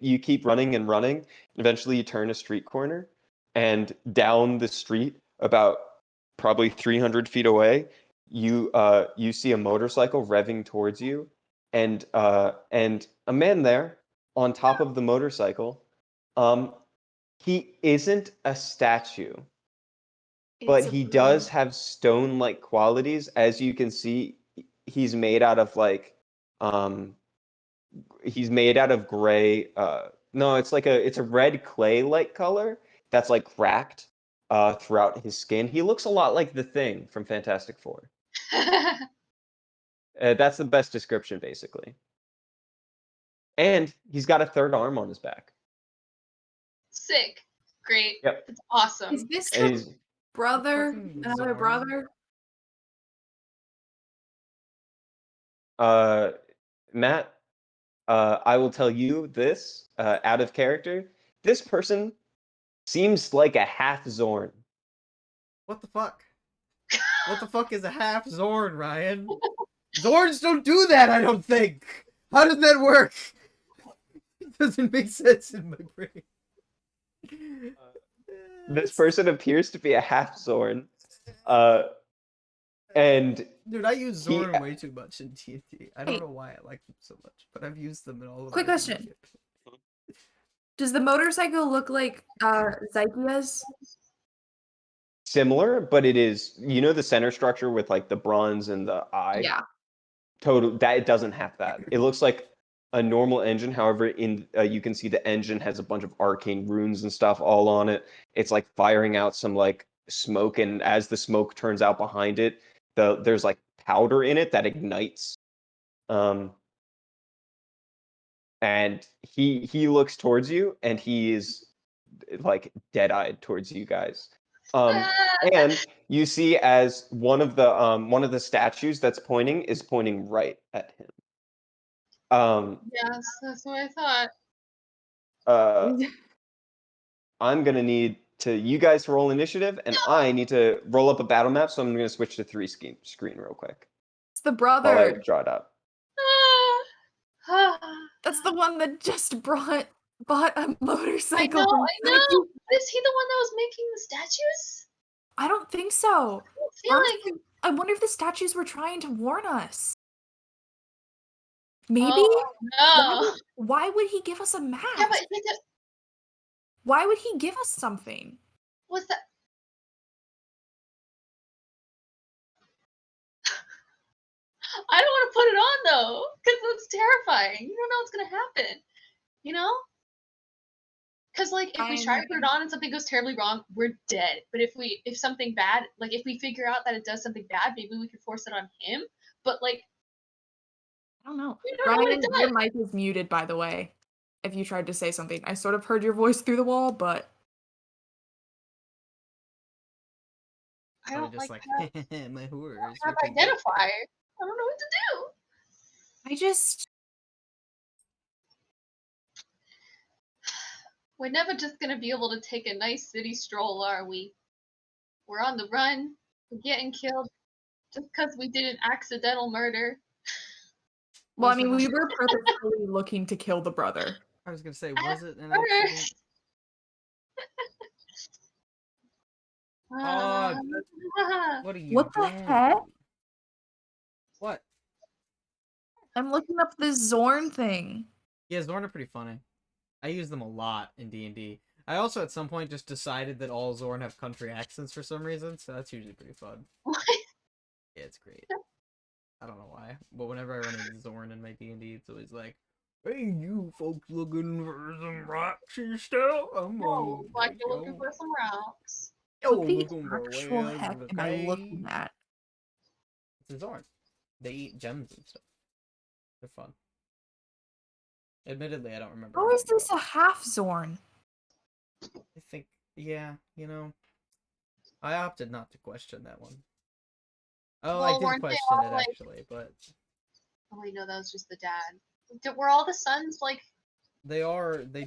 you keep running and running. Eventually, you turn a street corner, and down the street, about probably 300 feet away, you see a motorcycle revving towards you, and a man there on top of the motorcycle. He isn't a statue, but he does have stone-like qualities. As you can see, he's made out of he's made out of gray. No, it's a red clay-like color that's like cracked throughout his skin. He looks a lot like the Thing from Fantastic Four. That's the best description, basically. And he's got a third arm on his back. Sick. Great. Yep. It's awesome. Is this the brother? Another brother? Matt, I will tell you this, out of character. This person seems like a half Zorn. What the fuck? What the fuck is a half Zorn, Ryan? Zorns don't do that, I don't think! How does that work? It doesn't make sense in my brain. This person appears to be a half Zorn. And dude, I use Zorn way too much in D&D. I don't know why I like them so much, but I've used them in all of them. Quick question. Does the motorcycle look like Zykia's? Similar, but it is, the center structure with like the bronze and the eye? Yeah. It doesn't have that. It looks like a normal engine. However, you can see the engine has a bunch of arcane runes and stuff all on it. It's like firing out some like smoke, and as the smoke turns out behind it, there's like powder in it that ignites. And he looks towards you, and he is like dead-eyed towards you guys. And you see as one of the statues that's pointing is pointing right at him. Yes, that's what I thought. I'm gonna need you guys to roll initiative, and I need to roll up a battle map. So I'm gonna switch to 3 screen real quick. It's the brother. While I draw it up. That's the one that just bought a motorcycle. I know. Is he the one that was making the statues? I don't think so. I wonder if the statues were trying to warn us. Maybe? Oh, no. Why would he give us a map? Yeah, but why would he give us something? What's that? I don't want to put it on though, because it's terrifying. You don't know what's gonna happen. You know? Because like if we try to put it on and something goes terribly wrong, we're dead. But if something bad, like if we figure out that it does something bad, maybe we could force it on him. But like, I don't know. Ryan, your mic is muted, by the way. If you tried to say something, I sort of heard your voice through the wall, but I don't just like my horror. Have identifier. I don't know what to do. We're never just gonna be able to take a nice city stroll, are we? We're on the run. We're getting killed just because we did an accidental murder. Well, I mean, we were purposefully looking to kill the brother. I was gonna say, was it an accident? What are you What the heck? What? I'm looking up this Zorn thing. Yeah, Zorn are pretty funny. I use them a lot in D&D. I also at some point just decided that all Zorn have country accents for some reason, so that's usually pretty fun. What? Yeah, it's great. I don't know why, but whenever I run into Zorn in my D&D, it's always like, "Hey, you folks looking for some rocks and stuff? Like you're looking for some rocks." What the actual heck am I looking at? It's a Zorn. They eat gems and stuff. They're fun. Admittedly, I don't remember. How is this a half Zorn? I think, yeah, I opted not to question that one. Oh, I did question it actually, but. Oh wait, no, that was just the dad. Were all the sons like? They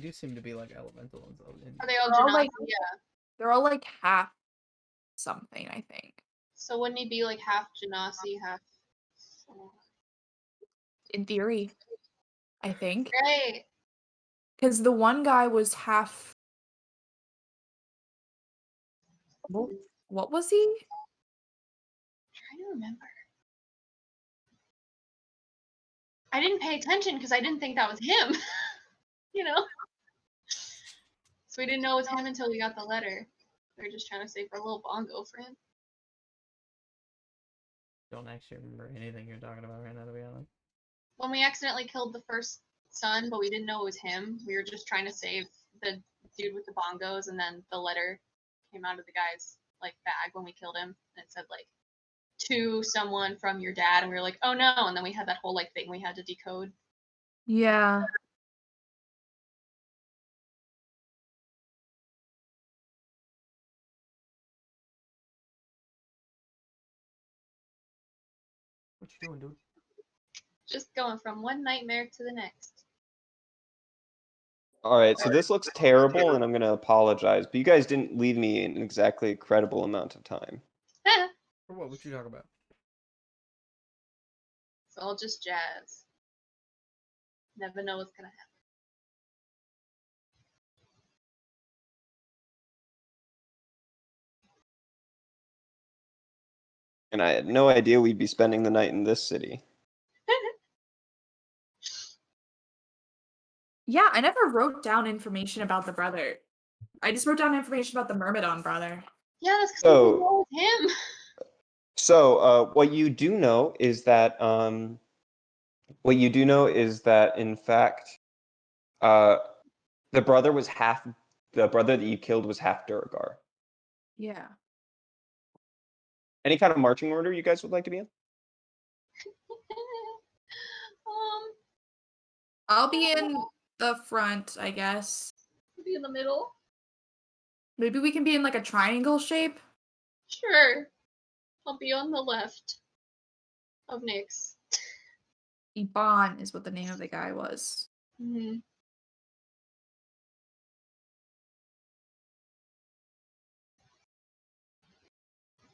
do seem to be like elemental and stuff. Are they all Genasi? Yeah. They're all like half something, I think. So wouldn't he be like half Genasi, half? In theory, I think. Right. Because the one guy was half. What was he? trying to remember. I didn't pay attention because I didn't think that was him. You know? So we didn't know it was him until we got the letter. We were just trying to save our little bongo friend. Don't actually remember anything you're talking about right now, to be honest. When we accidentally killed the first son, but we didn't know it was him, we were just trying to save the dude with the bongos, and then the letter came out of the guy's like bag when we killed him, and it said like to someone from your dad, and we were like, oh no, and then we had that whole like thing we had to decode. Yeah. What you doing, dude? Just going from one nightmare to the next. All right, so this looks terrible, and I'm gonna apologize, but you guys didn't leave me an exactly credible amount of time. For what? What you talking about? It's all just jazz. Never know what's gonna happen. And I had no idea we'd be spending the night in this city. Yeah, I never wrote down information about the brother. I just wrote down information about the Myrmidon brother. Yeah, that's because So- we didn't know it was him. So, what you do know is that in fact, the brother that you killed was half Duragar. Yeah. Any kind of marching order you guys would like to be in? I'll be in the front, I guess. Be in the middle. Maybe we can be in like a triangle shape. Sure. I'll be on the left of Nyx. Iban is what the name of the guy was. Mm-hmm.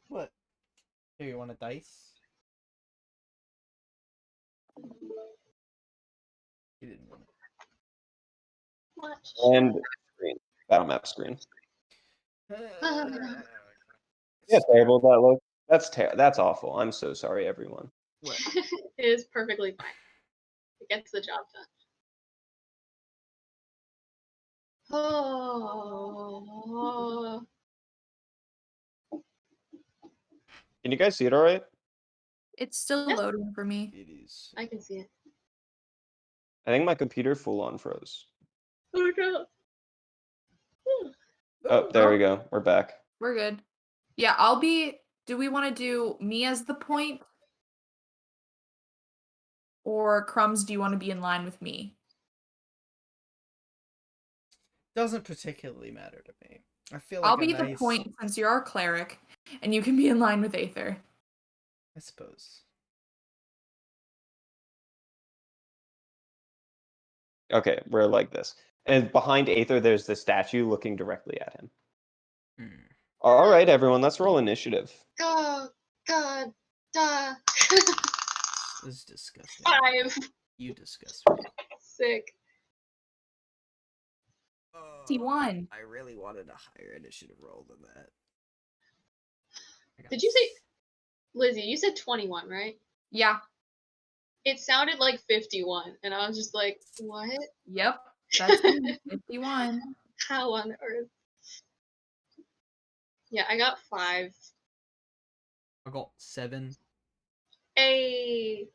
What? Here, you want a dice? You didn't want it. Much. And screen, battle map screen. Yeah, terrible that look. That's awful. I'm so sorry, everyone. What? It is perfectly fine. It gets the job done. Oh. Can you guys see it all right? It's still Yeah. loading for me. It is. I can see it. I think my computer full on froze. Oh no. Oh, there we go. We're back. We're good. Yeah, do we want to do me as the point? Or Crumbs, do you want to be in line with me? Doesn't particularly matter to me. I feel like I'll be the point since you're our cleric, and you can be in line with Aether. I suppose. Okay, we're like this. And behind Aether, there's the statue looking directly at him. All right, everyone, let's roll initiative. Oh, God. Duh. This is disgusting. 5. You disgust me. Sick. T1. I really wanted a higher initiative roll than that. Did you say, Lizzie, you said 21, right? Yeah. It sounded like 51, and I was just like, what? Yep. That's me. 51. How on earth? Yeah, I got 5. I got 7. A.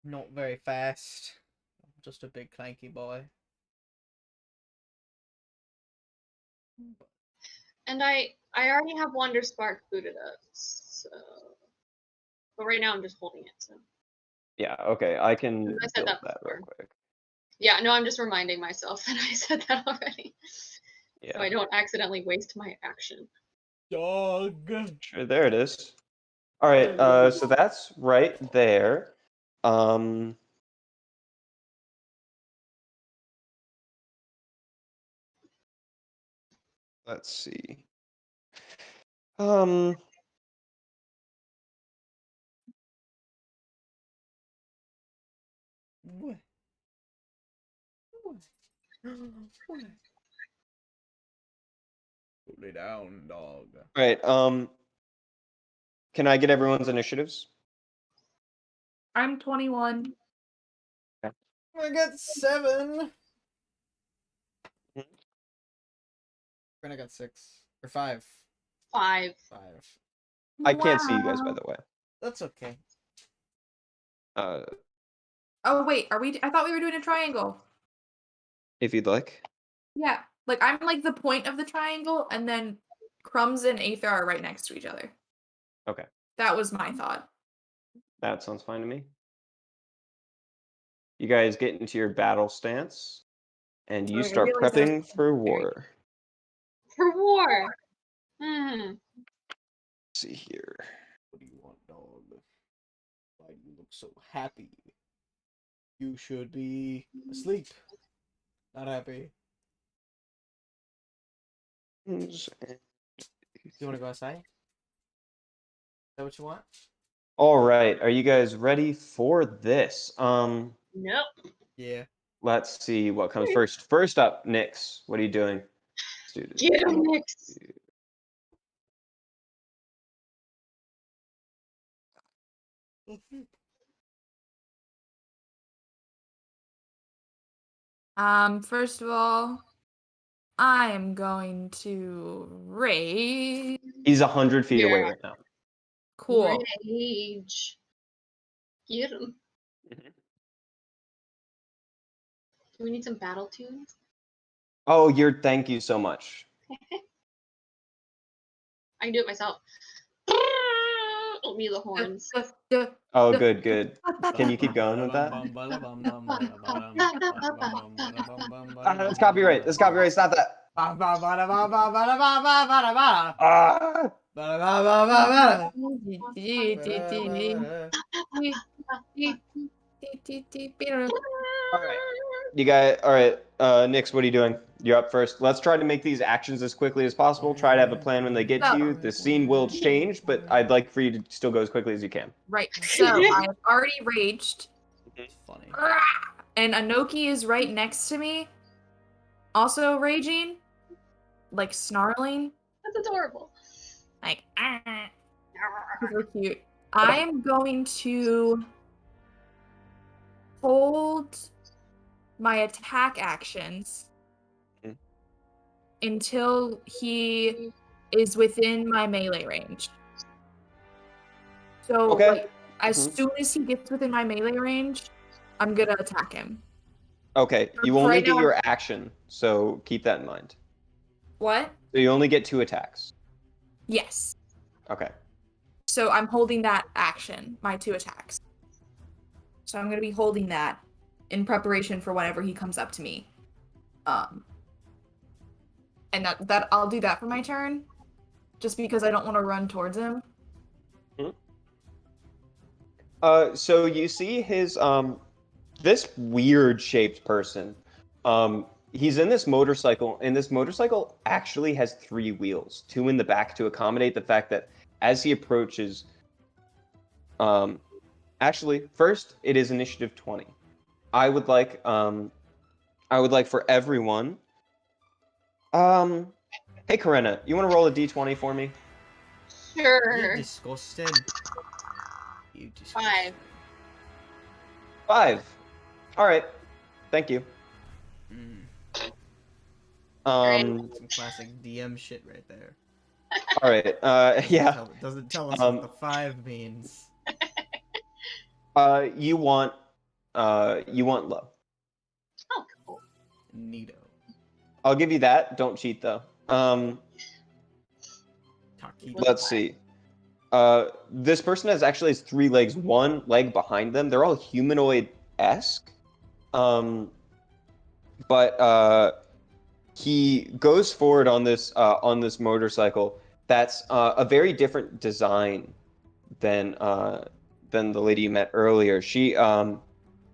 Not very fast. I'm just a big clanky boy. And I already have Wonder Spark booted up, so. But right now I'm just holding it, so. Yeah, okay, I can I said build that that real before. quick. Yeah, no, I'm just reminding myself that I said that already. Yeah, So I don't accidentally waste my action. Dog. sure, there it is. All right, so that's right there. Let's see. What? Why? Put me down, dog. All right. Can I get everyone's initiatives? I'm 21. I got 7. Mhm. And I got 6 or 5. 5. 5. I can't see you guys, by the way. That's okay. Oh wait, are we? I thought we were doing a triangle. If you'd like. Yeah, like I'm like the point of the triangle, and then Crumbs and Aether are right next to each other. Okay. That was my thought. That sounds fine to me. You guys get into your battle stance, and you Sorry, I start realized I was- prepping for war. For war. Hmm. Let's see here. What do you want, dog? Why do you look so happy? You should be asleep. Not happy. Hmm, Do you want to go outside? Is that what you want? All right. Are you guys ready for this? Nope. Yeah. Let's see what comes first. First up, Nyx. What are you doing? Student. Get him, Nix. First of all, I am going to raid. He's 100 feet away Yeah. right now. Cool. Rage. Get him. Mhm. Do we need some battle tunes? Oh, thank you so much. I can do it myself. Let me the horns. Oh, good, good. Can you keep going with that? That's copyright. That's copyright. Stop that. Ah! All right. You guys, all right. Nyx, what are you doing? You're up first. Let's try to make these actions as quickly as possible. Try to have a plan when they get to you. The scene will change, but I'd like for you to still go as quickly as you can. Right. So I've already raged. It's funny. And Anoki is right next to me, also raging, like snarling, That's adorable. like super cute. I am going to hold my attack actions Mhm. until he is within my melee range. So, Okay. like, as Mhm. soon as he gets within my melee range, I'm gonna attack him. Okay. You For only right get now, your action, so keep that in mind. What? So you only get 2 attacks. Yes. Okay. So I'm holding that action, my 2 attacks. So I'm gonna be holding that in preparation for whenever he comes up to me. And that I'll do that for my turn, just because I don't want to run towards him. So you see his this weird shaped person. He's in this motorcycle, and this motorcycle actually has 3 wheels, 2 in the back to accommodate the fact that as he approaches, actually, first it is initiative 20. I would like for everyone. Hey Karena, you want to roll a d20 for me? You Sure. disgusted. You disgusted. 5. 5. All right. Thank you. Some classic DM shit right there. All right. Yeah. Doesn't tell us what the 5 means. You want low. Oh, cool. Neato. I'll give you that. Don't cheat though. Let's see. This person has 3 legs, 1 leg behind them. They're all humanoid-esque. But he goes forward on this motorcycle. That's a very different design than the lady you met earlier. She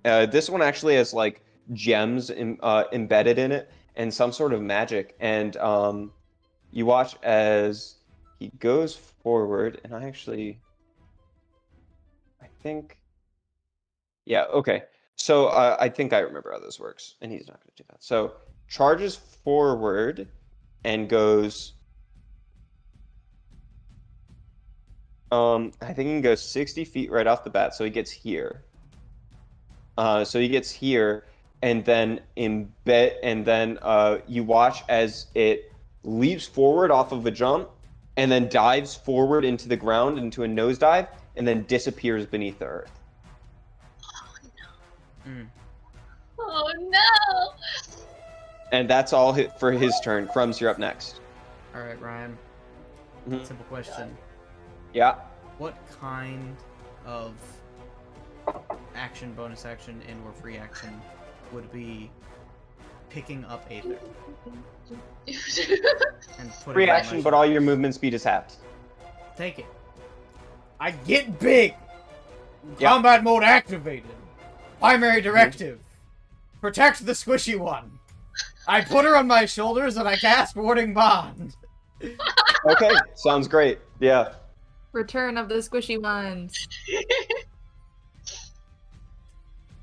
this one actually has like gems embedded in it and some sort of magic. And you watch as he goes forward, and I think, yeah, okay. So I think I remember how this works, and he's not going to do that. So charges forward and goes. I think he can go 60 feet right off the bat, so he gets here. And then you watch as it leaps forward off of a jump, and then dives forward into the ground into a nosedive, and then disappears beneath the earth. Mm. Oh no! And that's all for his turn. Crumbs, you're up next. All right, Ryan. Mhm. Simple question. Yeah. What kind of action, bonus action, and/or free action would be picking up Aether and putting Free it on action, my but all your movement speed is halved. Take it. I get big. Yep. Combat mode activated. Primary directive. Protect the squishy one. I put her on my shoulders and I cast Warding Bond. Okay, sounds great. Yeah. Return of the squishy ones.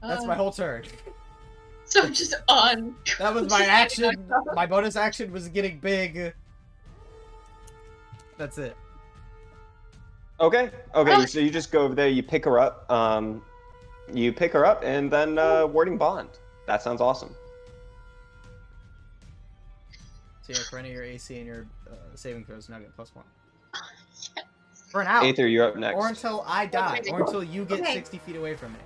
That's my whole turn. So just on. That was my action. My bonus action was getting big. That's it. Okay. So you just go over there, you pick her up. And then warding bond. That sounds awesome. So yeah, for any of your AC and your saving throws, now get +1. For an hour. Aether, you're up next. Or until I die. Or until you get Okay. 60 feet away from me.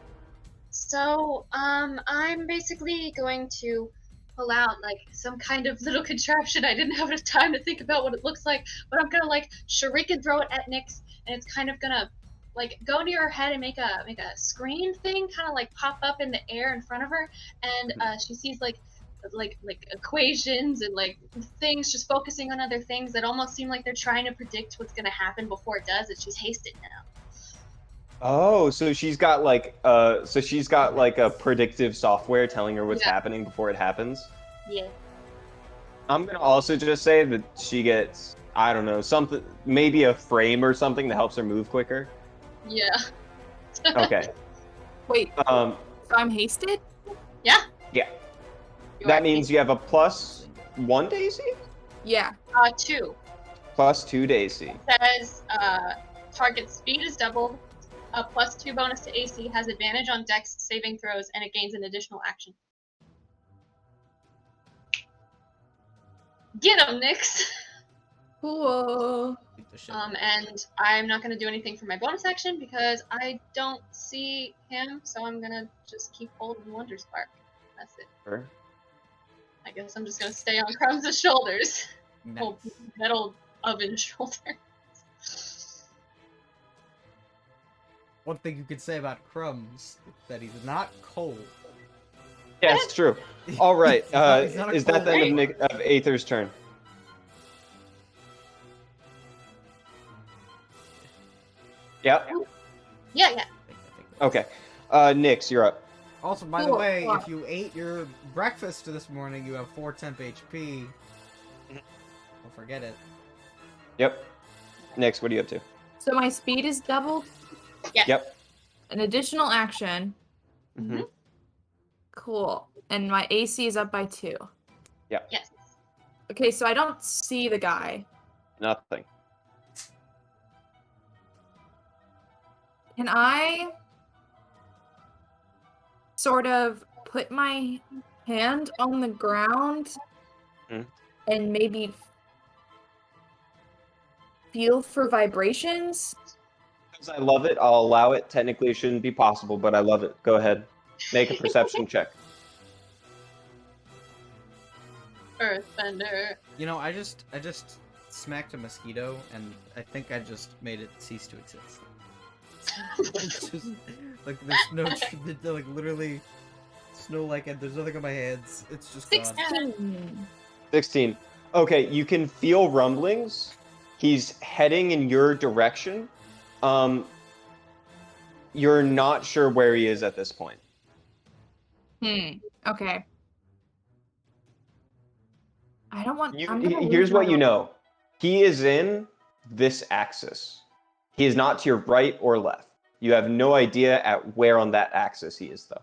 So, I'm basically going to pull out, like, some kind of little contraption. I didn't have enough time to think about what it looks like, but I'm gonna, like, shuriken throw it at Nyx, and it's kind of gonna, like, go near her head and make a screen thing, kind of, like, pop up in the air in front of her, and, she sees, like equations and, like, things just focusing on other things that almost seem like they're trying to predict what's gonna happen before it does, and she's hasted now. Oh, so she's got like a predictive software telling her what's Yeah. happening before it happens. Yeah. I'm gonna also just say that she gets, I don't know, something, maybe a frame or something that helps her move quicker. Yeah. Okay. Wait, Um, so I'm hasted? yeah. You That are means you have a +1 to AC? Yeah. 2. +2 to AC. Says target speed is doubled. A +2 bonus to AC, has advantage on Dex saving throws, and it gains an additional action. Get him, Nyx! Cool. Beat the shit. And I'm not gonna do anything for my bonus action because I don't see him, so I'm gonna just keep holding Wonder Spark. That's it. Sure. I guess I'm just gonna stay on Crumbs' shoulders. Nice. Hold metal oven shoulder. One thing you could say about Crumbs is that he's not cold. Yeah, it's true. All right. He's not a Is that the cold end of Aether's turn? Yep. Yeah. I think. Okay. Nyx, you're up. Also, by the Cool. way, Wow. if you ate your breakfast this morning, you have 4 temp HP. Don't forget it. Yep. Nyx, what are you up to? So my speed is doubled? Yes. Yep. An additional action. Mm-hmm. Cool. And my AC is up by 2. Yes. Okay, so I don't see the guy. Nothing. Can I sort of put my hand on the ground Mhm. and maybe feel for vibrations? Because I love it, I'll allow it. Technically, it shouldn't be possible, but I love it. Go ahead. Make a perception check. Earthbender. You know, I just smacked a mosquito, and I think I just made it cease to exist. It's just like there's no, like literally, snow like, and there's nothing on my hands. It's just gone. 16. 16. Okay, you can feel rumblings. He's heading in your direction. You're not sure where he is at this point. Okay. I don't want. You, I'm gonna here's lose what my- you know. He is in this axis. He is not to your right or left. You have no idea at where on that axis he is, though.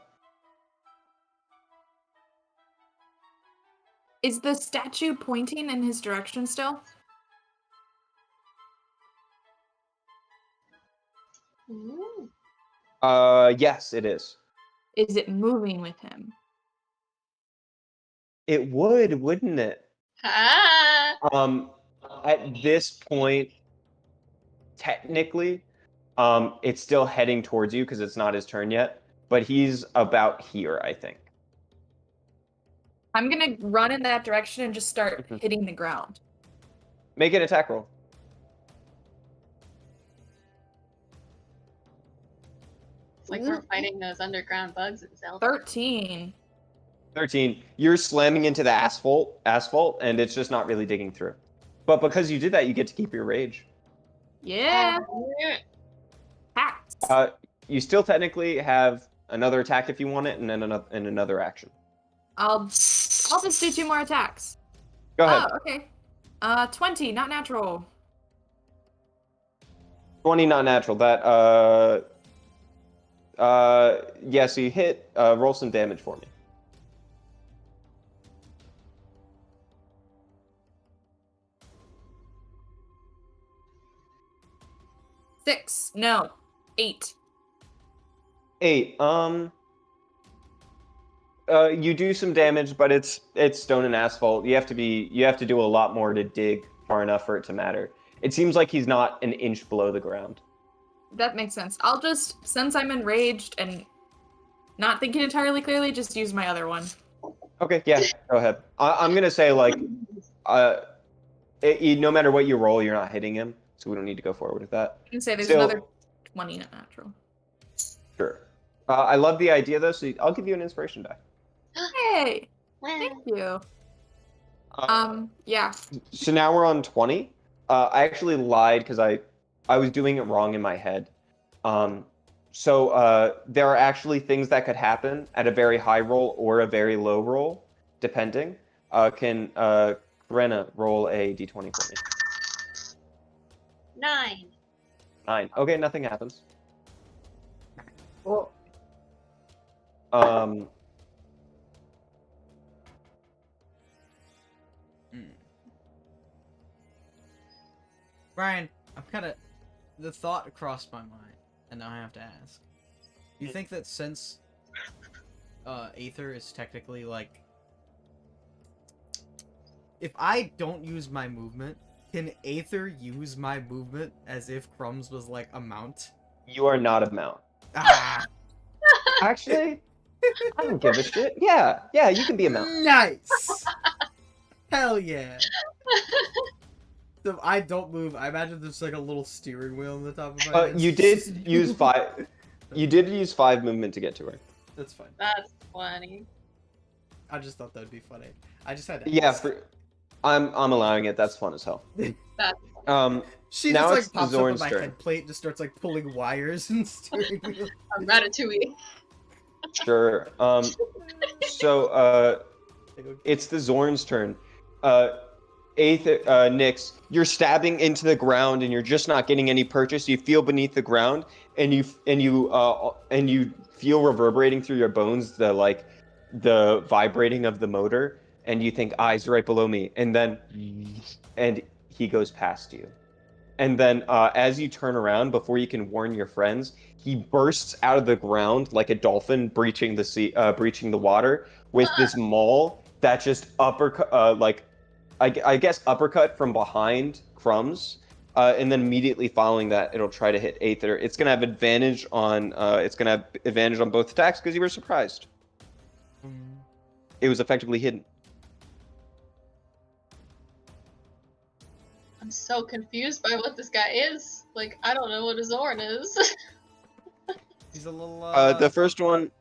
Is the statue pointing in his direction still? Ooh. Yes, it is. Is it moving with him? It would, wouldn't it? Ah. At this point, technically, it's still heading towards you because it's not his turn yet, but he's about here, I think. I'm gonna run in that direction and just start Mhm. hitting the ground. Make an attack roll. It's like we're fighting those underground bugs in Zelda. 13. 13. You're slamming into the asphalt, and it's just not really digging through. But because you did that, you get to keep your rage. Yeah. Yeah. Hacked. You still technically have another attack if you want it, and then another action. I'll just do 2 more attacks. Go ahead. Oh, okay. 20, not natural. 20, not natural. That yeah. So you hit. Roll some damage for me. Six. No. 8. 8. You do some damage, but it's stone and asphalt. You have to do a lot more to dig far enough for it to matter. It seems like he's not an inch below the ground. That makes sense. I'll just, since I'm enraged and not thinking entirely clearly, just use my other one. Okay, yeah, go ahead. I'm gonna say like, no matter what you roll, you're not hitting him, so we don't need to go forward with that. I can say there's Still- another 20 not natural. Sure. I love the idea though, so I'll give you an inspiration die. Hey, Wow. thank you. Yeah. So now we're on 20. I actually lied because I was doing it wrong in my head. So there are actually things that could happen at a very high roll or a very low roll, depending. Can Brenna roll a d20 for me? 9. 9. Okay, nothing happens. Well, Um, Brian, the thought crossed my mind, and now I have to ask. You think that since Aether is technically like, if I don't use my movement, can Aether use my movement as if Crumbs was like a mount? you are not a mount. Ah, Actually, I don't give a shit. Yeah, you can be a mount. nice. Hell yeah. So if I don't move, I imagine there's like a little steering wheel on the top of my head. You did use 5. You did use 5 movement to get to her. That's fine. That's funny. I just thought that'd be funny. I just had to Yeah, ask. I'm allowing it. That's fun as hell. That's She now just it's like pops up Zorn's on my turn. head plate, just starts like pulling wires and steering wheel. a ratatouille. Sure. So it's the Zorn's turn. Nyx, you're stabbing into the ground and you're just not getting any purchase. You feel beneath the ground and you feel reverberating through your bones the vibrating of the motor, and you think eyes right below me, and then he goes past you. And then as you turn around, before you can warn your friends, he bursts out of the ground like a dolphin breaching the sea, breaching the water, with this maul that just uppercut, I guess uppercut from behind Crumbs, and then immediately following that, it'll try to hit Aether. It's gonna have advantage on both attacks because you were surprised. It was effectively hidden. I'm so confused by what this guy is. Like, I don't know what a Zorn is. He's a little. The first one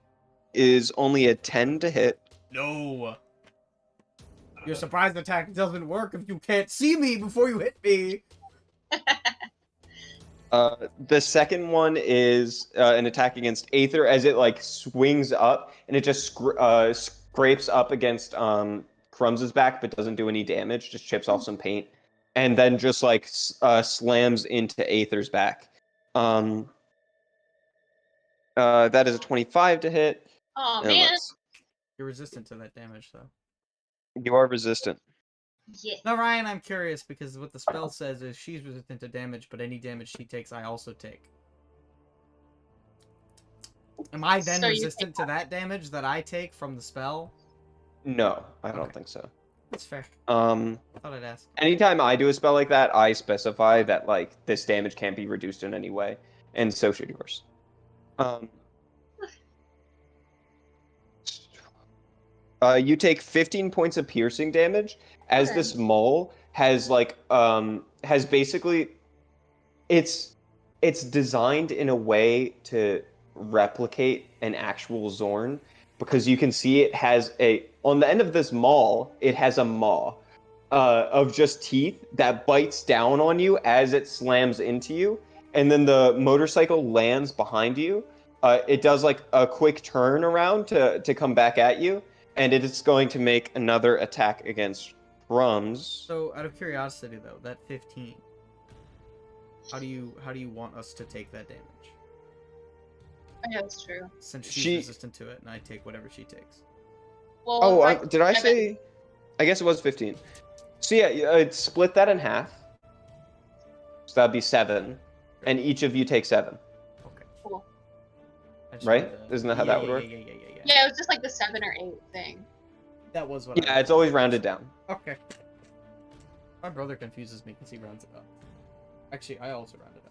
is only a 10 to hit. No. Your surprise attack doesn't work if you can't see me before you hit me. The second one is an attack against Aether as it like swings up and it just scrapes up against Crumbs' back but doesn't do any damage, just chips off some paint, and then just like slams into Aether's back. That is a 25 to hit. Oh And man. let's- You're resistant to that damage, though. You are resistant. Yeah. Now, Ryan, I'm curious because what the spell says is she's resistant to damage, but any damage she takes, I also take. Am I then So you resistant to that damage that I take from the spell? No, I don't Okay. think so. That's fair. Um, Thought I'd ask. anytime I do a spell like that, I specify that like this damage can't be reduced in any way, and so should yours. You take 15 points of piercing damage as Okay. this mole has has basically it's designed in a way to replicate an actual Zorn because you can see it has on the end of this maul it has a maw of just teeth that bites down on you as it slams into you, and then the motorcycle lands behind you. It does like a quick turn around to come back at you, and it is going to make another attack against Crumbs. So, out of curiosity, though, that 15. How do you want us to take that damage? Yeah, that's true. Since she's She- resistant to it, and I take whatever she takes. Well, Oh, right, did I Kevin, say? I guess it was 15. So yeah, split that in half. So that'd be 7, and each of you take 7. Okay. Cool. I just Right? wanted to- Isn't that how that would work? Yeah. Yeah, it was just like the 7 or 8 thing. That was what. Yeah, it's always rounded down. Okay. My brother confuses me because he rounds it up. Actually, I also round it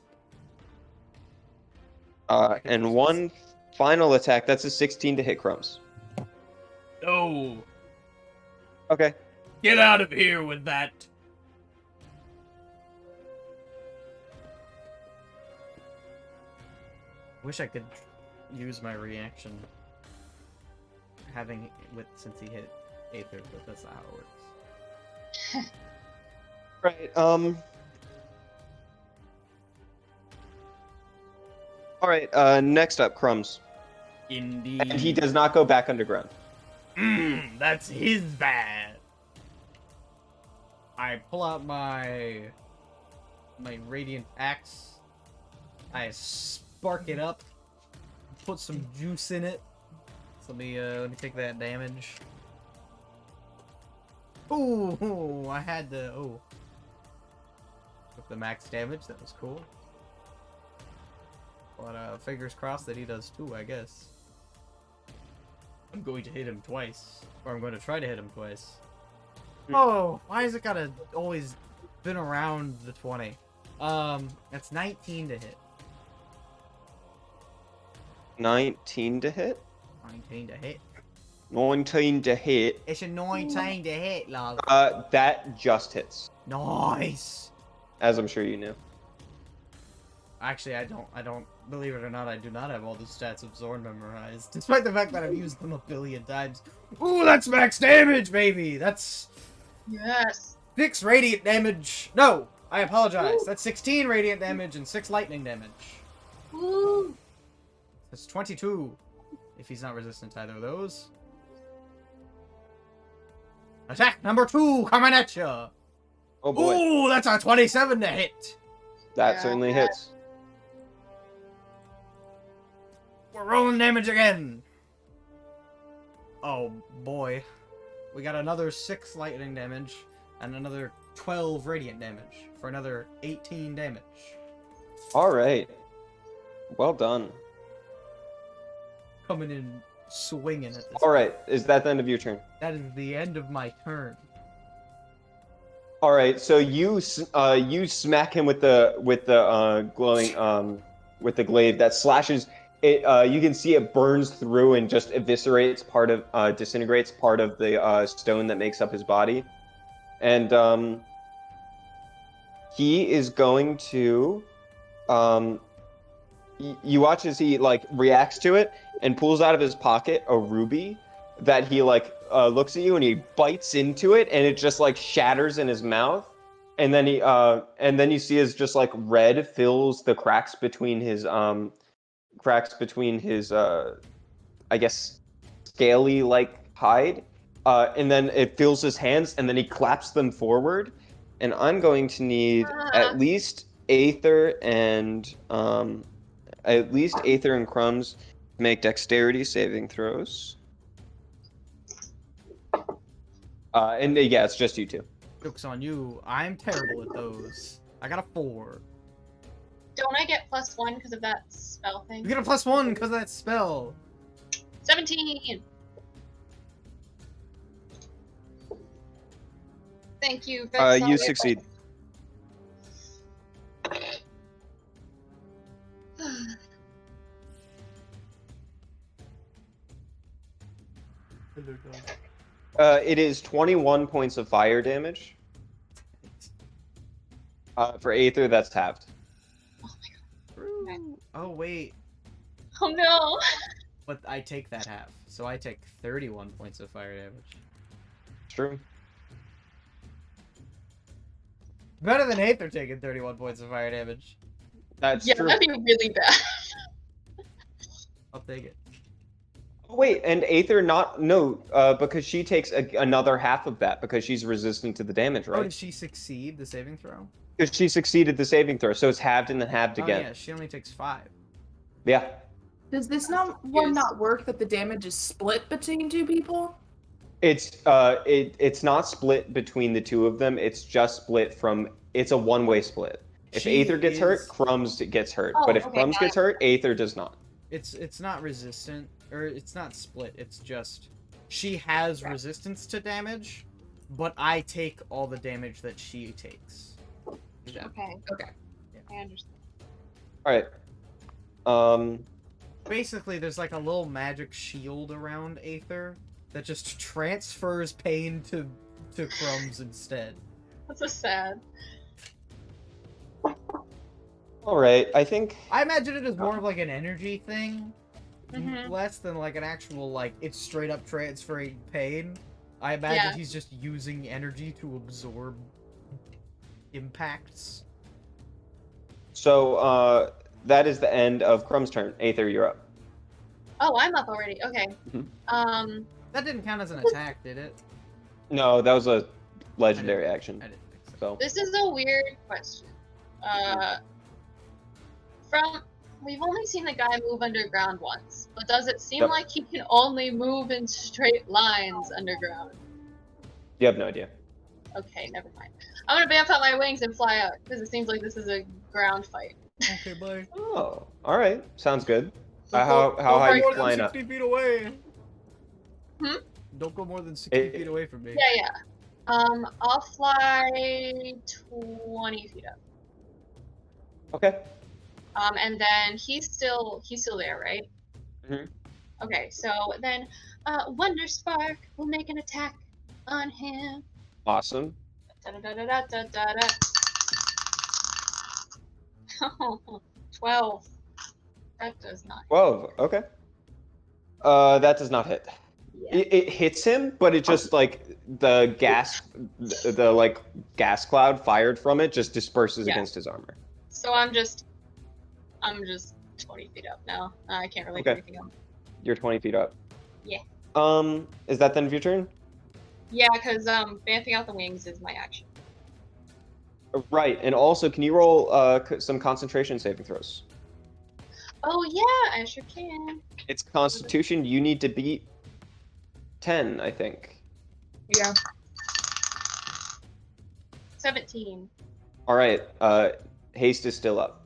up. And one final attack. That's a 16 to hit Crumbs. No! Okay. Get out of here with that! Wish I could use my reaction having since he hit Aether, but that's not how it works. Right. All right. Next up, Crumbs, Indeed. and he does not go back underground. That's his bad. I pull out my radiant axe. I spark it up. Put some juice in it. So let me take that damage. Ooh, I had the took the max damage. That was cool. But fingers crossed that he does too, I guess. I'm going to hit him twice. Or I'm going to try to hit him twice. Oh, why is it gotta always been around the 20? That's 19 to hit. 19 to hit. 19 to hit. 19 to hit. It's a 19 to hit, love. That just hits, Nice. as I'm sure you knew. Actually, I don't, believe it or not, I do not have all the stats of Zorn memorized. Despite the fact that I've used them a billion times. Ooh, that's max damage, baby! That's Yes. 6 radiant damage. No, I apologize. That's 16 radiant damage and 6 lightning damage. Woo. That's 22. If he's not resistant to either of those. Attack number 2 coming at you. Oh boy, Ooh, that's a 27 to hit. that Yeah. certainly hits. We're rolling damage again. Oh boy. We got another 6 lightning damage and another 12 radiant damage for another 18 damage. All right. Well done. Coming in swinging at this. All right. Is that the end of your turn? That is the end of my turn. All right. So you smack him with the glowing with the glaive that slashes it. You can see it burns through and just eviscerates part of disintegrates part of the stone that makes up his body, and he is going to you watch as he like reacts to it and pulls out of his pocket a ruby that he looks at you and he bites into it and it just like shatters in his mouth, and then you see as just like red fills the cracks between his I guess scaly like hide, and then it fills his hands and then he claps them forward, and I'm going to need at least Aether and Crumbs to make dexterity saving throws. Yeah, it's just you two. Joke's on you. I'm terrible at those. I got a 4. Don't I get +1 because of that spell thing? You get a +1 because of that spell. 17. Thank you. That's You succeed. It is 21 points of fire damage. For Aether, that's halved. Oh wait, Oh no. but I take that half, so I take 31 points of fire damage. True. Better than Aether taking 31 points of fire damage. That's Yeah, true. that'd be really bad. I'll take it. Oh, wait, and Aether because she takes another half of that because she's resistant to the damage, Oh, right? did she succeed the saving throw? Because she succeeded the saving throw, so it's halved and then halved Oh again. yeah, she only takes 5. Yeah. Does this not work that the damage is split between two people? It's not split between the two of them. It's just split from. It's a one-way split. If She Aether gets hurt, is- Crumbs gets hurt. Oh, But if okay, Crumbs got gets hurt, Aether does not. It's not resistant, or it's not split. It's just she has resistance to damage, but I take all the damage that she takes. Okay. Okay. I understand. All right. Basically, there's like a little magic shield around Aether that just transfers pain to Crumbs instead. That's so sad. All right. I think. I imagine it as more of like an energy thing, Mhm. less than like an actual like it's straight up transferring pain. I imagine Yeah. he's just using energy to absorb impacts. So that is the end of Crumb's turn. Aether, you're up. Oh, I'm up already. Okay. Mhm. That didn't count as an attack, did it? No, that was a legendary action. I didn't think so. So. This is a weird question. We've only seen the guy move underground once, but does it seem Yep. like he can only move in straight lines underground? You have no idea. Okay, never mind. I'm gonna bamf out my wings and fly out because it seems like this is a ground fight. Okay, bye. Oh, all right. Sounds good. Don't How go high you more than flying up? 60 feet away. Hmm? Don't go more than 60 Eh, feet away from me. Yeah. I'll fly 20 feet up. Okay. And then he's still there, right? Mhm. Okay, so then, Wonder Spark will make an attack on him. Awesome. Da-da-da-da-da-da-da. 12. That does not. 12. Okay. That does not hit. Yeah. It hits him, but it just like the gas cloud fired from it just disperses Yeah. against his armor. So I'm just 20 feet up now. I can't really do Okay. anything else. You're 20 feet up. Yeah. Is that the end of your turn? Yeah, because bamfing out the wings is my action. Right. And also, can you roll some concentration saving throws? Oh yeah, I sure can. It's Constitution. You need to beat 10, I think. Yeah. 17. All right. Haste is still up.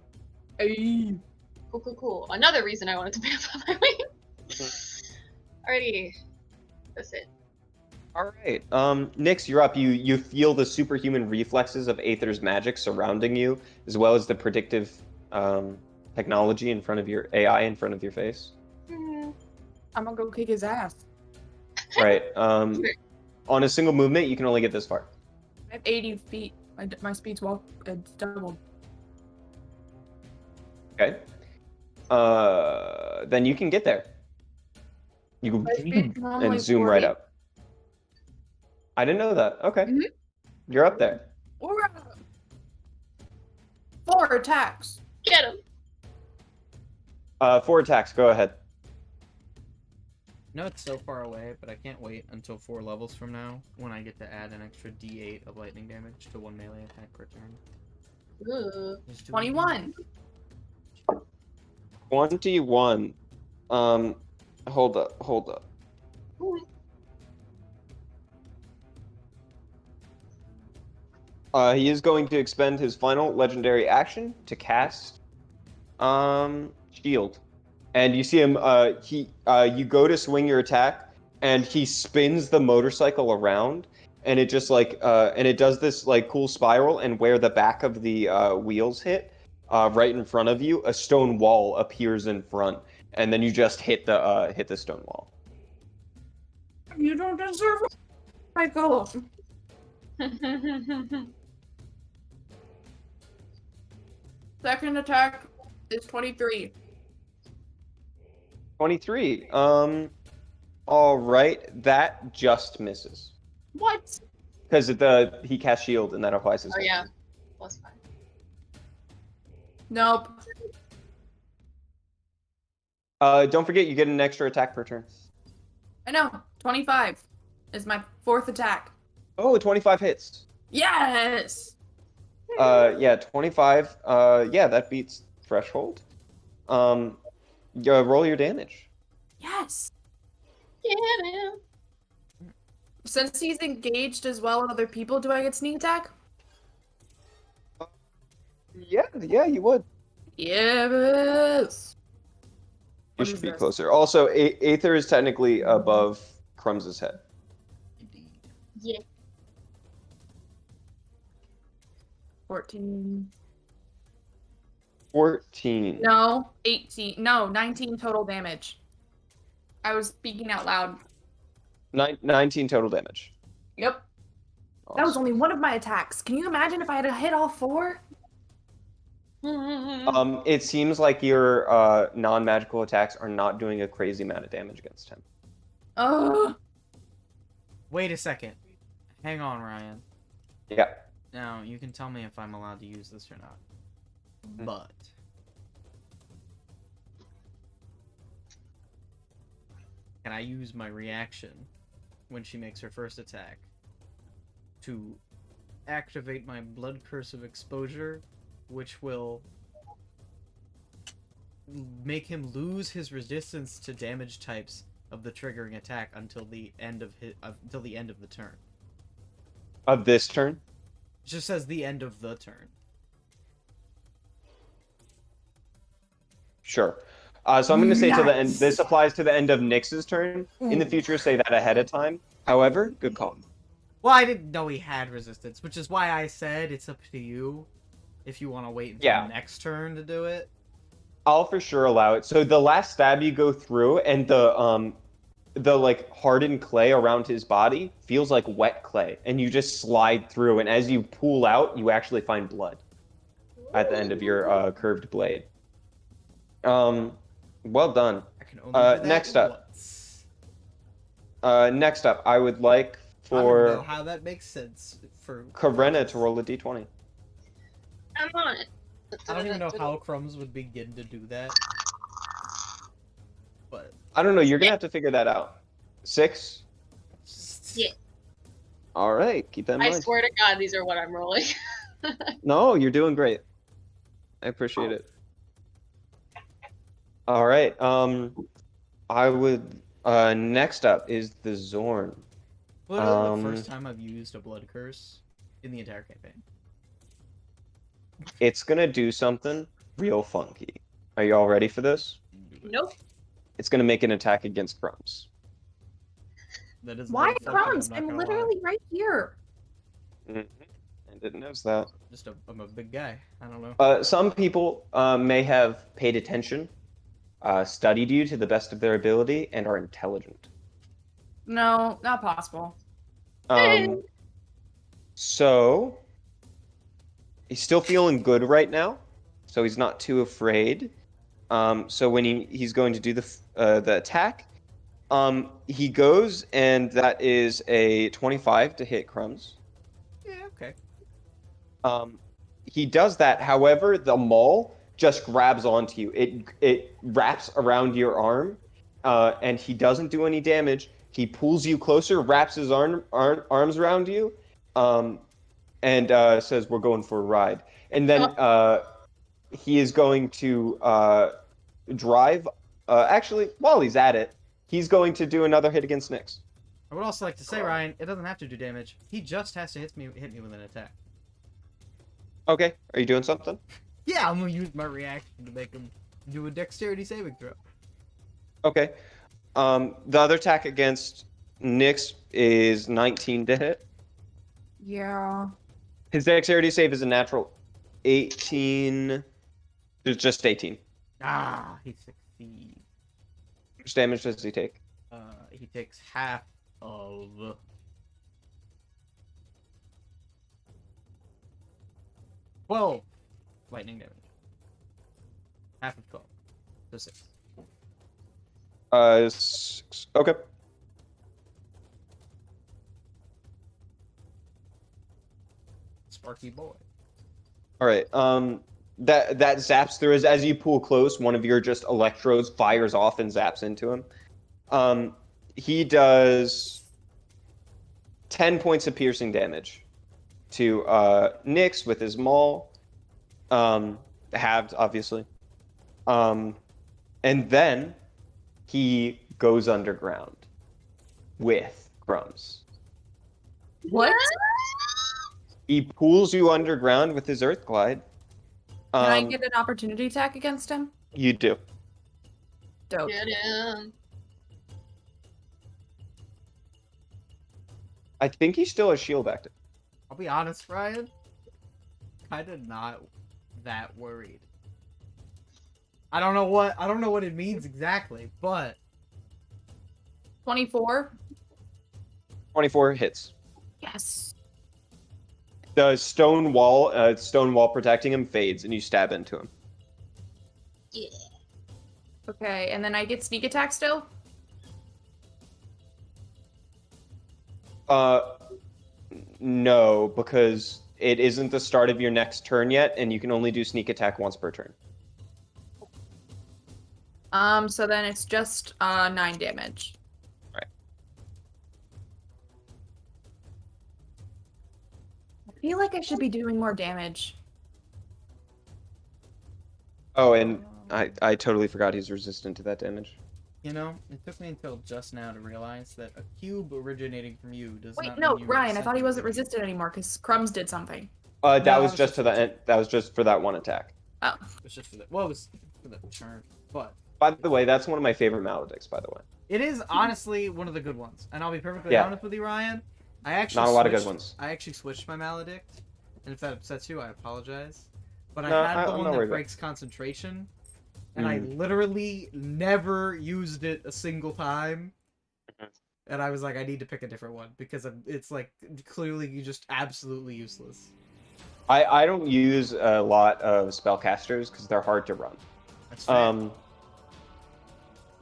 Hey. Cool. Another reason I wanted to bamf out my wings. Alrighty. That's it. All right. Nyx, you're up. You feel the superhuman reflexes of Aether's magic surrounding you, as well as the predictive technology in front of your AI in front of your face. I'm gonna go kick his ass. Right. On a single movement, you can only get this far. I have 80 feet. My speed's doubled. Okay. Then you can get there. You go My speed's normally and zoom right 40. up. I didn't know that. Okay. Mhm. You're up there. Or 4 attacks. Get him. 4 attacks. Go ahead. No, it's so far away, but I can't wait until 4 levels from now when I get to add an extra D8 of lightning damage to 1 melee attack per turn. Ooh. Just do it. 21. 21. Hold up. Ooh. He is going to expend his final legendary action to cast shield. And you see him you go to swing your attack and he spins the motorcycle around and it just and it does this like cool spiral, and where the back of the wheels hit, right in front of you, a stone wall appears in front, and then you just hit the stone wall. You don't deserve it, Michael. Second attack is 23. 23. All right, that just misses What? because he cast shield and that applies his. Oh yeah, plus 5. Nope. Don't forget you get an extra attack per turn. I know. 25 is my 4th attack. Oh, 25 hits. Yes. Yeah, 25. Yeah, that beats threshold. Roll your damage. Yes. Yeah, man. Since he's engaged as well with other people, do I get sneak attack? Yeah, you would. Yes. You What should is be this? closer. Also, Aether is technically above Crumbs' head. Yeah. 14. 14. No, 18. No, 19 total damage. I was speaking out loud. 19 total damage. Yep. That was Awesome. only one of my attacks. Can you imagine if I had hit all 4? It seems like your non-magical attacks are not doing a crazy amount of damage against him. Oh. Wait a second. Hang on, Ryan. Yeah. Now, you can tell me if I'm allowed to use this or not. But... can I use my reaction when she makes her first attack to activate my Blood Curse of Exposure, which will make him lose his resistance to damage types of the triggering attack until the end of the turn. Of this turn? It just says the end of the turn. Sure. So I'm going to say till the end. Nice. This applies to the end of Nyx's turn. In the future, say that ahead of time. However, good call. Well, I didn't know he had resistance, which is why I said it's up to you if you want to wait until next turn to do it. I'll for sure allow it. So the last stab you go through, and the like hardened clay around his body feels like wet clay, and you just slide through. And as you pull out, you actually find blood at the end of your curved blade. Well done. I can only do that next up. once. Next up, I would like I don't know for how that makes sense for Karena to roll a d20. I'm on it. I don't even know how Crumbs would begin to do that. But I don't know. You're gonna have to figure that out. 6. Yeah. All right, keep that in I mind. swear to God, these are what I'm rolling. No, you're doing great. I appreciate it. All right. I would. Next up is the Zorn. literally the first time I've used a Blood Curse in the entire campaign. It's gonna do something real funky. Are you all ready for this? Nope. It's gonna make an attack against Crumbs. That is Why very funky, Crumbs? not I'm gonna lie. literally right here. I didn't notice that. I'm a big guy. I don't know. Some people may have paid attention, studied you to the best of their ability, and are intelligent. No, not possible. So he's still feeling good right now, so he's not too afraid. So when he's going to do the attack, he goes, and that is a 25 to hit Crumbs. Yeah, okay. He does that. However, the maul just grabs onto you. It wraps around your arm, and he doesn't do any damage. He pulls you closer, wraps his arms around you, and says, "We're going for a ride." And then he is going to drive. Actually, while he's at it, he's going to do another hit against Nyx. I would also like to say, Ryan, it doesn't have to do damage. He just has to hit me with an attack. Okay, are you doing something? Yeah, I'm gonna use my reaction to make him do a dexterity saving throw. Okay. The other attack against Nyx is 19 to hit. Yeah. His dexterity save is a natural 18. It's just 18. Ah, he succeeds. How much damage does he take? He takes half of 12 lightning damage. Half of 12. So 6. 6. Okay. Sparky boy. All right. That zaps through as you pull close. One of your just electrodes fires off and zaps into him. He does 10 points of piercing damage to Nyx with his maul, halved obviously. And then he goes underground with Crumbs. What? He pulls you underground with his Earth Glide. Can I get an opportunity attack against him? You do. Dope. Get him. I think he still has shield active. I'll be honest, Ryan. Kinda not that worried. I don't know what it means exactly, but 24. 24 hits. Yes. The stone wall protecting him fades, and you stab into him. Yeah. Okay, and then I get sneak attack still? No, because it isn't the start of your next turn yet, and you can only do sneak attack once per turn. So then it's just 9 damage. Right. I feel like I should be doing more damage. Oh, and I totally forgot he's resistant to that damage. you know, it took me until just now to realize that a cube originating from you does Wait, not no, mean you're Ryan, I thought he second wasn't degree. resistant anymore because Crumbs did something. That No, was just to the end. That was just for that one attack. Oh. It was just for the it was for the turn, but By the way, that's one of my favorite Maledicts, by the way. it is honestly one of the good ones. And I'll be perfectly Yeah. honest with you, Ryan. I actually Not a lot of good switched- ones. I actually switched my Maledict, and if that upsets you, I apologize. But No, I had the I'm one not that worried about it. breaks concentration, and I literally never used it a single time. Mhm. And I was like, I need to pick a different one because it's like clearly just absolutely useless. I don't use a lot of spellcasters because they're hard to run. That's fair. Um,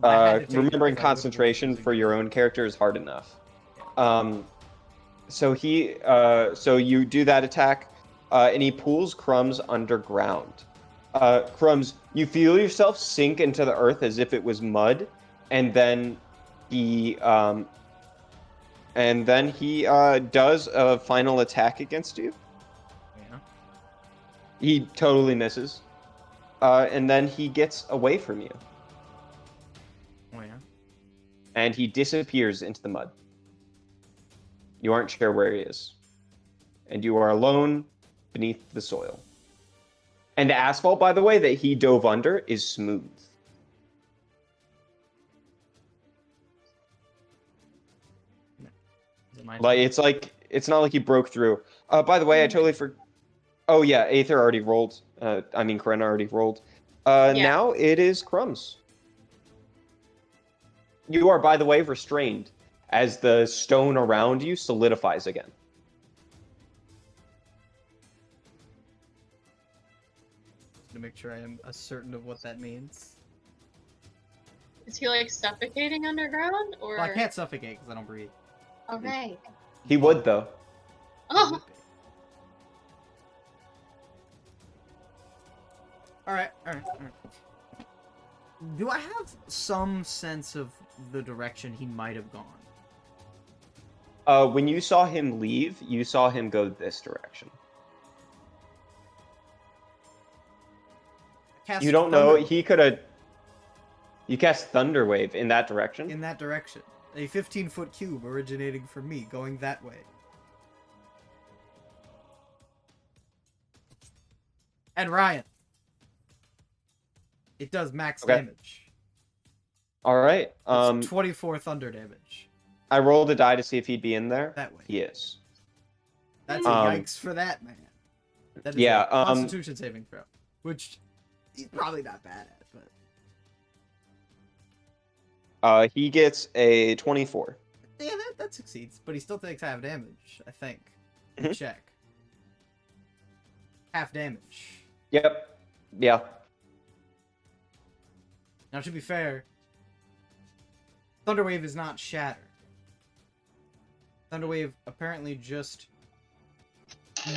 I had to take it remembering because I wouldn't concentration use it. for your own character is hard enough. So you do that attack, and he pulls Crumbs underground. Crumbs, you feel yourself sink into the earth as if it was mud, and then he does a final attack against you. Yeah. He totally misses, and then he gets away from you, Oh yeah. and he disappears into the mud. You aren't sure where he is, and you are alone beneath the soil. And the asphalt, by the way, that he dove under is smooth. Is it my Like turn? it's not like he broke through. By the way, I totally Oh yeah, Aether already rolled. Corinna already rolled. Yeah. Now it is Crumbs. You are, by the way, restrained as the stone around you solidifies again. To make sure I am certain of what that means. Is he like suffocating underground or? Well, I can't suffocate because I don't breathe. All right. He would though. Oh, Alright. Do I have some sense of the direction he might have gone? When you saw him leave, you saw him go this direction. Cast You don't know. Thunder He could have. You cast Thunderwave in that direction. in that direction. A 15-foot cube originating from me, going that way. And Ryan. It does max Okay. damage. All right. It's 24 thunder damage. I rolled a die to see if he'd be in there. That way. He is. That's a yikes for that, man. That is yeah, a Constitution saving throw. Which he's probably not bad at, but... He gets a 24. Yeah, that succeeds. But he still takes half damage, I think. Mhm. Check. Half damage. Yep. Yeah. Now, to be fair, Thunderwave is not shatter. Thunderwave apparently just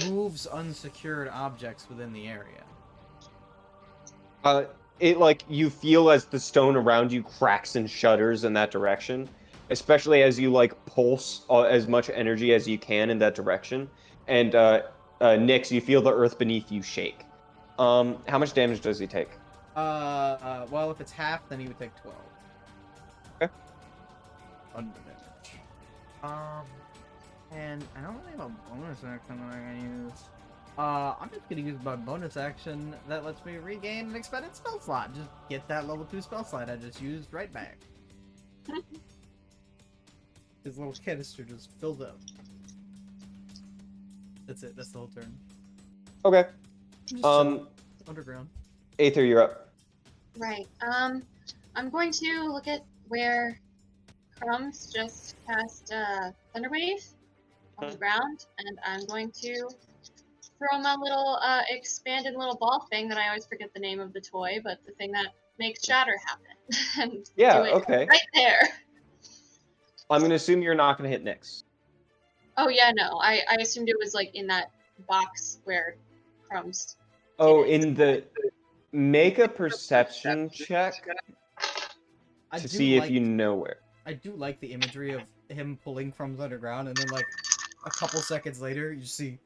moves unsecured objects within the area. It like you feel as the stone around you cracks and shudders in that direction, especially as you like pulse as much energy as you can in that direction. And Nyx, you feel the earth beneath you shake. How much damage does he take? Well, if it's half, then he would take 12. Okay. Under damage. And I don't really have a bonus action that I can use. I'm just gonna use my bonus action that lets me regain an expended spell slot. Just get that level 2 spell slot I just used right back. His little canister just filled up. That's it. That's the whole turn. Okay. Just chilling. Underground. Aether, you're up. Right. I'm going to look at where Crumbs just cast Thunderwave on the ground, and I'm going to throw my little expanded little ball thing that I always forget the name of the toy, but the thing that makes shatter happen. And Yeah, do it okay. right there. I'm gonna assume you're not gonna hit Nyx. Oh yeah, no. I assumed it was like in that box where Crumbs. Oh, is. in the make a perception check I to do see like, if you know where. I do like the imagery of him pulling from underground, and then like a couple seconds later, you see.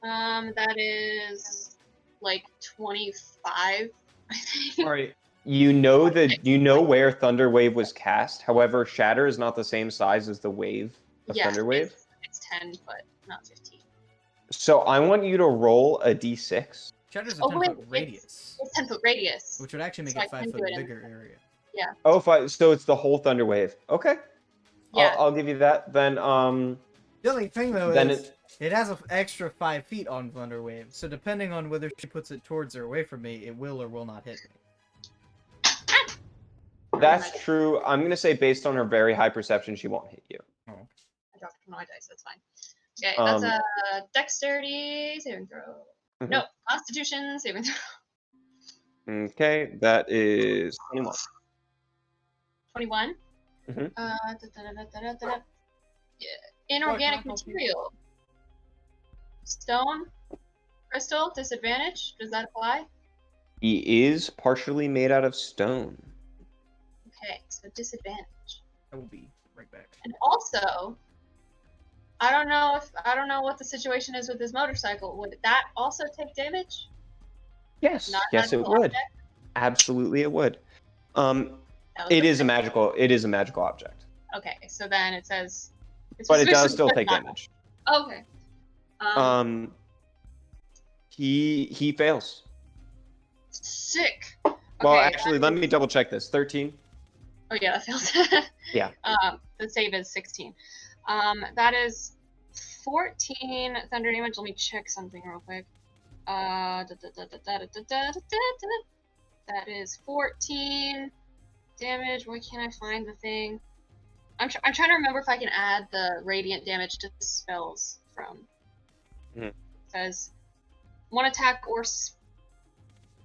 That is like 25, I think. All right. You know where Thunderwave was cast. However, Shatter is not the same size as the wave of Yeah, Thunderwave. it's 10, but not 15. So I want you to roll a d6. Shatter's a Oh, 10-foot wait, radius, It's 10 foot radius. which would actually make So it I 5 can foot do it in- bigger area. Oh, so it's the whole Thunderwave. Okay. Yeah. I'll give you that. Then The only thing though then is it has an extra 5 feet on Thunderwave, so depending on whether she puts it towards or away from me, it will or will not hit me. that's true. I'm gonna say based on her very high perception, she won't hit you. I dropped one of my dice, that's fine. Okay, that's Um, a dexterity saving throw. Mhm. No, constitution saving throw. Okay, that is 21. 21. Mhm. Yeah. Inorganic What, not material. Stone, crystal, disadvantage. Does that apply? He is partially made out of stone. Okay, so disadvantage. I will be right back. And also, I don't know what the situation is with this motorcycle. Would that also take damage? Yes, Not yes, it magical would. object? Absolutely, it would. That was It the is a thing. magical. It is a magical object, Okay, so then it says. but it does still but take not- damage. Okay. He fails. Sick. Well, Okay, actually, let me double check this. 13. Oh yeah, that fails. Yeah. The save is 16. That is 14 thunder damage. Let me check something real quick. That is 14 damage. Why can't I find the thing? I'm trying to remember if I can add the radiant damage to the spells from. Mhm. It says one attack or.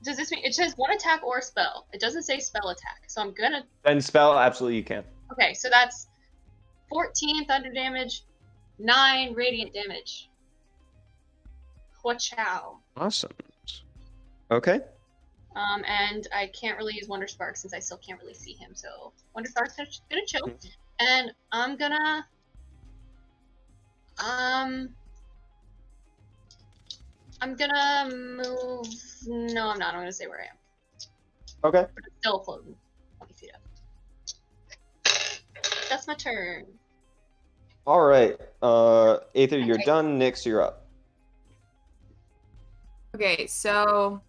Does this mean it says one attack or spell? It doesn't say spell attack, so I'm gonna. Then spell, absolutely you can. Okay, so that's 14 thunder damage, 9 radiant damage. Wachow. Awesome. Okay. And I can't really use Wonder Spark since I still can't really see him, so Wonder Spark's gonna chill. Mhm. And I'm gonna move. No, I'm not. I'm gonna stay where I am. Okay. But I'm still floating 20 feet up. That's my turn. All right. Aether, you're Okay. done. Nyx, you're up. Okay, so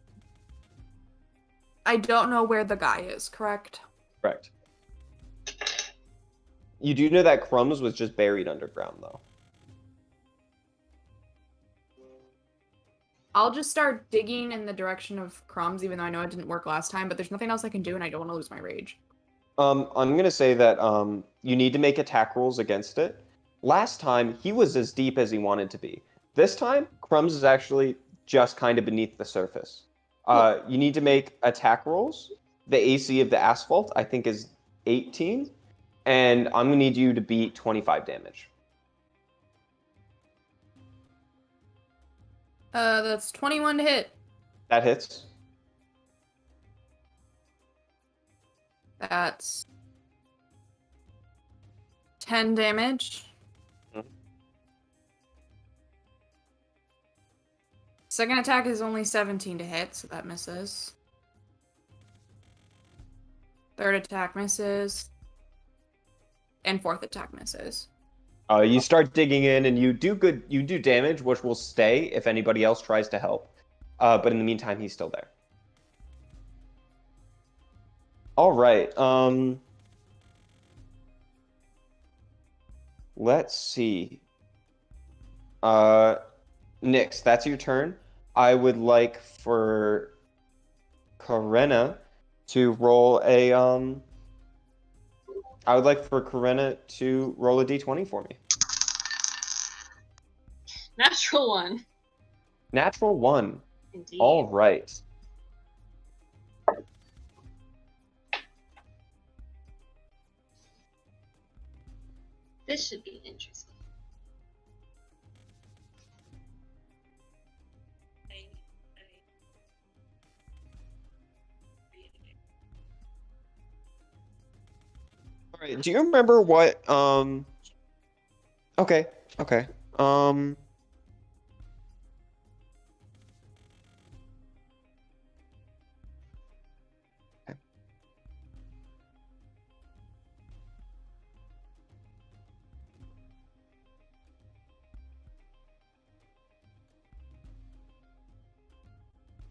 I don't know where the guy is, correct? Correct. You do know that Crumbs was just buried underground, though. I'll just start digging in the direction of Crumbs, even though I know it didn't work last time, but there's nothing else I can do and I don't want to lose my rage. I'm gonna say that you need to make attack rolls against it. Last time, he was as deep as he wanted to be. This time, Crumbs is actually just kind of beneath the surface. You need to make attack rolls. The AC of the asphalt, I think, is 18, and I'm gonna need you to beat 25 damage. That's 21 to hit. That hits. That's 10 damage. Mhm. Second attack is only 17 to hit, so that misses. Third attack misses. And fourth attack misses. You start digging in, and you do good. You do damage, which will stay if anybody else tries to help. But in the meantime, he's still there. All right. Let's see. Nyx, that's your turn. I would like for Karena to roll a I would like for Karena to roll a d20 for me. Natural one. Natural 1. Indeed. All right. This should be interesting. All right. Do you remember what Okay. Okay.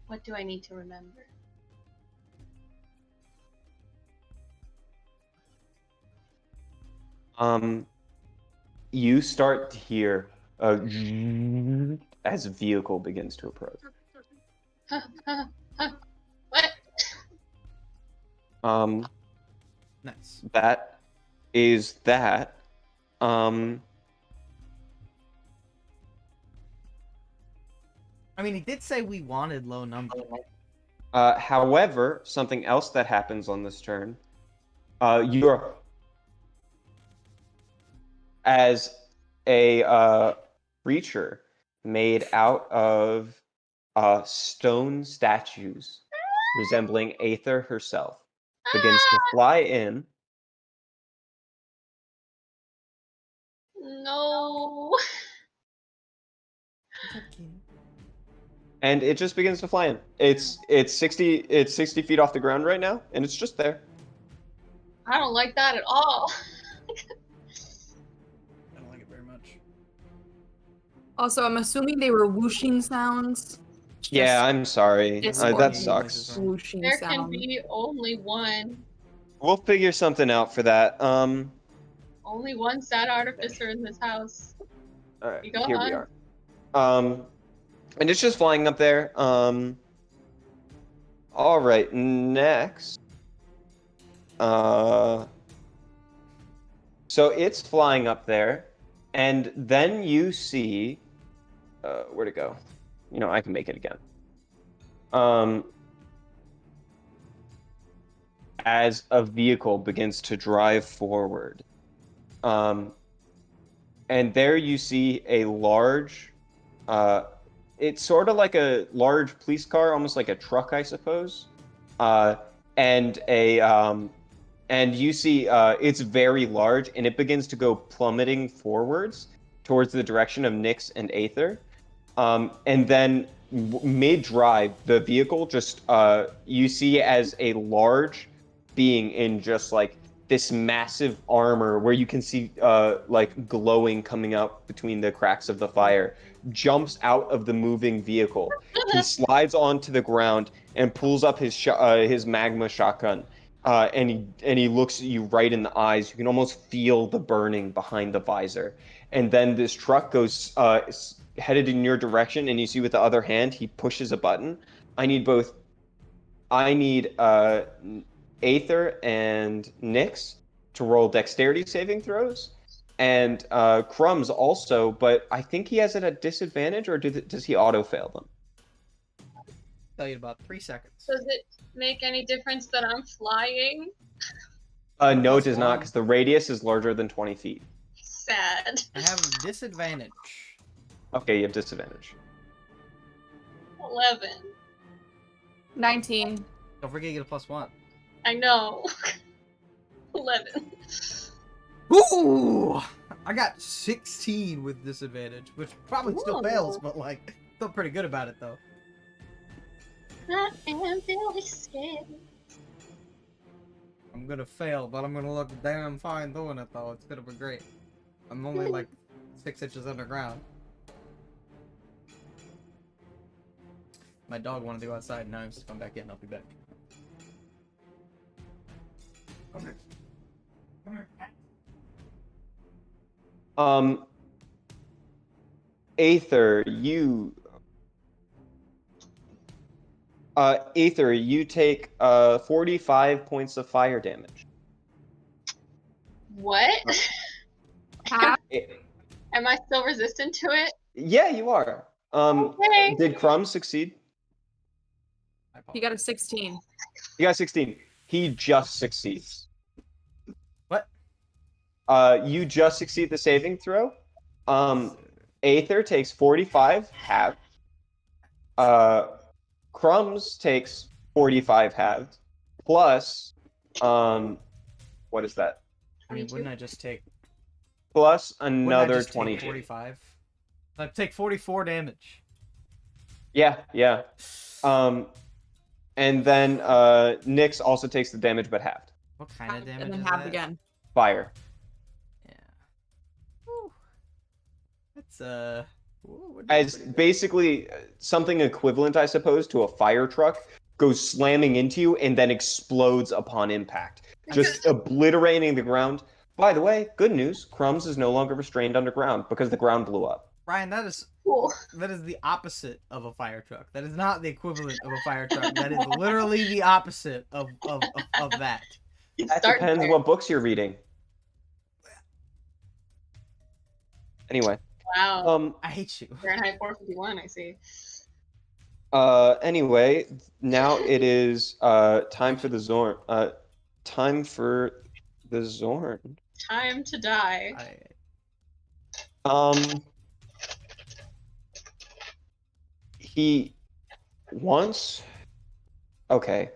What do I need to remember? You start to hear as a vehicle begins to approach. What? Nice. That is that. Um, I mean, he did say we wanted low number. However, something else that happens on this turn, you're as a creature made out of stone statues resembling Aether herself begins to fly in. No. And it just begins to fly in. It's 60 feet off the ground right now, and it's just there. I don't like that at all. I don't like it very much. Also, I'm assuming they were whooshing sounds. Yeah, I'm sorry. It's That horrible. sucks. Whooshing There sound. can be only one. We'll figure something out for that. Only one sad artificer in this house. All right, You go here we on. are. And it's just flying up there. All right, next. So it's flying up there, and then you see, where'd it go? You know, I can make it again. As a vehicle begins to drive forward. And there you see a large, it's sort of like a large police car, almost like a truck, I suppose. And you see it's very large, and it begins to go plummeting forwards towards the direction of Nyx and Aether. And then mid-drive, the vehicle just you see as a large being in just like this massive armor where you can see like glowing coming out between the cracks of the fire, jumps out of the moving vehicle. He slides onto the ground and pulls up his magma shotgun. And he looks at you right in the eyes. You can almost feel the burning behind the visor. And then this truck goes headed in your direction, and you see with the other hand he pushes a button. I need Aether and Nyx to roll dexterity saving throws, and Crumbs also, but I think he has it at disadvantage, or does he auto fail them? Tell you in about 3 seconds. Does it make any difference that I'm flying? No, it does Plus not, one. because the radius is larger than 20 feet. Sad. I have disadvantage. Okay, you have disadvantage. 11. 19. Don't forget you get a +1. I know. 11. Ooh! I got 16 with disadvantage, which probably still Ooh. fails, but like, feel pretty good about it though. I am really scared. I'm gonna fail, but I'm gonna look damn fine doing it though. It's gonna be great. I'm only like 6 inches underground. My dog wanted to go outside, and now he's come back in. I'll be back. Come here. Come here. Aether, you take 45 points of fire damage. What? Half. Am I still resistant to it? Yeah, you are. Okay. Did Crumb succeed? You got a 16. You got 16. He just succeeds. What? You just succeed the saving throw. Aether takes 45 halved. Crumbs takes 45 halved. Plus, what is that? I mean, wouldn't I just take Plus wouldn't I another just take 20. 45? I'd take 44 damage. Yeah. And then Nyx also takes the damage but halved. What kind of damage And then is half that? again. Fire. Yeah. Whew. That's we're doing As pretty good. basically something equivalent, I suppose, to a fire truck goes slamming into you and then explodes upon impact, just obliterating the ground. By the way, good news, Crumbs is no longer restrained underground because the ground blew up. Ryan, that is Cool. the opposite of a fire truck. That is not the equivalent of a fire truck. That is literally the opposite of that. That Starting depends there. what books you're reading. Anyway, Wow. I hate you. Fahrenheit 451, I see. anyway, now it is time for the Zorn. Time for the Zorn. Time to die. He wants. Okay.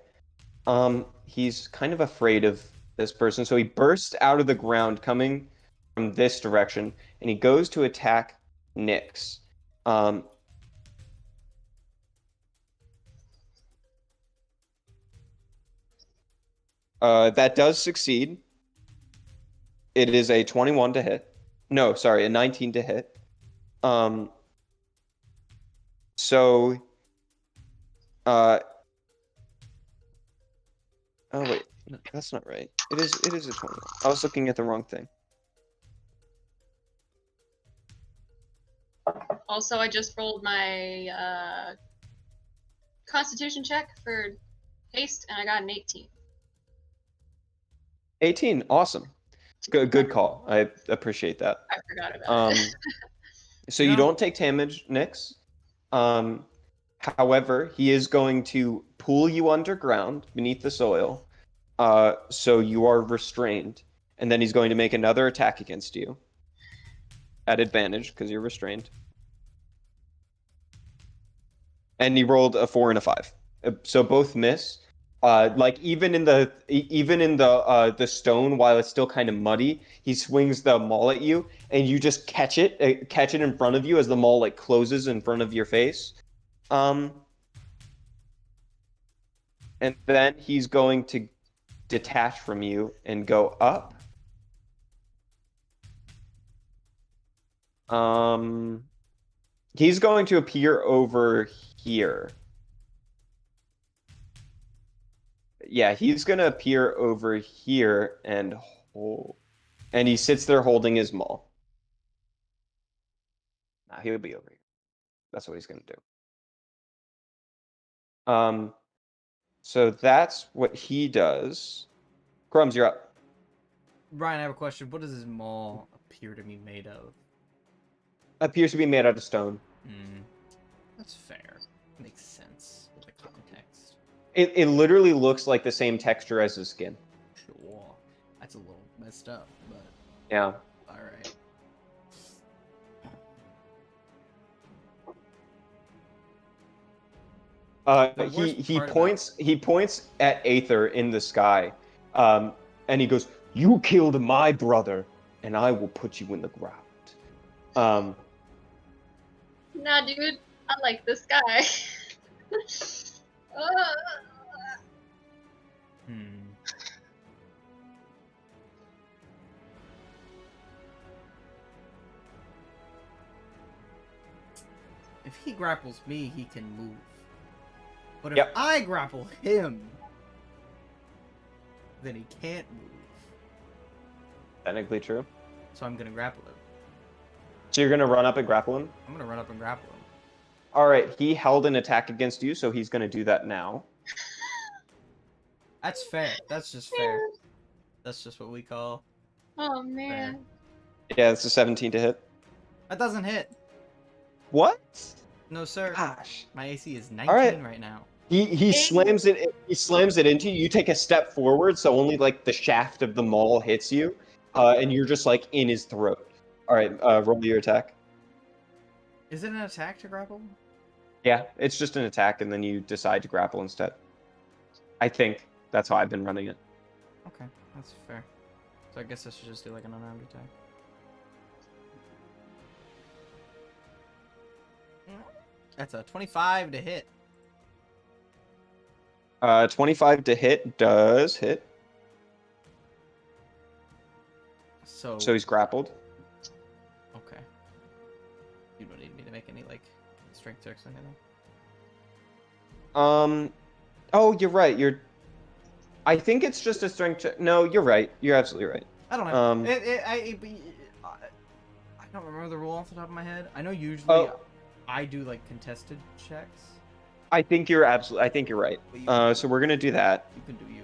He's kind of afraid of this person, so he bursts out of the ground, coming from this direction, and he goes to attack Nyx. That does succeed. It is a 21 to hit. No, sorry, a 19 to hit. So, oh wait, no, that's not right. It is a 21. I was looking at the wrong thing. Also, I just rolled my Constitution check for haste, and I got an 18. 18, awesome. Good call. I appreciate that. I forgot about it. So you don't take damage, Nyx. However, he is going to pull you underground beneath the soil. So you are restrained, and then he's going to make another attack against you at advantage because you're restrained. And he rolled a 4 and a 5, so both miss. Like even in the stone, while it's still kind of muddy, he swings the maul at you, and you just catch it in front of you as the maul like closes in front of your face. And then he's going to detach from you and go up. He's going to appear over here. Yeah, he's going to appear over here and hold. And he sits there holding his maul. Nah, he'll be over here. That's what he's going to do. So that's what he does. Crumbs, you're up. Ryan, I have a question. What does his maul appear to be made of? Appears to be made out of stone. That's fair. Makes sense with the context. It literally looks like the same texture as his skin. Sure. That's a little messed up, but Yeah. alright. The worst He part points at Aether in the sky, and he goes, "You killed my brother, and I will put you in the ground." Nah, dude. I like this guy. If he grapples me, he can move. But if Yep. I grapple him, then he can't move. Technically true. So I'm gonna grapple him. So you're gonna run up and grapple him. I'm gonna run up and grapple him. All right. He held an attack against you, so he's gonna do that now. That's fair. That's just fair. That's just what we call. Oh man. Yeah, it's a 17 to hit. That doesn't hit. What? No, sir. Gosh. My AC is 19 right. right now. He slams it. He slams it into you. You take a step forward, so only like the shaft of the maul hits you, and you're just like in his throat. All right. Roll your attack. Is it an attack to grapple? Yeah, it's just an attack, and then you decide to grapple instead. I think that's how I've been running it. Okay, that's fair. So I guess I should just do like an unarmed attack. That's a 25 to hit. 25 to hit does hit. So So he's grappled. okay. You don't need me to make any like strength checks or anything. Oh, you're right. I think it's just a strength check. No, you're right. You're absolutely right. I don't know. I don't remember the rule off the top of my head. I know usually I do like contested checks. I think you're right. So we're gonna do that. You can do you.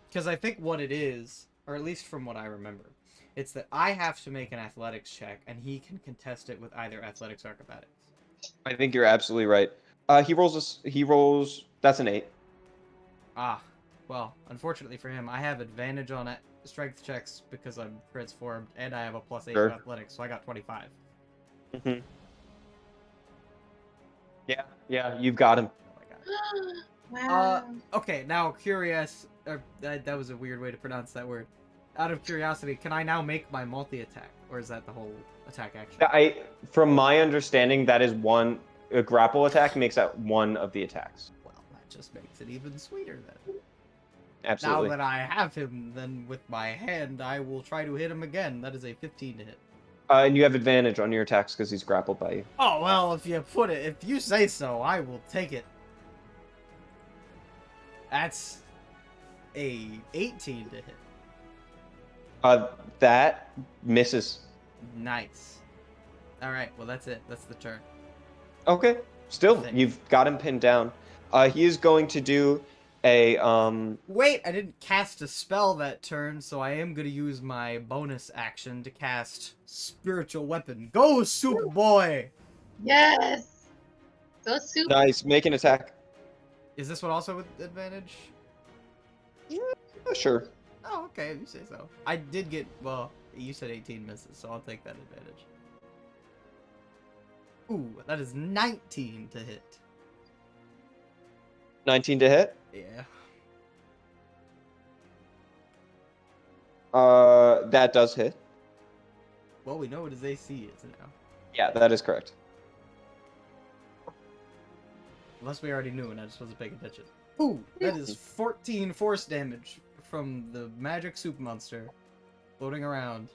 Because I think what it is, or at least from what I remember, it's that I have to make an athletics check, and he can contest it with either athletics or acrobatics. I think you're absolutely right. He rolls. That's an 8. Ah, well, unfortunately for him, I have advantage on strength checks because I'm transformed, and I have a +8 Sure. to athletics, so I got 25. Mm-hmm. Yeah, you've got him. Oh my god. Wow. Okay, now curious. That was a weird way to pronounce that word. Out of curiosity, can I now make my multi-attack, or is that the whole attack action? From my understanding, that is one. A grapple attack makes that one of the attacks. Well, that just makes it even sweeter then. Absolutely. Now that I have him, then with my hand, I will try to hit him again. That is a 15 to hit. And you have advantage on your attacks because he's grappled by you. Oh, well, if you say so, I will take it. That's a 18 to hit. That misses. Nice. Alright, well, that's it. That's the turn. Okay. Still, Thanks. you've got him pinned down. He is going to do a Wait, I didn't cast a spell that turn, so I am going to use my bonus action to cast Spiritual Weapon. Go, Soup Boy! Yes. Go soup. nice. Make an attack. Is this one also with advantage? Sure. Oh, okay, if you say so. I did get, well, you said 18 misses, so I'll take that advantage. Ooh, that is 19 to hit. 19 to hit. Yeah. That does hit. Well, we know what his AC is now. Yeah, that is correct. Unless we already knew and I just wasn't paying attention. Ooh, that is 14 force damage from the magic soup monster floating around.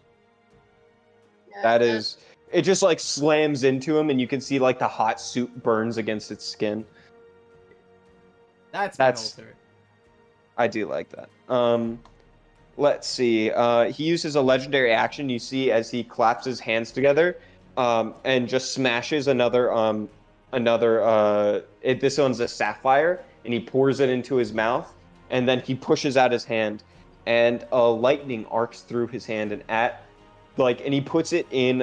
Yeah, That is, it just like slams into him, and you can see like the hot soup burns against its skin. That's my whole turn. I do like that. Let's see. He uses a legendary action. You see as he claps his hands together, and just smashes this one's a sapphire, and he pours it into his mouth, and then he pushes out his hand, and lightning arcs through his hand, and he puts it in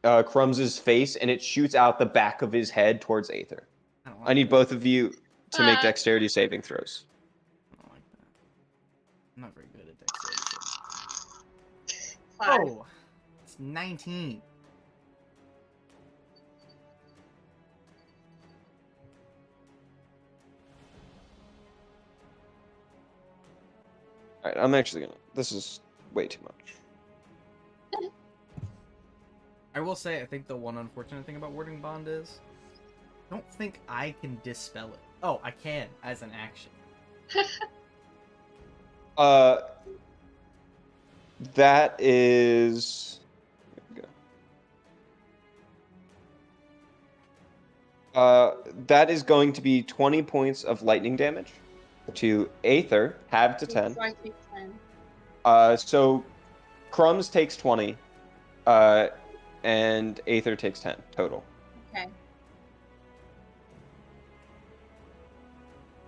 Crumbs's face, and it shoots out the back of his head towards Aether. I need both of you to make dexterity saving throws. I don't like that. I'm not very good at dexterity. 5. Oh, it's 19. All right, I'm actually gonna. This is way too much. I will say, I think the one unfortunate thing about warding bond is, I don't think I can dispel it. Oh, I can as an action. That is. That is going to be 20 points of lightning damage to Aether, halved to 10. So I take 10. So Crumbs takes 20, and Aether takes 10 total. Okay.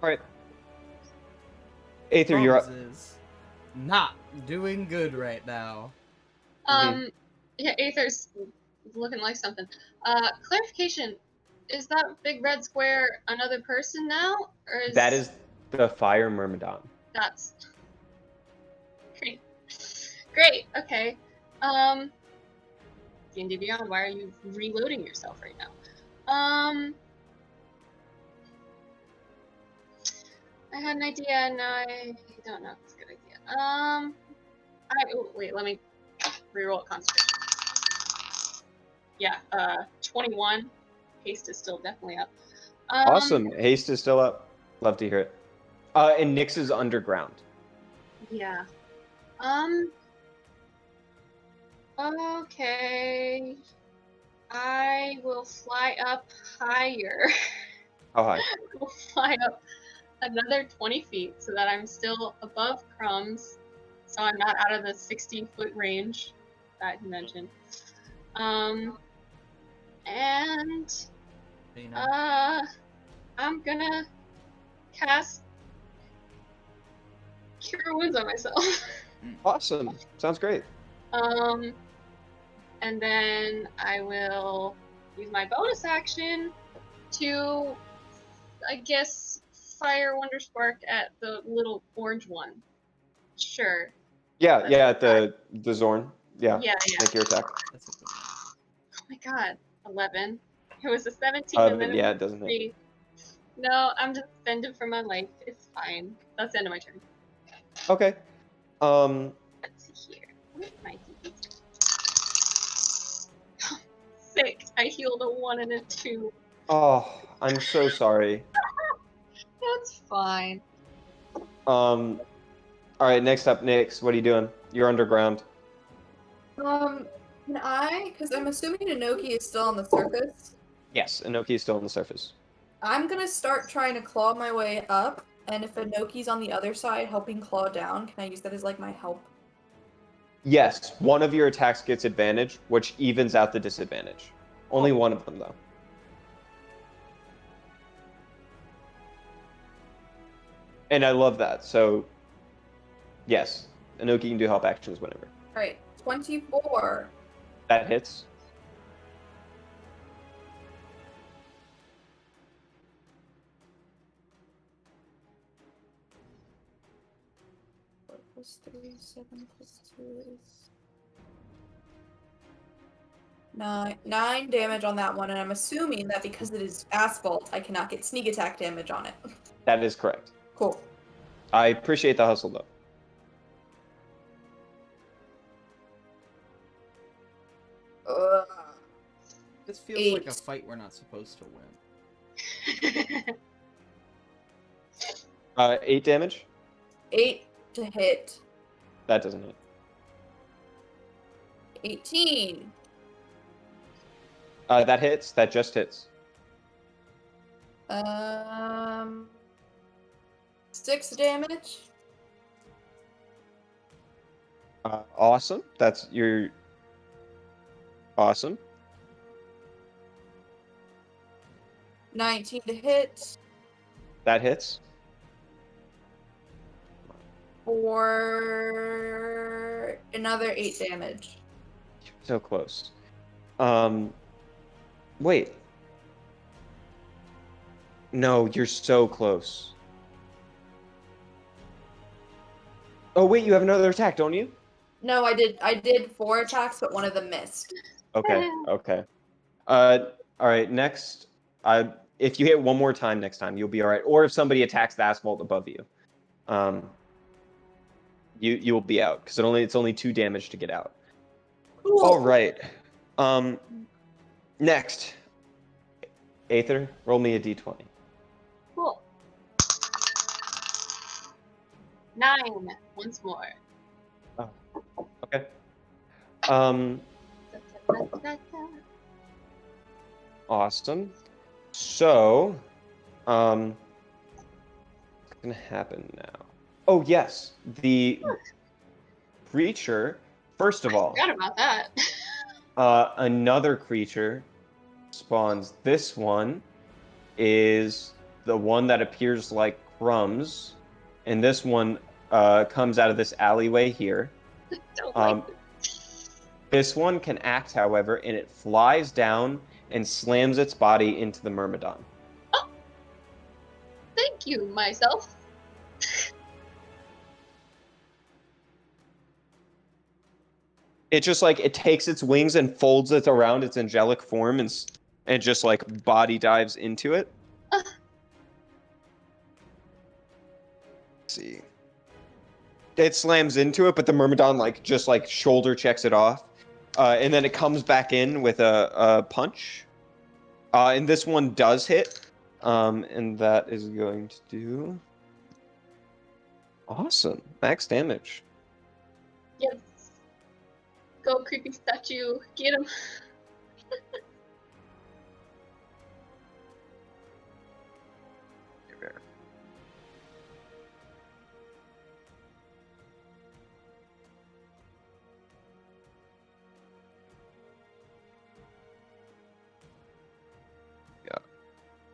All right. Aether, you're up. Crumbs is not doing good right now. Yeah, Aether's looking like something. Clarification. Is that big red square another person now? Or is That is the Fire Myrmidon. That's great. Great, okay. D&D Beyond, why are you reloading yourself right now? I had an idea and I don't know if it's a good idea. Wait, let me reroll a concentration. Yeah, 21. Haste is still definitely up. Awesome. Haste is still up. Love to hear it. And Nyx is underground. Yeah. Okay. I will fly up higher. How high? Will fly up another 20 feet so that I'm still above Crumbs, so I'm not out of the 60-foot range that he mentioned. And I'm gonna cast Cure Wounds on myself. Awesome. Sounds great. And then I will use my bonus action to, I guess, fire Wonder Spark at the little orange one. Sure. Yeah, at the Zorn. Yeah. Yeah. Make your attack. That's a good one. Oh my god. 11. It was a 17 and then Yeah, it doesn't hit. 3. No, I'm just defended for my life. It's fine. That's the end of my turn. Okay. Let's see here. Where's my DB? Sick. I healed a 1 and a 2. Oh, I'm so sorry. That's fine. All right, next up, Nyx. What are you doing? You're underground. Can I? Because I'm assuming Inoki is still on the surface. Yes, Inoki is still on the surface. I'm gonna start trying to claw my way up, and if Inoki's on the other side helping claw down, can I use that as like my help? Yes, one of your attacks gets advantage, which evens out the disadvantage. Only one of them, though. And I love that. So, yes, Inoki can do help actions whenever. Alright, 24. That hits. Plus 3, 7 plus 2 is 9 damage on that one, and I'm assuming that because it is asphalt, I cannot get sneak attack damage on it. That is correct. Cool. I appreciate the hustle, though. This feels like a fight we're not supposed to win. 8 damage. 8 to hit. That doesn't hit. 18. That hits. That just hits. 6 damage. Awesome. That's your awesome. 19 to hit. That hits. For another 8 damage. So close. Wait. No, you're so close. Oh wait, you have another attack, don't you? No, I did 4 attacks, but one of them missed. Okay. Okay. All right. Next, if you hit one more time next time, you'll be all right. Or if somebody attacks the asphalt above you, you will be out because it's only 2 damage to get out. Cool. All right. Next, Aether, roll me a d20. Cool. 9 once more. Okay. Awesome. So, what's gonna happen now? Oh yes, the creature. First of all, Forgot about that. another creature spawns. This one is the one that appears like crumbs, and this one comes out of this alleyway here. Don't like This one can act, however, and it flies down and slams its body into the Myrmidon. Thank you, myself. It just like it takes its wings and folds it around its angelic form and just like body dives into it. Let's see. It slams into it, but the Myrmidon like just like shoulder checks it off. And then it comes back in with a punch. And this one does hit. And that is going to do awesome. Max damage. Yes. Go, creepy statue. Get him.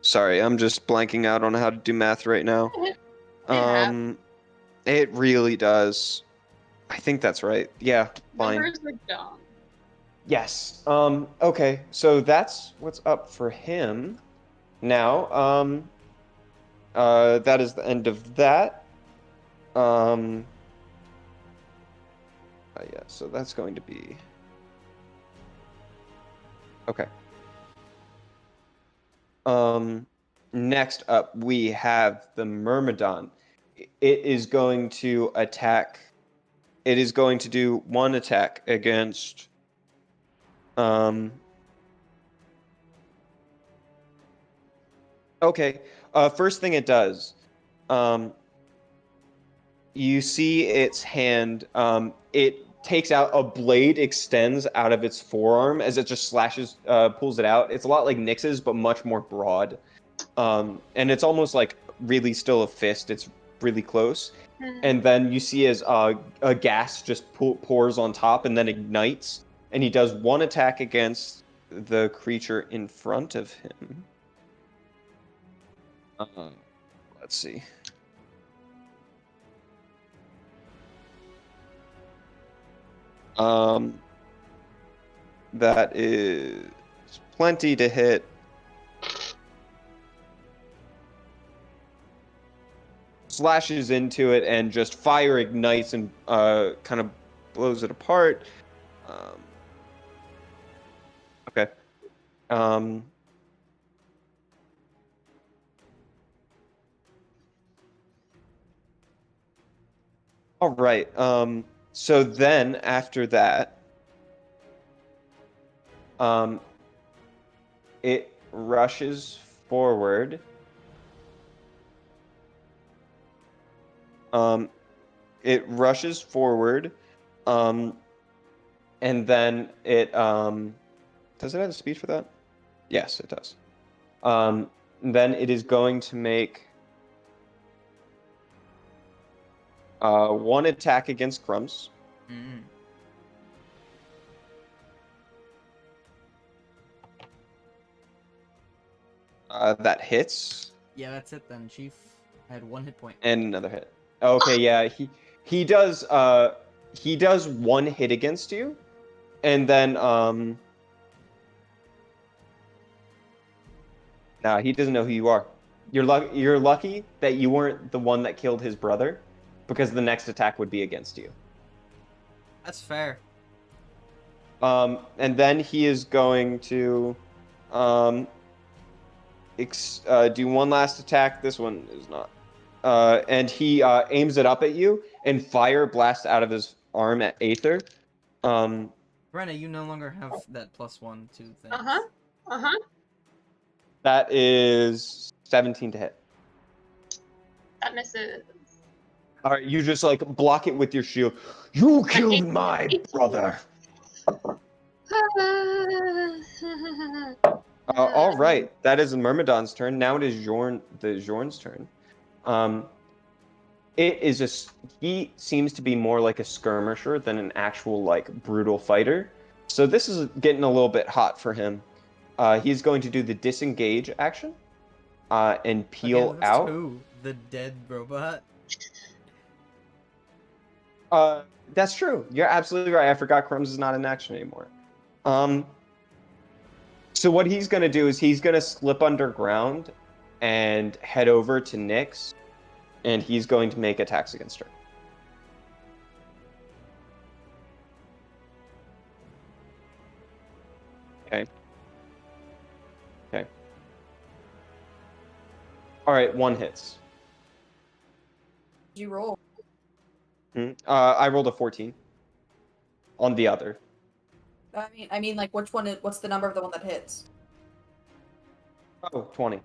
Sorry, I'm just blanking out on how to do math right now. Yeah. It really does. I think that's right. Yeah, fine. Numbers are dumb. Yes. Okay, so that's what's up for him. Now, that is the end of that. Yeah, so that's going to be okay. Next up we have the Myrmidon. It is going to attack. It is going to do one attack against okay. First thing it does, you see its hand. It takes out a blade, extends out of its forearm as it just slashes, pulls it out. It's a lot like Nyx's, but much more broad. And it's almost like really still a fist. It's really close. And then you see as a gas just pours on top and then ignites. And he does one attack against the creature in front of him. Let's see. That is plenty to hit. Slashes into it and just fire ignites and kind of blows it apart. Okay. All right. So then after that, it rushes forward. It rushes forward, and then it does it have a speed for that? Yes, it does. Then it is going to make one attack against Crumbs. Mm. That hits. Yeah, that's it then, Chief. I had 1 hit point. And another hit. Okay, yeah, he does one hit against you, and then nah, he doesn't know who you are. You're lucky that you weren't the one that killed his brother, because the next attack would be against you. That's fair. And then he is going to do one last attack. This one is not. And he aims it up at you, and fire blasts out of his arm at Aether. Brenna, you no longer have that +1 to things. That is 17 to hit. That misses. All right, you just like block it with your shield. You killed my brother. All right, that is Myrmidon's turn. Now it is Jorn's turn. He seems to be more like a skirmisher than an actual like brutal fighter. So this is getting a little bit hot for him. He's going to do the disengage action, and peel Again, that's out. who? The dead robot? That's true. You're absolutely right. I forgot Crumbs is not in action anymore. So what he's gonna do is he's gonna slip underground and head over to Nyx, and he's going to make attacks against her. Okay. All right, one hits. Did you roll? I rolled a 14 on the other. I mean, like, which one? What's the number of the one that hits? Oh, 20.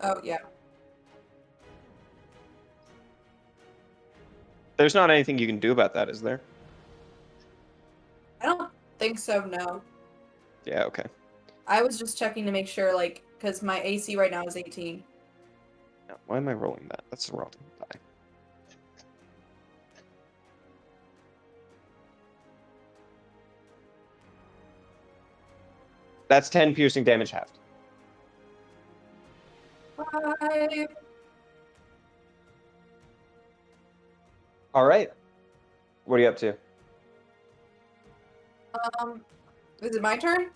Oh, yeah. There's not anything you can do about that, is there? I don't think so, no. Yeah, okay. I was just checking to make sure, like, because my AC right now is 18. No, why am I rolling that? That's the wrong die. That's 10 piercing damage halved. 5. All right. What are you up to? Is it my turn?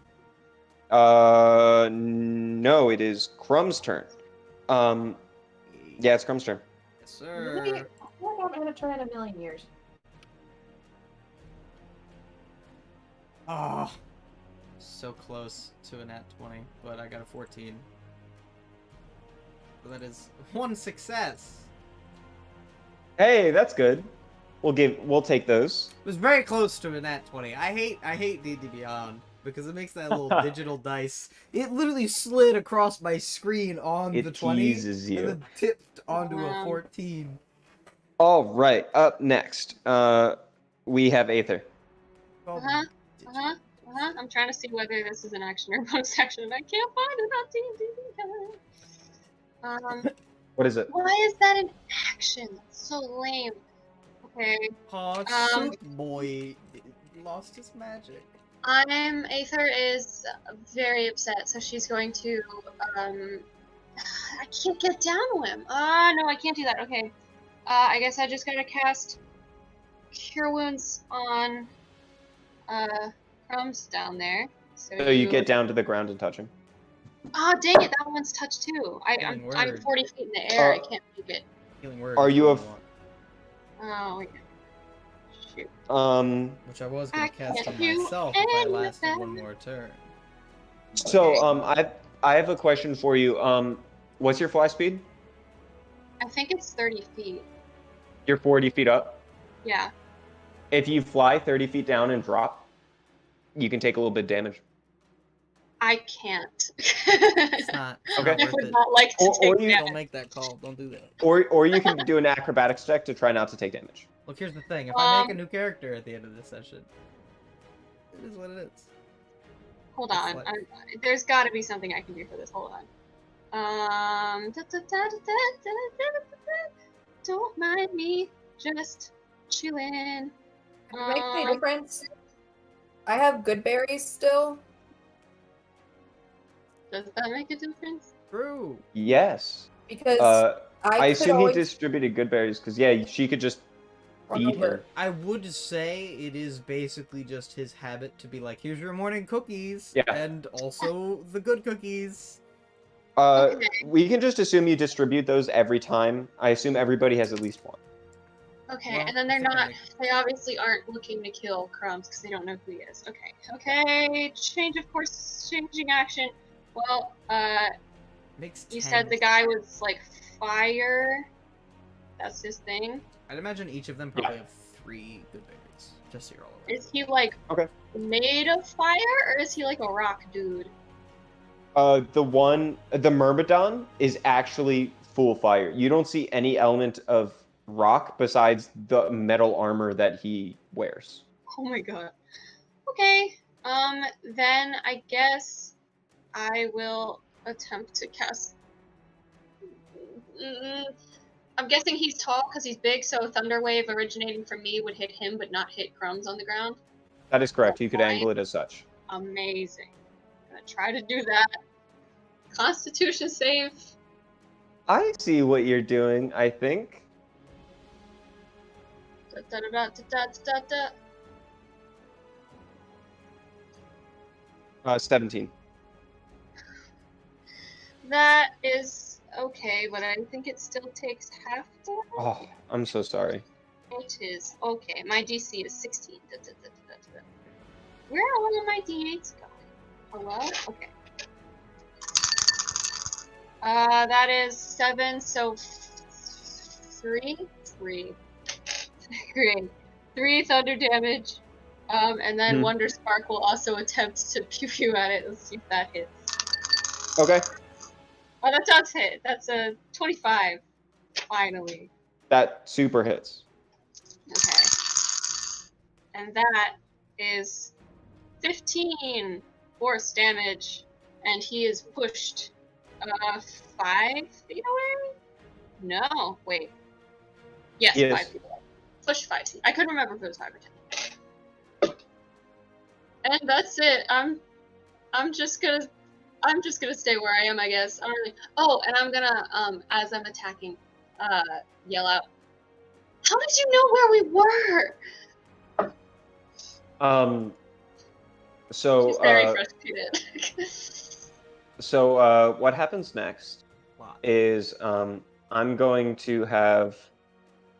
No, it is Crumb's turn. Yeah, it's Crumb's turn. Yes, Really? sir. I feel like I'm gonna try in a million years. Oh, so close to a nat 20, but I got a 14. So that is 1 success. Hey, that's good. We'll take those. It was very close to a nat 20. I hate D&D Beyond because it makes that little digital dice. It literally slid across my screen on It the 20 teases you. and then tipped onto a 14. All right, up next, we have Aether. I'm trying to see whether this is an action or bonus action, and I can't find it on D&D. What is it? Why is that an action? That's so lame. Okay. Soup Boy lost his magic. Aether is very upset, so she's going to, I can't get down to him. No, I can't do that. Okay. I guess I just gotta cast Cure Wounds on, Crumbs down there. So you get down to the ground and touch him. Oh, dang it, that one's touched too. I'm Word. 40 feet in the air, I can't make it. Healing word. Are if you you a want. Oh, yeah. Shoot. Which I was gonna I cast can't on do myself if I lasted anything. one more turn. So I have a question for you. What's your fly speed? I think it's 30 feet. You're 40 feet up. Yeah. If you fly 30 feet down and drop, you can take a little bit of damage. I can't. It's not Okay. I worth would it. not like to Or take you- damage. Don't make that call. Don't do that. Or you can do an acrobatics check to try not to take damage. Look, here's the thing. If I make a new character at the end of this session, it is what it is. Hold It's on. like- There's got to be something I can do for this. Hold on. Don't mind me, just chilling. Does it make any difference? I have good berries still. Does that make a difference? True. Yes. Because I I could assume always he distributed good berries because yeah, she could just run feed over. her. I would say it is basically just his habit to be like, here's your morning cookies. Yeah. And also the good cookies. Okay. We can just assume you distribute those every time. I assume everybody has at least one. Okay, Well, and then I they're think that not. makes- They obviously aren't looking to kill Crumbs because they don't know who he is. Okay. Okay. Change of course. Changing action. Well, Makes you 10. said the guy was like fire. That's his thing. I'd imagine each of them probably have 3 good berries. Just so you're all aware. Is he like Okay. made of fire, or is he like a rock dude? The Myrmidon is actually full fire. You don't see any element of rock besides the metal armor that he wears. Oh my god. Okay. Then I guess I will attempt to cast. I'm guessing he's tall because he's big, so Thunder Wave originating from me would hit him, but not hit Crumbs on the ground. That is correct. You could angle it as such. Amazing. I'm gonna try to do that. Constitution save. I see what you're doing, I think. Da, da, da, da, da, da, da, da. 17. That is okay, but I think it still takes half damage. Oh, I'm so sorry. It is okay. My DC is 16. Da, da, da, da, da, da. Where are all of my D8s going? Hello? Okay. That is 7, so 3? 3. Great. 3 thunder damage. And then Wonder Spark will also attempt to pew pew at it. Let's see if that hits. Okay. Oh, that does hit. That's a 25. Finally. That super hits. Okay. And that is 15 force damage. And he is pushed 5 feet away? No, wait. Yes, Yes. 5 feet away. Pushed 5 feet. I couldn't remember if it was 5 or 10. And that's it. I'm just gonna stay where I am, I guess. I'm really. Oh, and I'm gonna as I'm attacking, yell out. How did you know where we were? So She's very frustrated. so what happens next Lot. is I'm going to have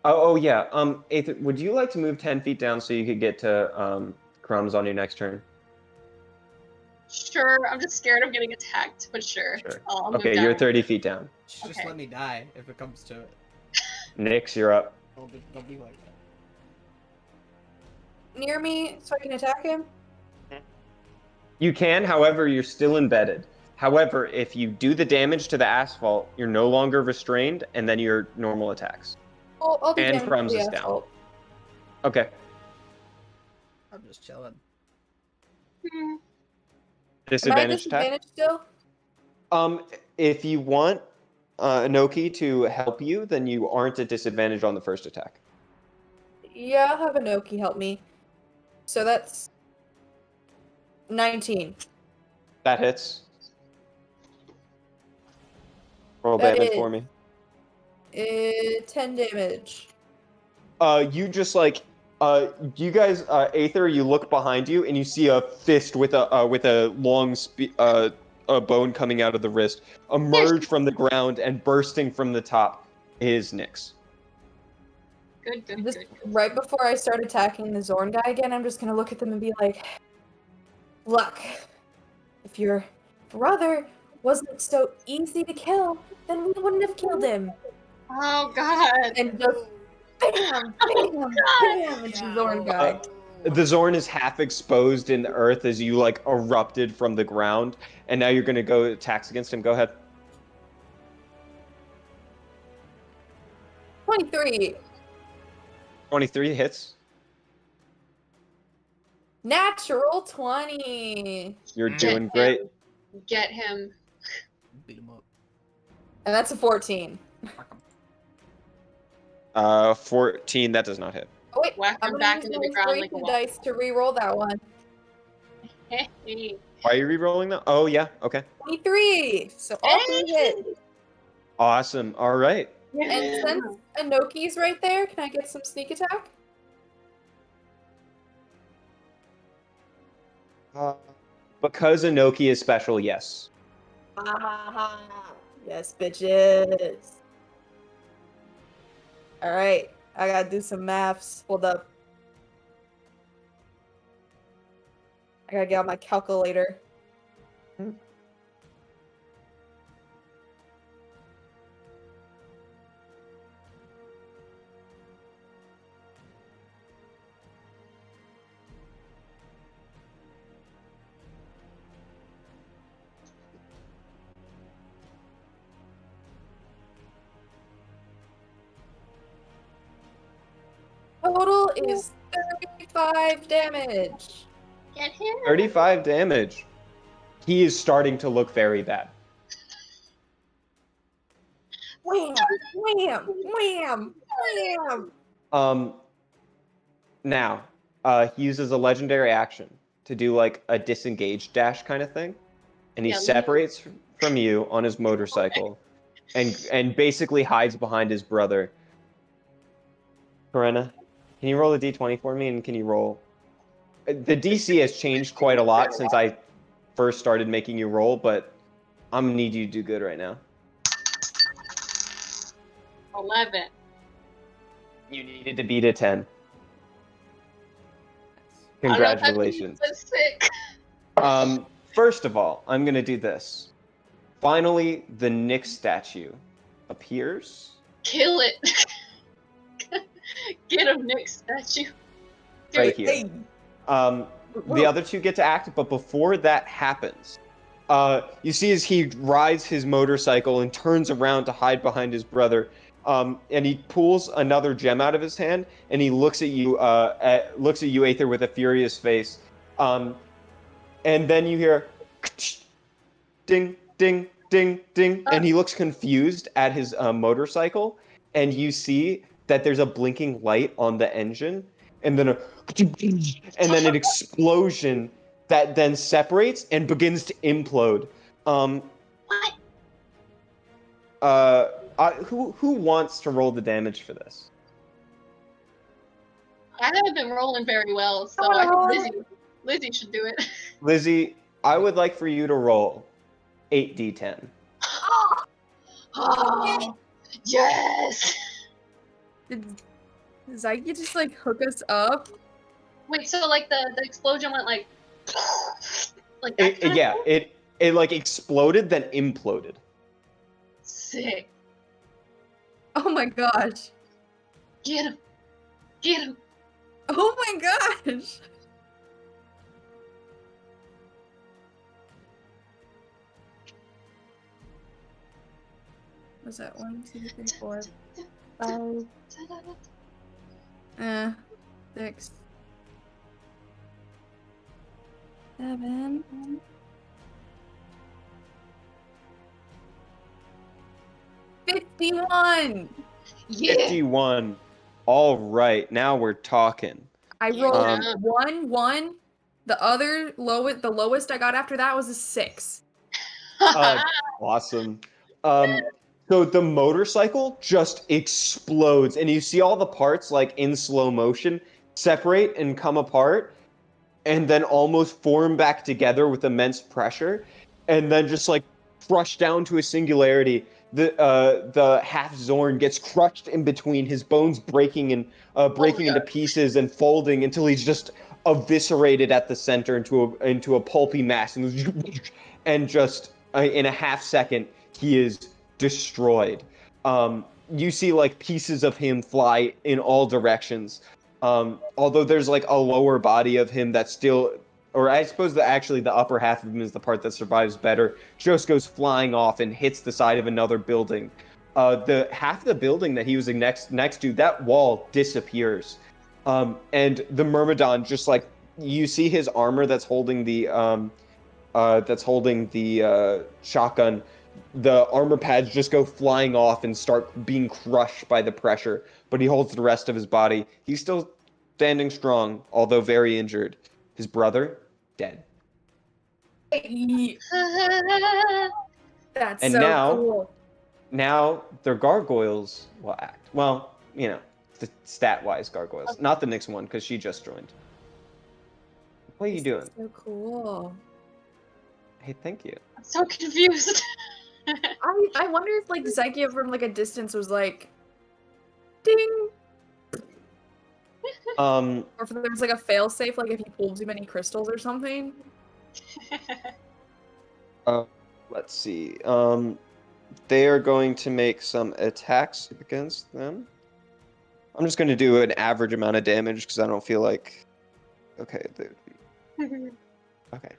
oh yeah, Ethan, would you like to move 10 feet down so you could get to Crumbs on your next turn? Sure, I'm just scared of getting attacked, but sure. Sure. I'll move Okay, down. you're 30 feet down. Just Okay. let me die if it comes to it. Nyx, you're up. Don't be like that. Near me so I can attack him. You can, however, you're still embedded. However, if you do the damage to the asphalt, you're no longer restrained, and then your normal attacks. I'll do And damage to Crumbs the is down. asphalt. Okay. I'm just chilling. Hmm. Am I at Disadvantage attack. disadvantage still? If you want Inoki to help you, then you aren't at disadvantage on the first attack. Yeah, I'll have Inoki help me. So that's 19. That hits. Roll That damage is- for me. 10 damage. You just like you guys, Aether, you look behind you and you see a fist with a long a bone coming out of the wrist emerge from the ground, and bursting from the top is Nyx. Good, good, Just good. right before I start attacking the Zorn guy again, I'm just gonna look at them and be like, look, if your brother wasn't so easy to kill, then we wouldn't have killed him. Oh god. And just bam, bam, bam into the Zorn guy. The Zorn is half exposed in the earth as you like erupted from the ground, and now you're gonna go attacks against him. Go ahead. 23. 23 hits. Natural 20. You're Get doing him. great. Get him. Beat him up. And that's a 14. 14. That does not hit. Oh wait, Whack I'm him gonna back use into my the ground like a inspiration wall. dice to re-roll that one. Hey. Why are you re-rolling that? Oh yeah. Okay. 23. So all three hit. Awesome. All right. And since Anoki's right there, can I get some sneak attack? Because Inoki is special, yes. Yes, bitches. All right, I gotta do some maths. Hold up. I gotta get out my calculator. Total is 35 damage. Get him. 35 damage. He is starting to look very bad. Wham! Wham! Wham! Wham! Now, he uses a legendary action to do like a disengage dash kind of thing, and he Yeah, separates from you on his motorcycle, and basically hides behind his brother. Corinna, can you roll a d20 for me, and can you roll? The DC has changed quite a lot since I first started making you roll, but I'm gonna need you to do good right now. 11. You needed to beat a 10. I don't know if that Congratulations. means sick. First of all, I'm gonna do this. Finally, the Nyx statue appears. Kill it. Get him, Nick statue. Do Right it. here. Hey. The other two get to act, but before that happens, you see as he rides his motorcycle and turns around to hide behind his brother, and he pulls another gem out of his hand, and he looks at you, Aether, with a furious face, and then you hear, ding, ding, ding, ding, and he looks confused at his motorcycle, and you see that there's a blinking light on the engine, and then an explosion that then separates and begins to implode. What? Who wants to roll the damage for this? I haven't been rolling very well, so I think Lizzie should do it. Lizzie, I would like for you to roll 8d10. Oh, yes. Did Zyke just like hook us up? Wait, so like the explosion went like that kind Yeah, of it like exploded then imploded. Sick. Oh my gosh. Get him. Get him. Oh my gosh. Was that 1, 2, 3, 4, 5, 6, 7, 51. Yeah. 51. All right, now we're talking. I rolled Yeah. 1. The lowest I got after that was a 6. Awesome. So the motorcycle just explodes, and you see all the parts like in slow motion separate and come apart, and then almost form back together with immense pressure, and then just like crush down to a singularity. The half Zorn gets crushed in between, his bones breaking into pieces and folding until he's just eviscerated at the center into a pulpy mass, and just in a half second he is destroyed. You see like pieces of him fly in all directions. Although there's like a lower body of him that's still, or I suppose that actually the upper half of him is the part that survives better, just goes flying off and hits the side of another building. The half of the building that he was next to, that wall disappears. And the Myrmidon just like, you see his armor that's holding the shotgun. The armor pads just go flying off and start being crushed by the pressure, but he holds the rest of his body. He's still standing strong, although very injured. His brother, dead. That's And so now, cool. now their gargoyles will act. Well, you know, the stat-wise gargoyles, not the next one because she just joined. What are you This doing? is so cool. Hey, thank you. I'm so confused. I wonder if like Zykia from like a distance was like, ding, Um, or if there's like a fail safe, like if he pulled too many crystals or something. let's see. They are going to make some attacks against them. I'm just going to do an average amount of damage because I don't feel like. Okay. Okay. Okay.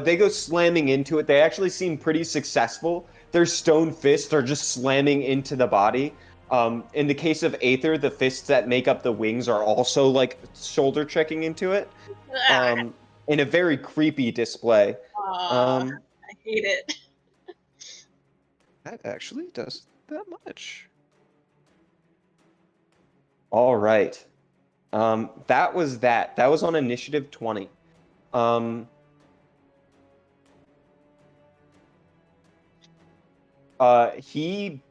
They go slamming into it. They actually seem pretty successful. Their stone fists are just slamming into the body. In the case of Aether, the fists that make up the wings are also like shoulder checking into it. In a very creepy display. I hate it. That actually does that much. All right. That was that. That was on initiative 20. He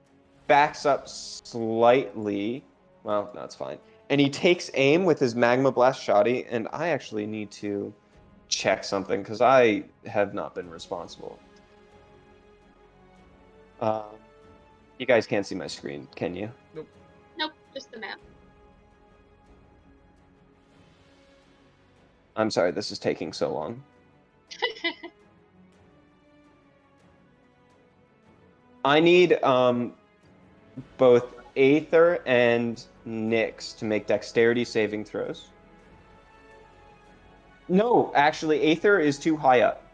backs up slightly. Well, no, it's fine. And he takes aim with his Magma Blast Shoddy, and I actually need to check something because I have not been responsible. You guys can't see my screen, can you? Nope, just the map. I'm sorry, this is taking so long. I need both Aether and Nyx to make dexterity saving throws. No, actually, Aether is too high up.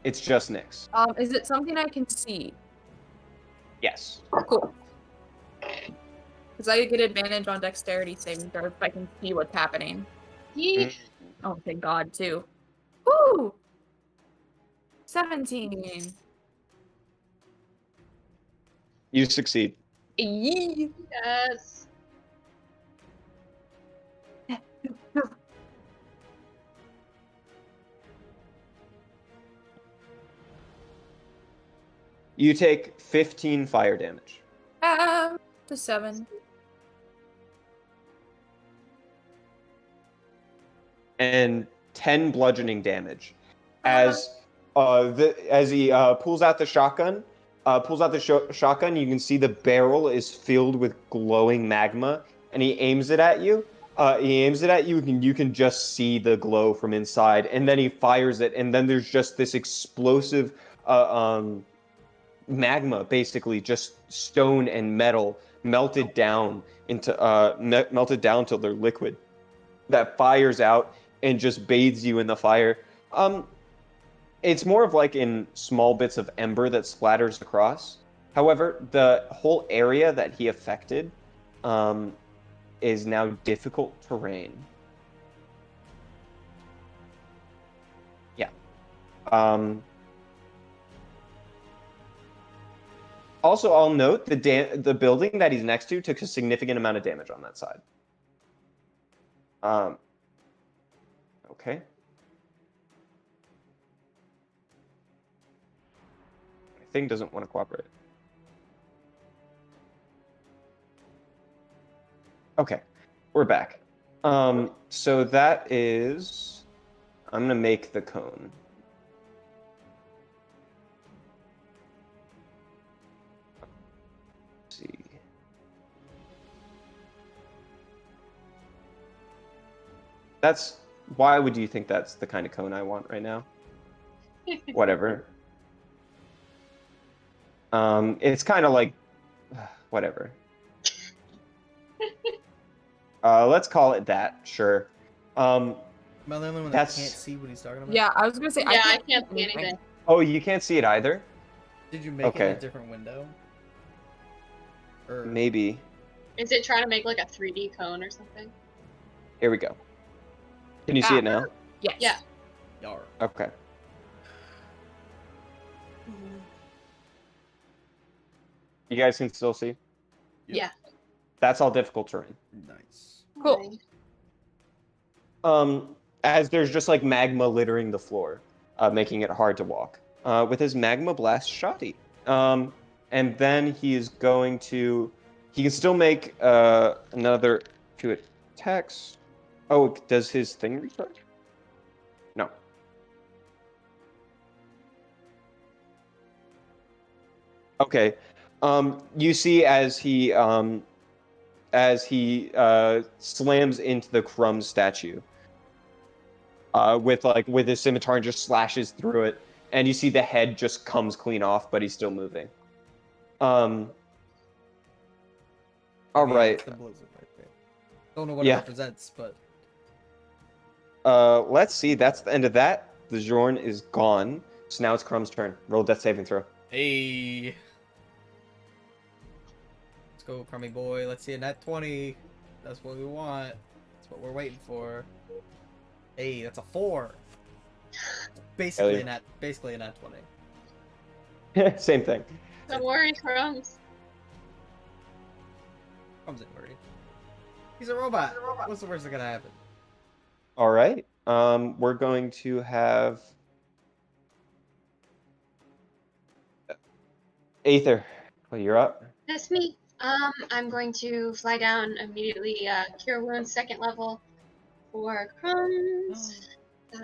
It's just Nyx. Is it something I can see? Yes. Cool. Because I get advantage on dexterity saving throws if I can see what's happening. Yeet. Oh, thank God, too. Woo! 17. You succeed. Yee. Yes. You take 15 fire damage. To 7. And 10 bludgeoning damage. As he pulls out the shotgun, you can see the barrel is filled with glowing magma, and he aims it at you. And you can just see the glow from inside, and then he fires it, and then there's just this explosive magma, basically just stone and metal melted down till they're liquid. That fires out and just bathes you in the fire. It's more of like in small bits of ember that splatters across. However, the whole area that he affected is now difficult terrain. Yeah. Also, I'll note the building that he's next to took a significant amount of damage on that side. Okay. My thing doesn't want to cooperate. Okay, we're back. So that is... I'm gonna make the cone. Let's see. That's why would you think that's the kind of cone I want right now? Whatever. It's kind of like whatever. Let's call it that. Sure. Am I the only one that That's- can't see what he's talking about? Yeah, I was gonna say Yeah, I see can't see anything. Oh, you can't see it either? Did you make it Okay. a different window? Or Maybe. Is it trying to make like a 3D cone or something? Here we go. Can you see it now? Yes. Yeah. Yar. Okay. You guys can still see? Yeah. That's all difficult terrain. Nice. Cool. As there's just like magma littering the floor, making it hard to walk. With his magma blast shoddy. And then he is going to. He can still make another 2 attacks. Oh, does his thing recharge? No. Okay. You see as he slams into the Crumb statue. With his scimitar and just slashes through it, and you see the head just comes clean off, but he's still moving. All right. It's the blizzard right there. Don't know what Yeah. it represents, but Let's see. That's the end of that. The Jorn is gone. So now it's Crumb's turn. Roll a death saving throw. hey. Let's go, crummy boy. Let's see a nat 20. That's what we want. That's what we're waiting for. Hey, that's a 4. Basically Elliot. a nat 20. Same thing. Don't worry, Crumbs. Comes in worried. He's a robot. What's the worst that's gonna happen? All right. We're going to have Aether. Well, you're up. That's me. I'm going to fly down immediately. Cure Wounds, 2nd level for Crumbs.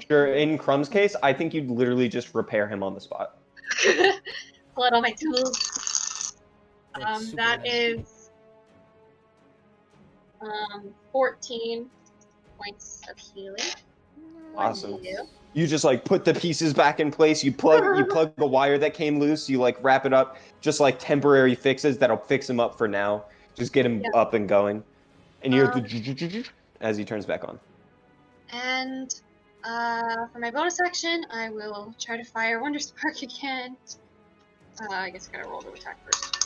Sure. In Crumb's case, I think you'd literally just repair him on the spot. Pull out all my tools. That's super That nice. is 14 points of healing. Awesome. Thank you. You just like put the pieces back in place. You plug the wire that came loose. You like wrap it up. Just like temporary fixes that'll fix him up for now. Just get him Yeah. up and going. And you're as he turns back on. And for my bonus action, I will try to fire Wonder Spark again. I guess I gotta roll to attack first.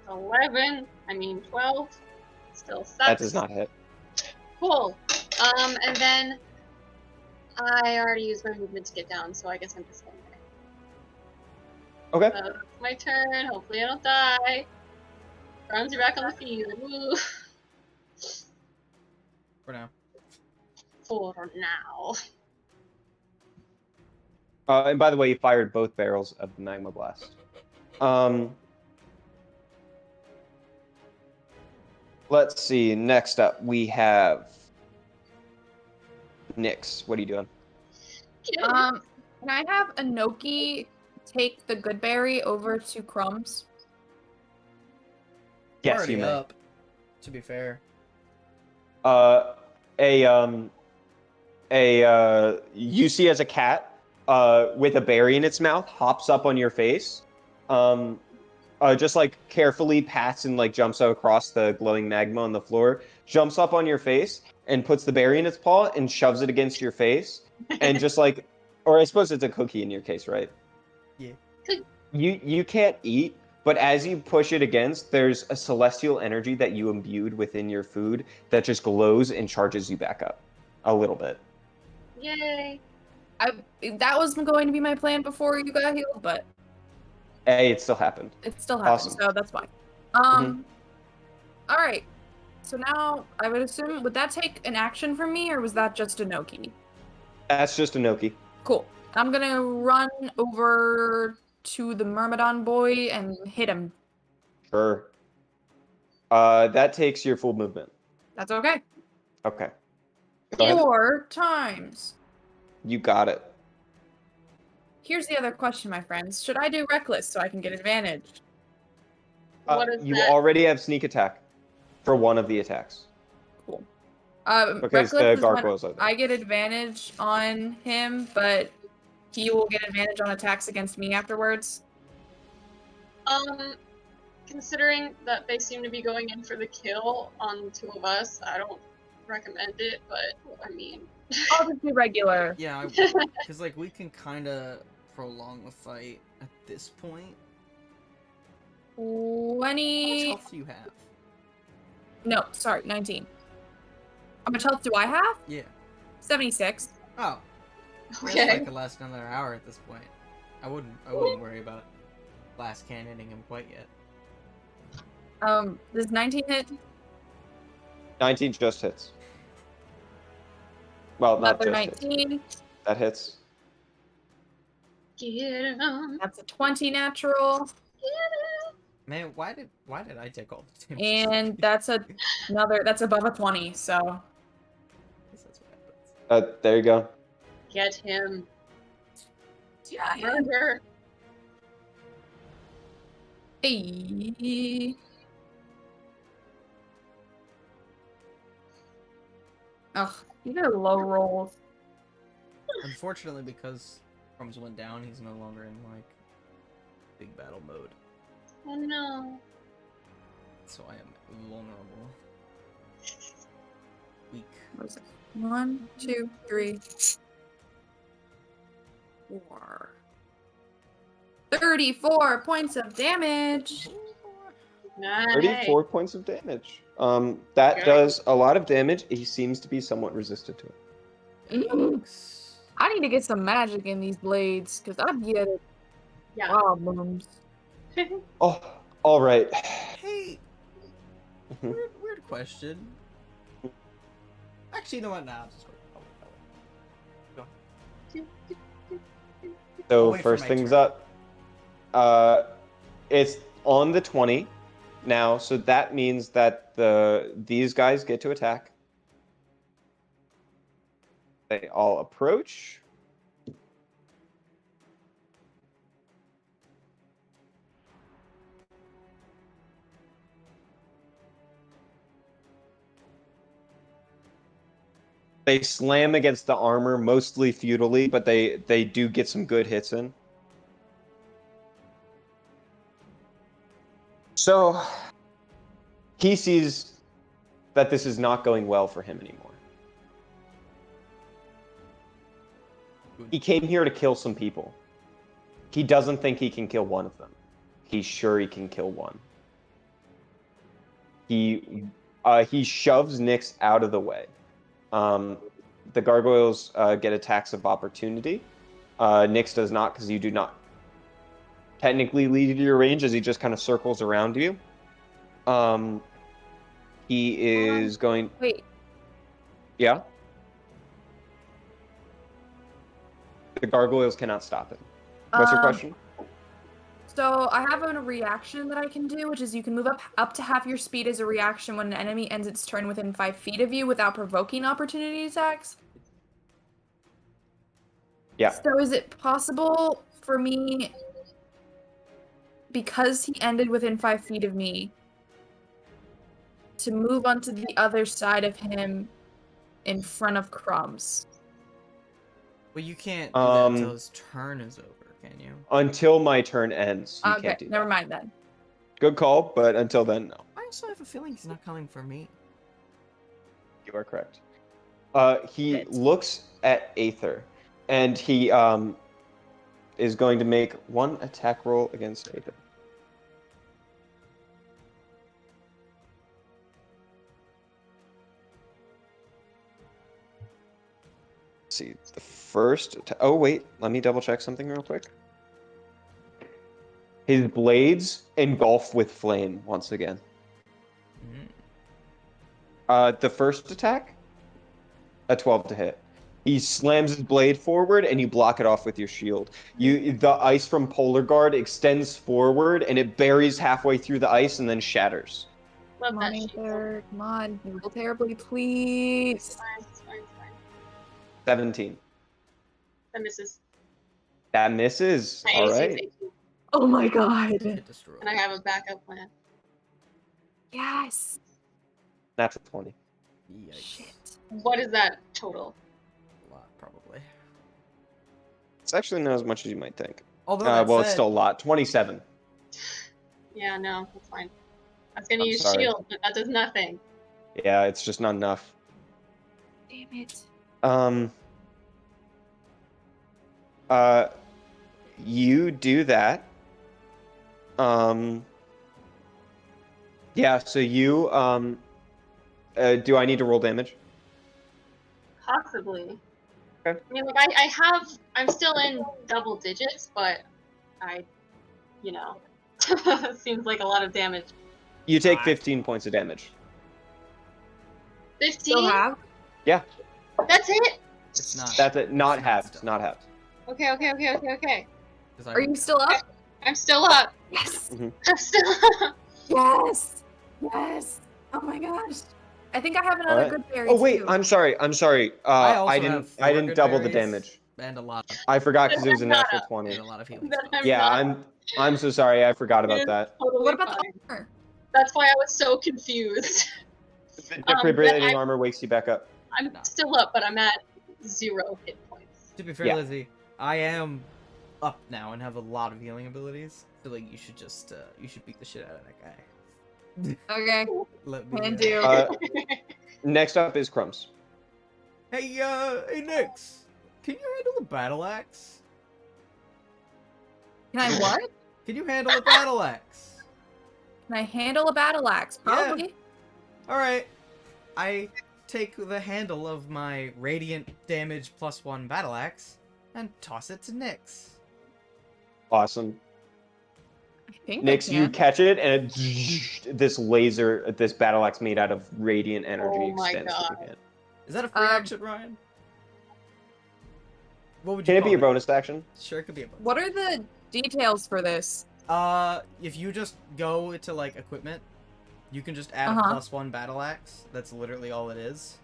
12. Still sucks. That does not hit. Cool. And then I already used my movement to get down, so I guess I'm just going there. Okay. So it's my turn. Hopefully I don't die. Crumbs are back on the field. Woo. For now. For now. And by the way, you fired both barrels of the magma blast. Let's see. Next up, we have Nyx. What are you doing? Can I have Anoki take the good berry over to Crumbs? Yes, Already you may. up. To be fair. You see as a cat with a berry in its mouth hops up on your face, just like carefully pats and like jumps across the glowing magma on the floor, jumps up on your face and puts the berry in its paw and shoves it against your face, and just like, or I suppose it's a cookie in your case, right? Yeah. You can't eat, but as you push it against, there's a celestial energy that you imbued within your food that just glows and charges you back up a little bit. Yay. That was going to be my plan before you got healed, but Hey, it still happened. it still happened, Awesome. so that's fine. All right. So now I would assume, would that take an action from me, or was that just Anoki? That's just a Noki. Cool. I'm gonna run over to the Myrmidon boy and hit him. Sure. That takes your full movement. That's okay. Okay. Go ahead. 4 times. You got it. Here's the other question, my friends. Should I do Reckless so I can get advantage? What is you that? already have sneak attack for one of the attacks. Cool. Because the Reckless is when gargoyles are there. I get advantage on him, but he will get advantage on attacks against me afterwards. Considering that they seem to be going in for the kill on the two of us, I don't recommend it, but I mean. I'll just be regular. Yeah, because like we can kind of prolong the fight at this point. How much 20. health do you have? No, sorry, 19. How much health do I have? Yeah. 76. Oh. This Okay. fight could last another hour at this point. I wouldn't worry about blast cannoning him quite yet. Does 19 hit? 19 just hits. Well, not Another just hits. 19. That hits. Get 'em. That's a 20 natural. Man, why did I take all the damage? And that's that's above a 20, so. I guess that's what happens. There you go. Get him. Yeah. Murder. Hey. Ugh, you got low rolls. Unfortunately, because Crumbs went down, he's no longer in like big battle mode. Oh no. So I am vulnerable. Weak. What is it? 1, 2, 3, 4. 34 points of damage. Nice. 34 points of damage. That Okay. does a lot of damage. He seems to be somewhat resistant to it. Yikes. I need to get some magic in these blades, because I'm getting Yeah. problems. Oh, all right. Hey, Mhm. weird question. Actually, you know what? Nah, I'll just go. I'll So wait for first my things turn. up. It's on the 20 now, so that means that these guys get to attack. They all approach. They slam against the armor, mostly futilely, but they do get some good hits in. So he sees that this is not going well for him anymore. He came here to kill some people. He doesn't think he can kill one of them. He's sure he can kill one. He shoves Nyx out of the way. The gargoyles get attacks of opportunity. Nyx does not, because you do not technically lead your range, as he just kind of circles around you. He is going. Wait, Yeah. The gargoyles cannot stop him. What's your question? so I have a reaction that I can do, which is you can move up to half your speed as a reaction when an enemy ends its turn within 5 feet of you without provoking opportunity attacks. Yeah. So is it possible for me, because he ended within 5 feet of me, to move onto the other side of him in front of Crumbs? Well, you can't do that until Um, his turn is over, can you? Until my turn ends, you Okay, can't do never that. mind then. Good call, but until then, no. I also have a feeling he's not coming for me. You are correct. He Shit. looks at Aether, and he is going to make one attack roll against Aether. Let's see, the first. Oh wait, let me double check something real quick. His blades engulf with flame once again. The first attack, a 12 to hit. He slams his blade forward, and you block it off with your shield. The ice from Polar Guard extends forward, and it buries halfway through the ice and then shatters. Love Come that on, shit. Aether. Come on. You roll terribly, please. It's fine, it's fine, it's fine. 17. That misses. That misses. My All AC is right. 18, Oh my god. Get destroyed. and I have a backup plan. Yes. That's a 20. Yikes. Shit. What is that total? A lot, probably. It's actually not as much as you might think. Although that Well, said, it's still a lot. 27. Yeah, no, that's fine. I was gonna I'm use sorry. shield, but that does nothing. Yeah, it's just not enough. Damn it. You do that. Yeah, so you, do I need to roll damage? Possibly. Okay. I mean, like, I'm still in double digits, but seems like a lot of damage. You take 15 points of damage. 15? Still have? Yeah, That's it? it's not. that's it. Not It's halved. stuff. Not halved. Okay. 'Cause Are you still up? I'm still up. Yes. I'm still up. Yes. Yes. Oh my gosh. I think I have another Alright. good berry Oh wait, too. I'm sorry. I also I have didn't. I 4 didn't good double the berries damage. and a lot of I forgot because it was a I'm not natural up. 20. and a lot of healing Then spells. I'm Yeah, not. I'm so sorry. I forgot about It's that. Totally What about fine. the armor? That's why I was so confused. The but defibrillating armor wakes you back up. I'm No. still up, but I'm at 0 hit points. To be fair, Yeah. Lizzie, I am up now and have a lot of healing abilities. So like, you should just you should beat the shit out of that guy. Okay. Let me. Can do. Next up is Crumbs. Hey, hey, Nyx, can you handle the battle axe? Can I what? Can you handle a battle axe? Can I handle a battle axe? Yeah. Probably. All right, I take the handle of my radiant damage +1 battle axe and toss it to Nyx. Awesome. I think Nyx, I you can. catch it, and this laser, this battle axe made out of radiant energy Oh my extends God. from your hand. Is that a free action, Ryan? What would you Can it call be a bonus action? Sure, it could be a bonus. What are the details for this? If you just go to like equipment, you can just add a +1 battle axe. That's literally all it is.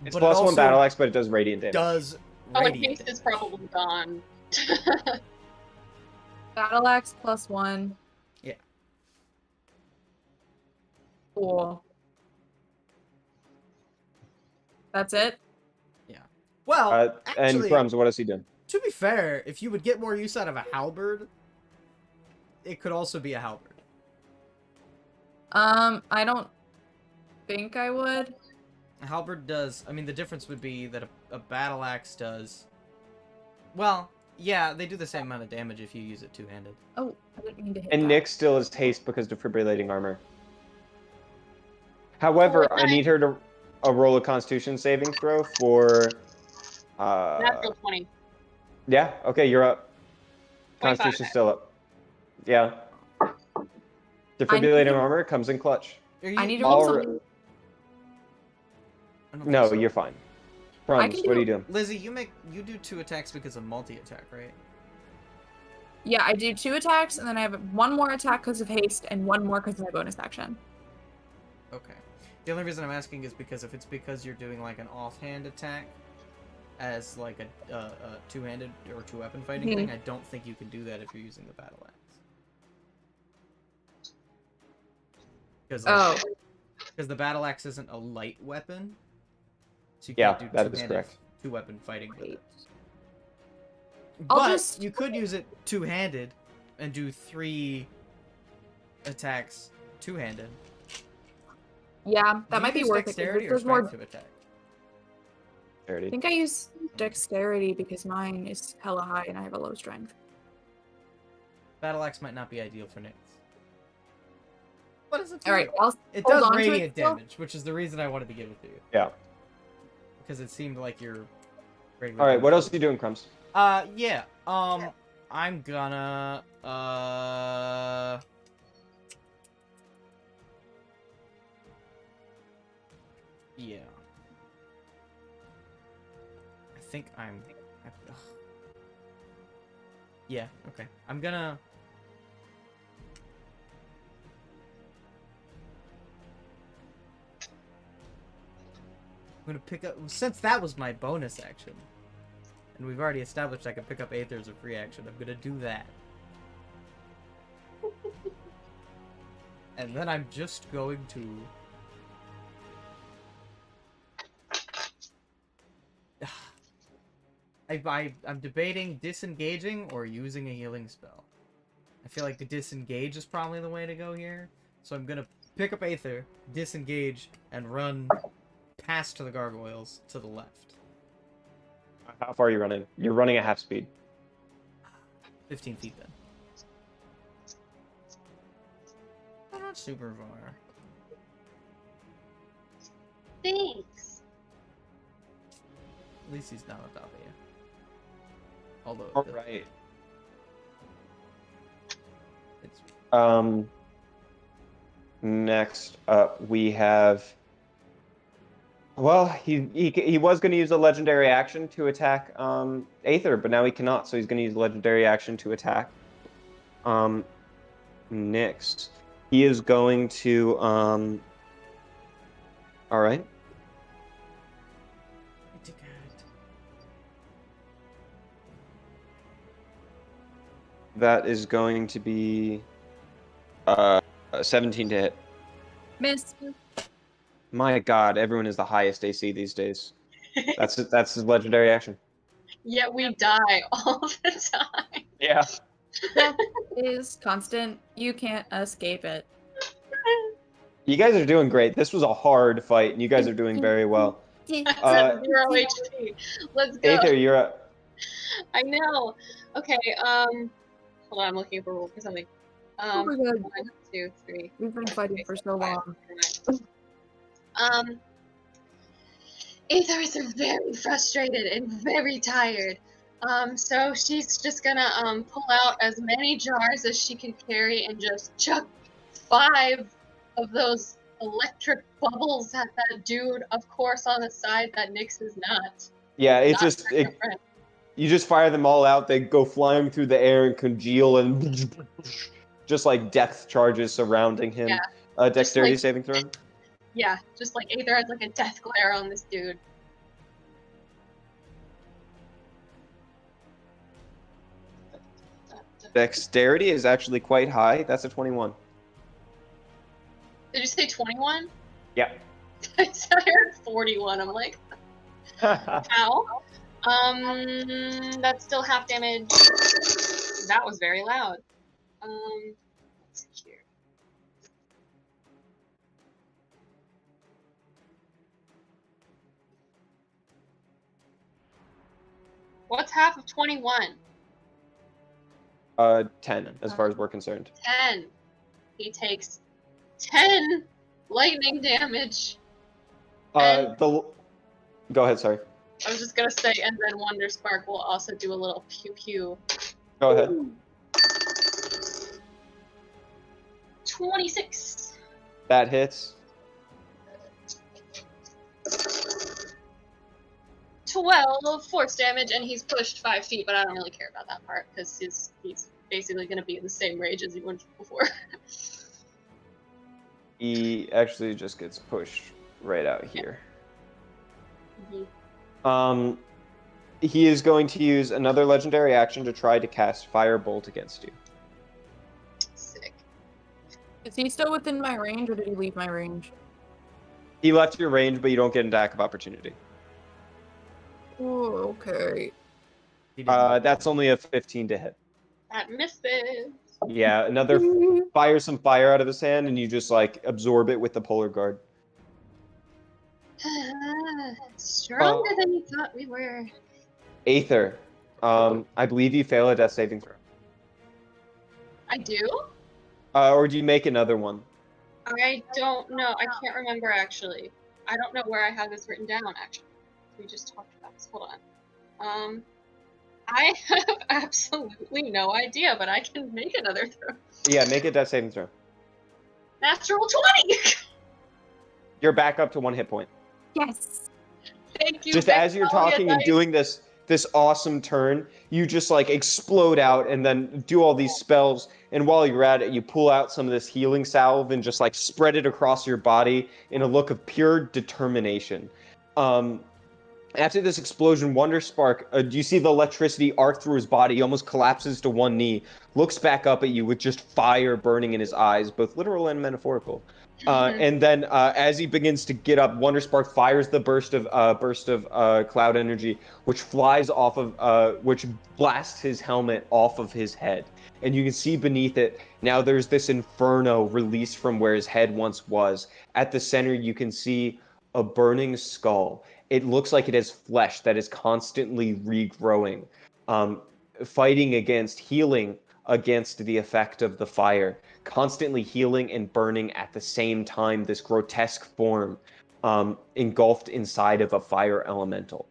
It's But it +1 also battle axe, but it does radiant damage. does Oh, and radiant haste is damage. probably gone. Battle axe +1. Yeah. Cool. That's it? Well, And actually, Crumbs, what does he do? to be fair, if you would get more use out of a halberd, it could also be a halberd. I don't think I would. A halberd does. I mean, the difference would be that a battle axe does. Well, yeah, they do the same amount of damage if you use it two-handed. Oh, I didn't mean to hit And that. Nyx still has haste because defibrillating armor. However, I need her to roll a Constitution saving throw for. Natural 20. Yeah. Okay, you're up. 25. Constitution's still up. Yeah. I Defibrillating need- armor comes in clutch. I need to All roll right. something. I don't think No, so. you're fine. I Crumbs, can what are do- you doing? Lizzie, you do 2 attacks because of multi-attack, right? Yeah, I do 2 attacks, and then I have 1 more attack because of haste, and 1 more because of my bonus action. Okay. The only reason I'm asking is because if it's because you're doing like an offhand attack as like a two-handed or two-weapon fighting thing, I don't think you can do that if you're using the battle axe. Because the battle axe isn't a light weapon, so you can't do that is correct. two-weapon fighting with it. I'll But just- you could use it two-handed and do 3 attacks two-handed. Yeah, that Do might you be use worth it. 'cause dexterity or there's more. strength to attack? I Charity. think I use dexterity because mine is hella high and I have a low strength. Battle axe might not be ideal for Nyx. What is it? All right, I'll It hold does on to it radiant still. damage, which is the reason I wanted to give it to you. Yeah. Because it seemed like your regular. All right, what damage else are you doing, Crumbs? Yeah. I'm gonna yeah. I think ugh. Yeah, okay. I'm gonna pick up, since that was my bonus action, and we've already established I can pick up Aether as a free action, I'm gonna do that. And then I'm just going to I'm debating disengaging or using a healing spell. I feel like the disengage is probably the way to go here. So I'm gonna pick up Aether, disengage, and run past the gargoyles to the left. How far are you running? You're running at half speed. 15 feet then. Not super far. Thanks. At least he's not on top of you. Although. All right. It's Next up we have. Well, he was going to use a legendary action to attack Aether, but now he cannot, so he's going to use a legendary action to attack Nyx. He is going to all right. That is going to be 17 to hit. Miss. My God, everyone is the highest AC these days. That's his legendary action. Yet we die all the time. Yeah. Death is constant. You can't escape it. You guys are doing great. This was a hard fight, and you guys are doing very well. Zero HP. Let's go. Aether, you're up. I know. Okay. Hold on. I'm looking for rules for something. Oh my God. 1, 2, 3. We've been fighting for so long. Aether is very frustrated and very tired. So she's just gonna pull out as many jars as she can carry and just chuck 5 of those electric bubbles at that dude, of course, on the side that Nyx is not. Yeah, it's Not just her friend. you just fire them all out. They go flying through the air and congeal, and just like death charges surrounding him. Yeah. Dexterity like- saving throw. Yeah, just like Aether has like a death glare on this dude. Dexterity is actually quite high. That's a 21. Did you say 21? Yeah. I said I heard 41. I'm like, ow. That's still half damage. That was very loud. Let's see here. What's half of 21? 10, as far as we're concerned. 10. He takes 10 lightning damage. And- Go ahead, sorry. I was just gonna say, and then Wonder Spark will also do a little pew pew. Go ahead. 26. That hits. 12 force damage, and he's pushed 5 feet, but I don't really care about that part because he's basically going to be in the same rage as he was before. He actually just gets pushed right out here. Mhm. He is going to use another legendary action to try to cast Firebolt against you. Sick. Is he still within my range, or did he leave my range? He left your range, but you don't get an attack of opportunity. Oh, okay. He didn't- That's only a 15 to hit. That misses. Yeah, another fire some fire out of his hand, and you just like absorb it with the polar guard. Stronger than you thought we were. Aether, I believe you fail a death saving throw. I do? Or do you make another one? I don't know. I can't remember actually. I don't know where I have this written down actually. We just talked about this. Hold on. I have absolutely no idea, but I can make another throw. Yeah, make a death saving throw. Natural 20! You're back up to 1 hit point. Yes. Thank you. Just as you're Magnolia talking and Dice. doing this awesome turn, you just like explode out and then do all these spells. And while you're at it, you pull out some of this healing salve and just like spread it across your body in a look of pure determination. After this explosion, Wonder Spark, you see the electricity arc through his body. He almost collapses to one knee, looks back up at you with just fire burning in his eyes, both literal and metaphorical. And then as he begins to get up, Wonderspark fires the burst of cloud energy, which flies off of which blasts his helmet off of his head. And you can see beneath it now there's this inferno released from where his head once was. At the center you can see a burning skull. It looks like it has flesh that is constantly regrowing, healing against the effect of the fire, constantly healing and burning at the same time. This grotesque form, engulfed inside of a fire elemental,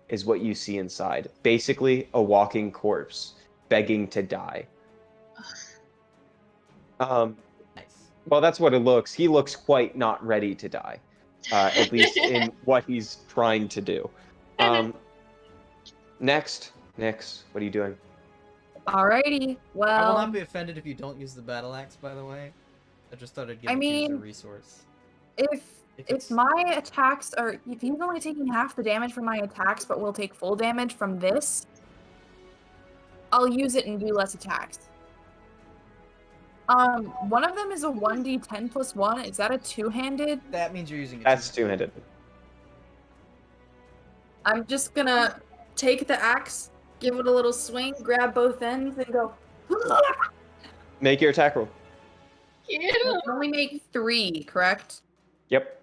is what you see inside. Basically, a walking corpse begging to die. Nice. Well, that's what it looks. He looks quite not ready to die, at least in what he's trying to do. Next, Nyx, what are you doing? Alrighty. I will not Well, be offended if you don't use the battle axe, by the way. I just thought I'd give I it to you as a mean, resource. if it's- my attacks are, if he's only taking half the damage from my attacks, but will take full damage from this, I'll use it and do less attacks. One of them is a 1d10 plus 1. Is that a two-handed? That means you're using it. That's two-handed. I'm just gonna take the axe, give it a little swing, grab both ends, and go. Make your attack roll. I can only make 3, correct? Yep.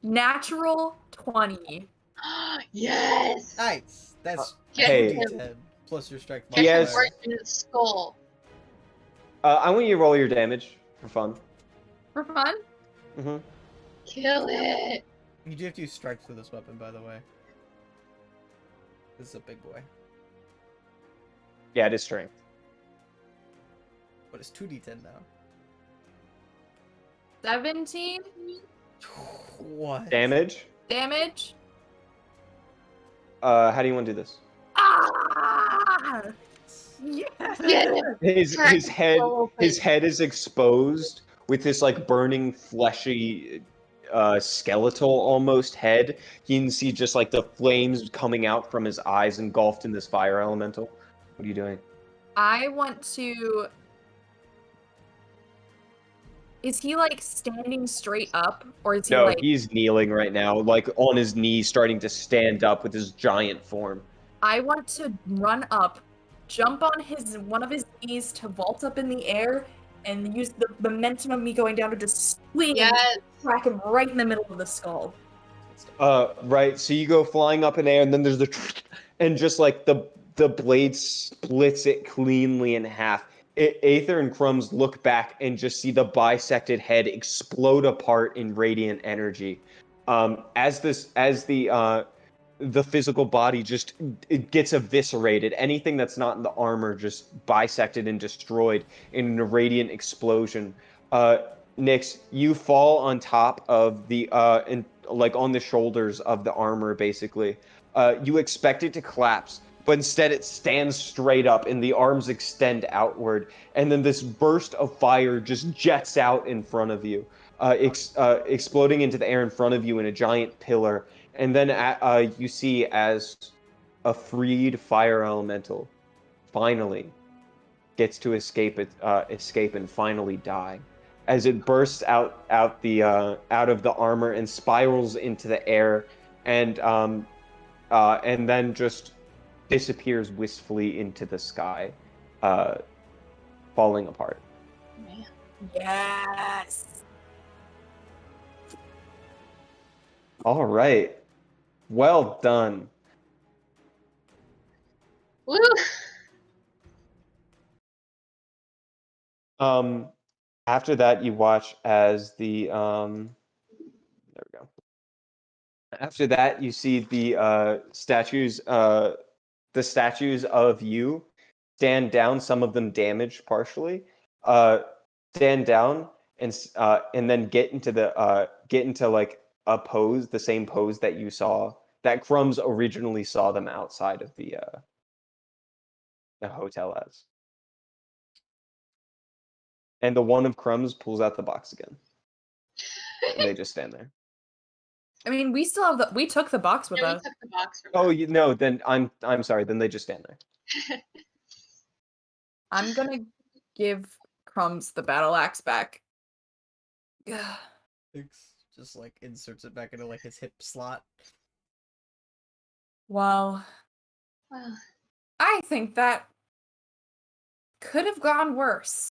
Natural 20. Yes. Nice. That's Hey. 2d10 plus your strength He has- modifier. Right in his skull. I want you to roll your damage for fun. For fun? Mm-hmm. Kill it. You do have to use strength for this weapon, by the way. This is a big boy. Yeah, it is strength. But it's 2d10 now. 17 What? Damage. damage. How do you want to do this? Ah! Yes! Yeah. His head is exposed with this like burning fleshy skeletal almost head. You can see just like the flames coming out from his eyes engulfed in this fire elemental. What are you doing? I want to. Is he like standing straight up, or is he No, like? he's kneeling right now, like on his knees, starting to stand up with his giant form. I want to run up, jump on one of his knees to vault up in the air, and use the momentum of me going down to just swing and Yes. crack him right in the middle of the skull. Right. So you go flying up in air, and then there's the, and just like the blade splits it cleanly in half. Aether and Crumbs look back and just see the bisected head explode apart in radiant energy. As the physical body just it gets eviscerated. Anything that's not in the armor just bisected and destroyed in a radiant explosion. Nyx, you fall on top of the like on the shoulders of the armor, basically. You expect it to collapse, but instead it stands straight up and the arms extend outward, and then this burst of fire just jets out in front of you, exploding into the air in front of you in a giant pillar. And then you see as a freed fire elemental finally gets to escape and finally die, as it bursts out of the armor and spirals into the air, and then just disappears wistfully into the sky, falling apart. Man. Yes. All right, well done. Woo. After that, you watch as the there we go. After that, you see the statues of you stand down. Some of them damaged partially. Stand down and then get into like a pose, the same pose that you saw, that Crumbs originally saw them outside of the hotel as. And the one of Crumbs pulls out the box again. And they just stand there. I mean, we still have we took the box with Yeah, we us. took the box from Oh, her. you no, then I'm sorry. Then they just stand there. I'm gonna give crumbs the battle axe back. Just like inserts it back into like his hip slot. Well, Well, I think that could have gone worse.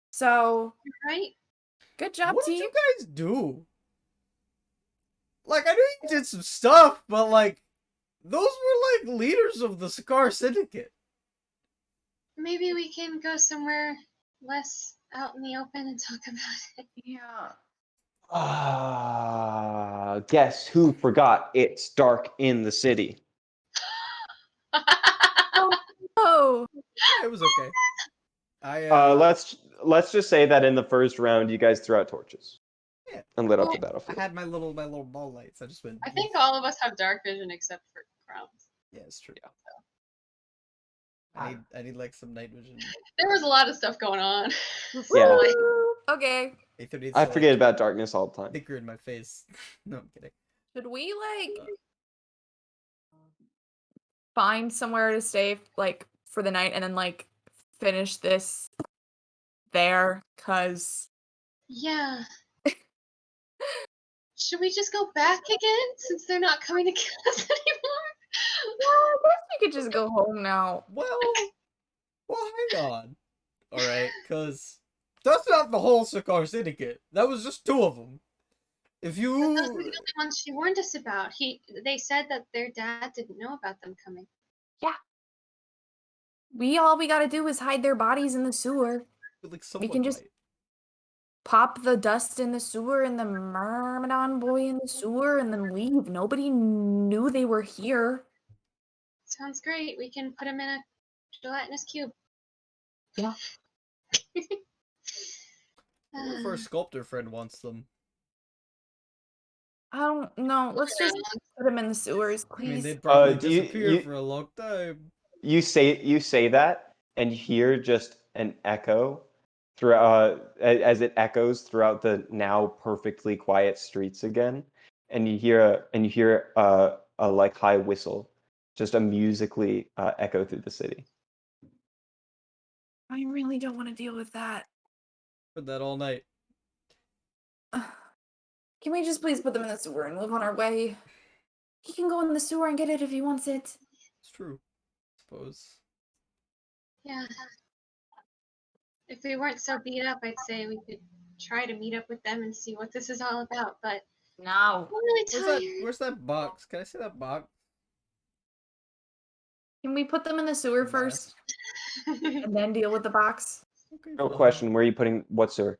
So, right? good job, What did team. you guys do? Like, I know you did some stuff, but like, those were like leaders of the Scar Syndicate. Maybe we can go somewhere less out in the open and talk about it. Yeah. Guess who forgot it's dark in the city? Oh, It was okay. Let's just say that in the first round, you guys threw out torches Yeah. and lit up Well, the I battlefield. had my little ball lights. I just went. I think all of us have dark vision except for Crowns. Yeah, it's true. Yeah. I need like some night vision. There was a lot of stuff going on. Yeah. woo! Okay. Aether needs I to, forget like, about darkness all the time. tinker in my face. No, I'm kidding. Should we find somewhere to stay for the night and then finish this there? Cause Yeah. Should we just go back again since they're not coming to kill us anymore? I guess we could just go home now. Well, hang on. All right, because that's not the whole Sakaar Syndicate. That was just 2 of them. If Those were the you only ones she warned us about. They said that their dad didn't know about them coming. All we gotta do is hide their bodies in the sewer. like We can just pop the dust in the sewer and the Myrmidon boy in the sewer and then leave. Nobody knew they were here. Sounds great. We can put them in a gelatinous cube. Yeah. What if our sculptor friend wants them? I don't know. Let's just put them in the sewers, I mean, please. they'd probably do you- disappear you- for a long time. You say that, and you hear just an echo as it echoes throughout the now perfectly quiet streets again, and you hear a like high whistle, just a musically echo through the city. I really don't want to deal with that. Heard that all night. Can we just please put them in the sewer and live on our way? He can go in the sewer and get it if he wants it. It's true. I suppose. Yeah. If we weren't so beat up, I'd say we could try to meet up with them and see what this is all about, but No. I'm really tired. Where's that box? Can I see that box? Can we put them in the sewer Yes. first and then deal with the box? Okay, No fine. question. Where are you putting what sewer?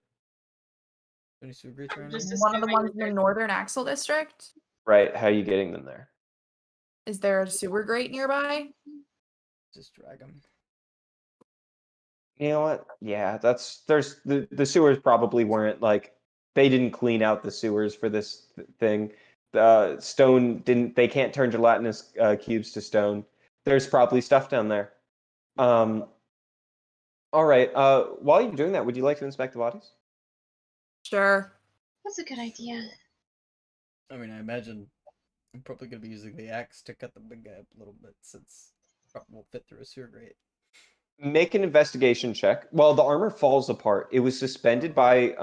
Any sewer grates around Just here? One of the assuming ones in the that northern Axle district? Right. How are you getting them there? Is there a sewer grate nearby? Just drag them. You know what? Yeah, there's the sewers probably weren't they didn't clean out the sewers for this thing. The stone didn't. They can't turn gelatinous cubes to stone. There's probably stuff down there. All right. While you're doing that, would you like to inspect the bodies? Sure. That's a good idea. I mean, I imagine I'm probably gonna be using the axe to cut the big guy up a little bit since it probably won't fit through a sewer grate. Make an investigation check. Well, the armor falls apart. It was suspended by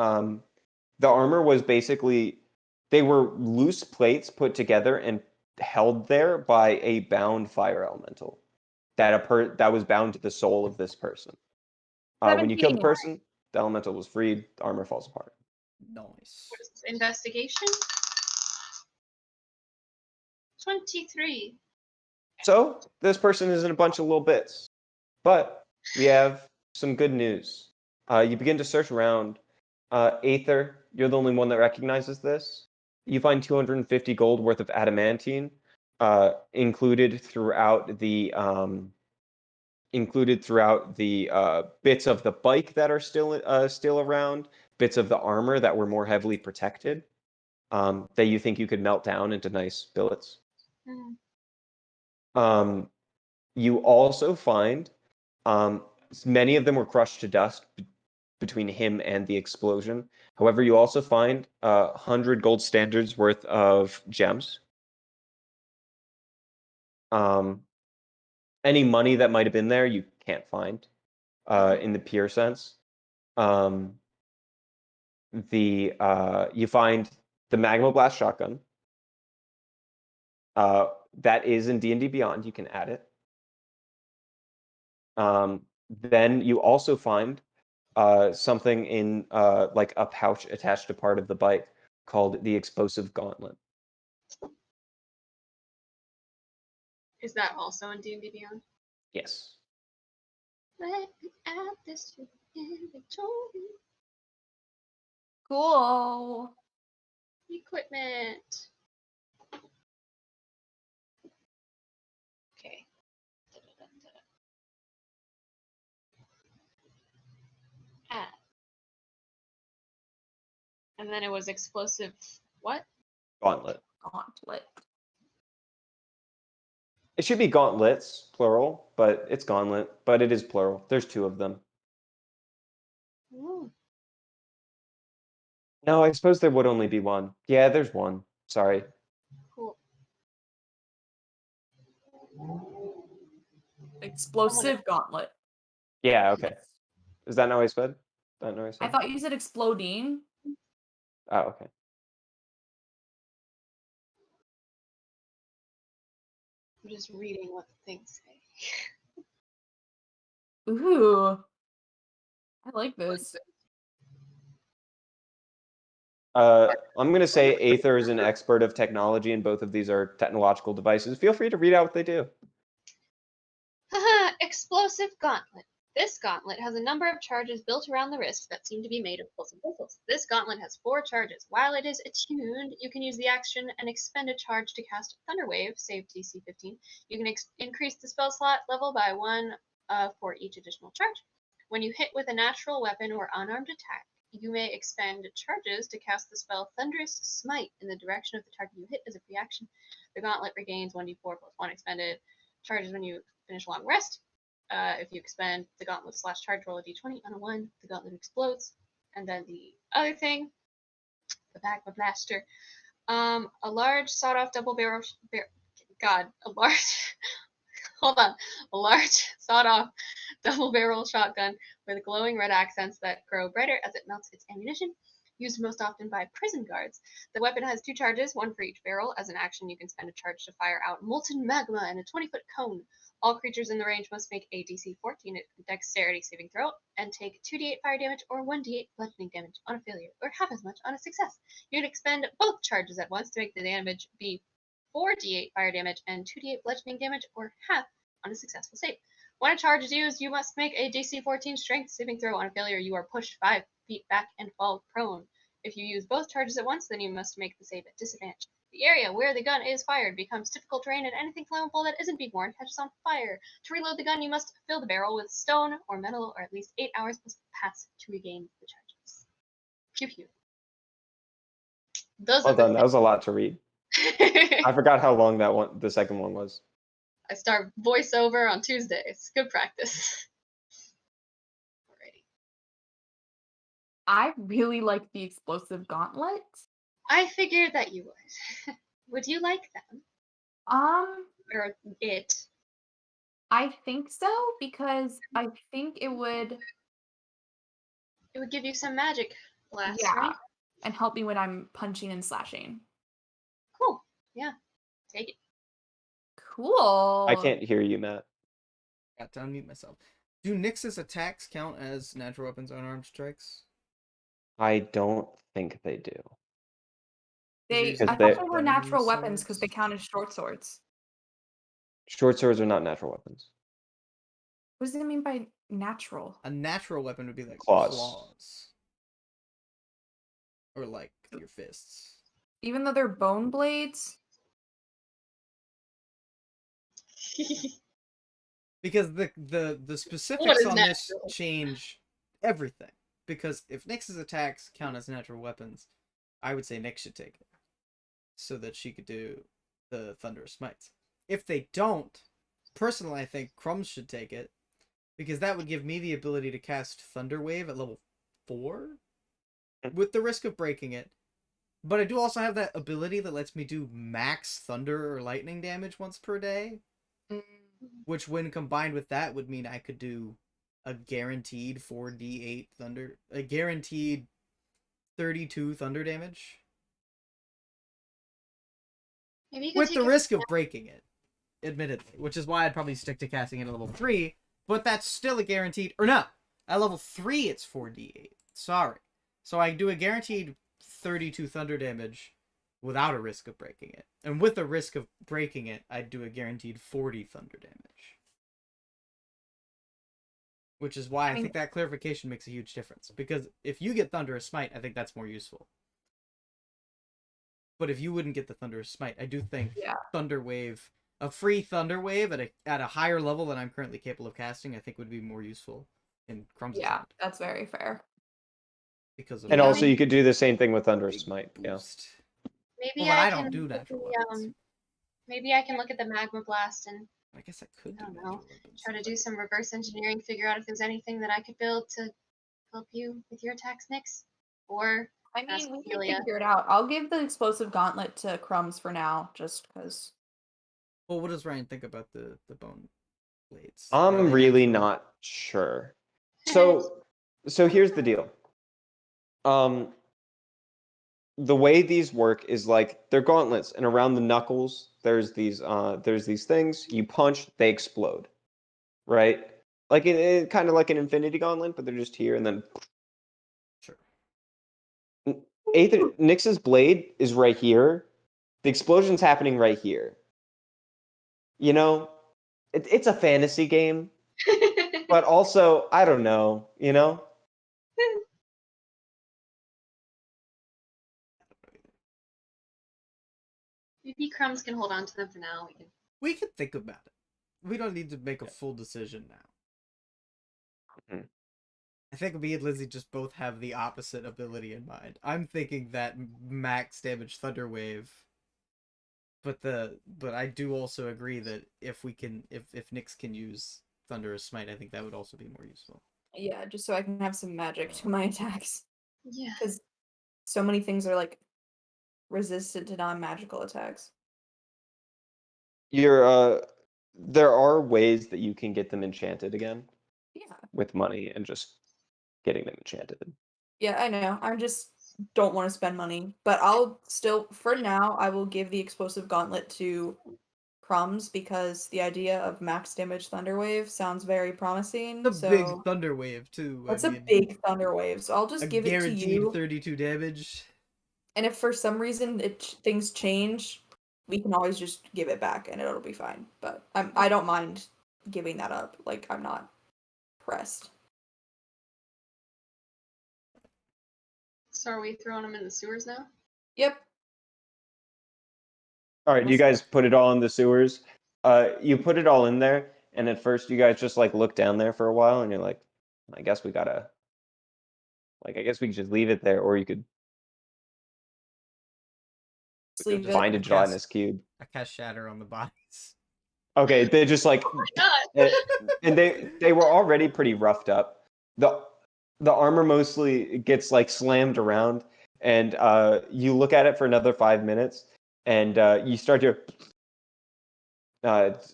the armor was basically they were loose plates put together and held there by a bound fire elemental that was bound to the soul of this person. When you kill the 17. person, the elemental was freed. The armor falls apart. Nice. What is this, investigation? 23. So this person is in a bunch of little bits, but we have some good news. You begin to search around. Aether, you're the only one that recognizes this. You find 250 gold worth of adamantine included throughout the bits of the bike that are still around, bits of the armor that were more heavily protected that you think you could melt down into nice billets. Mm. You also find many of them were crushed to dust between him and the explosion. However, you also find 100 gold standards worth of gems. Any money that might have been there, you can't find in the pure sense. You find the Magma Blast shotgun. That is in D&D Beyond. You can add it. Then you also find something in like a pouch attached to part of the bike called the Explosive Gauntlet. Is that also in D&D Beyond? Yes. Let me add this to inventory. Cool. Equipment. Okay. Add. And then it was explosive. What? Gauntlet. Gauntlet. It should be gauntlets, plural, but it's gauntlet. But it is plural. There's 2 of them. Ooh. No, I suppose there would only be 1. Yeah, there's 1. Sorry. Cool. Explosive gauntlet. Yeah, okay. Is that how I said? That how I I said? thought you said exploding. Oh, okay. I'm just reading what the things say. Ooh. I like this. I'm going to say Aether is an expert of technology, and both of these are technological devices. Feel free to read out what they do. Haha, explosive gauntlet. This gauntlet has a number of charges built around the wrist that seem to be made of pulsing missiles. This gauntlet has 4 charges. While it is attuned, you can use the action and expend a charge to cast Thunder Wave, save DC 15. You can increase the spell slot level by 1 for each additional charge. When you hit with a natural weapon or unarmed attack, you may expend charges to cast the spell Thunderous Smite in the direction of the target you hit as a free action. The gauntlet regains 1d4 plus 1 expended charges when you finish a long rest. If you expend the gauntlet / charge, roll a d20. On a 1, the gauntlet explodes. And then the other thing, the Magma Blaster. A large sawed-off double barrel. A large. Hold on. A large sawed-off double barrel shotgun with glowing red accents that grow brighter as it melts its ammunition. Used most often by prison guards. The weapon has 2 charges, 1 for each barrel. As an action, you can spend a charge to fire out molten magma and a 20-foot cone. All creatures in the range must make a DC 14 dexterity saving throw and take 2d8 fire damage or 1d8 bludgeoning damage on a failure, or half as much on a success. You can expend both charges at once to make the damage be 4d8 fire damage and 2d8 bludgeoning damage, or half on a successful save. When a charge is used, you must make a DC 14 strength saving throw. On a failure, you are pushed 5 feet back and fall prone. If you use both charges at once, then you must make the save at disadvantage. The area where the gun is fired becomes difficult terrain, and anything flammable that isn't being worn catches on fire. To reload the gun, you must fill the barrel with stone or metal, or at least 8 hours must pass to regain the charges. Pew pew. Those Well are the done. That was a lot to read. I forgot how long the second one was. I start voiceover on Tuesdays. Good practice. Alrighty. I really like the explosive gauntlet. I figured that you would. Would you like them? Or it? I think so, because I think it would, It would give you some magic blast, yeah, right? and help me when I'm punching and slashing. Cool. Yeah. Take it. Cool. I can't hear you, Matt. Got to unmute myself. Do Nyx's attacks count as natural weapons unarmed strikes? I don't think they do. I Because thought they- they were natural Diamond weapons because they swords. count as short swords. Short swords are not natural weapons. What does it mean by natural? A natural weapon would be like Claws. claws. Or like your fists. Even though they're bone blades? Because the What specifics is on this natural? change everything. Because if Nyx's attacks count as natural weapons, I would say Nyx should take it. So that she could do the Thunderous Smites. If they don't, personally I think Crumbs should take it. Because that would give me the ability to cast Thunder Wave at level 4. With the risk of breaking it. But I do also have that ability that lets me do max thunder or lightning damage once per day. Which when combined with that would mean I could do a guaranteed 4d8 thunder, a guaranteed 32 thunder damage Maybe you could with take the a risk of breaking it, admittedly, which is why I'd probably stick to casting it at level 3, but that's still a guaranteed, or no, at level 3 it's 4d8, sorry. So I do a guaranteed 32 thunder damage without a risk of breaking it, and with a risk of breaking it, I'd do a guaranteed 40 thunder damage. Which is why I think that clarification makes a huge difference. Because if you get Thunderous Smite, I think that's more useful. But if you wouldn't get the Thunderous Smite, I do think Thunder Wave, a free Thunder Wave at a higher level than I'm currently capable of casting, I think would be more useful in Crumbs' hand. That's very fair. Because of And also, you could do the same thing with Thunderous Smite. Boost. Maybe Well, I I can don't do look at natural the, weapons. maybe I can look at the Magma Blast and I guess I could I don't do know, natural weapons. try to do some reverse engineering, figure out if there's anything that I could build to help you with your attacks, Nyx. Or I ask mean, we can Ophelia. figure it out. I'll give the explosive gauntlet to Crumbs for now, just because. Well, what does Ryan think about the bone blades? I'm really not sure. So here's the deal. The way these work is like they're gauntlets, and around the knuckles there's these things. You punch, they explode, right? Like it kind of like an infinity gauntlet, but they're just here, and then Sure. Nyx's blade is right here. The explosion's happening right here. You know, it's a fantasy game, but also I don't know. You know. Maybe Crumbs can hold on to them for now. We can think about it. We don't need to make a full decision now. I think me and Lizzie just both have the opposite ability in mind. I'm thinking that max damage Thunder Wave, but I do also agree that if Nyx can use Thunderous Smite, I think that would also be more useful. Yeah, just so I can have some magic to my attacks. Yeah. Because so many things are like resistant to non-magical attacks. There are ways that you can get them enchanted again. Yeah. With money and just getting them enchanted. Yeah, I know. I just don't want to spend money. But I'll still, for now, I will give the explosive gauntlet to Crumbs because the idea of max damage Thunder Wave sounds very promising. It's a big Thunder Wave, too. That's a big Thunder Wave, so I'll just give it to you. Guaranteed 32 damage. And if for some reason things change, we can always just give it back and it'll be fine. But I don't mind giving that up. Like, I'm not pressed. So are we throwing them in the sewers now? Yep. All right, you guys put it all in the sewers. You put it all in there, and at first you guys just like look down there for a while, and you're like, I guess we gotta, like, I guess we could just leave it there, or you could find a gelatinous cube. I cast Shatter on the bodies. Okay, they just like, and they were already pretty roughed up. The armor mostly gets like slammed around, and you look at it for another 5 minutes, and you start to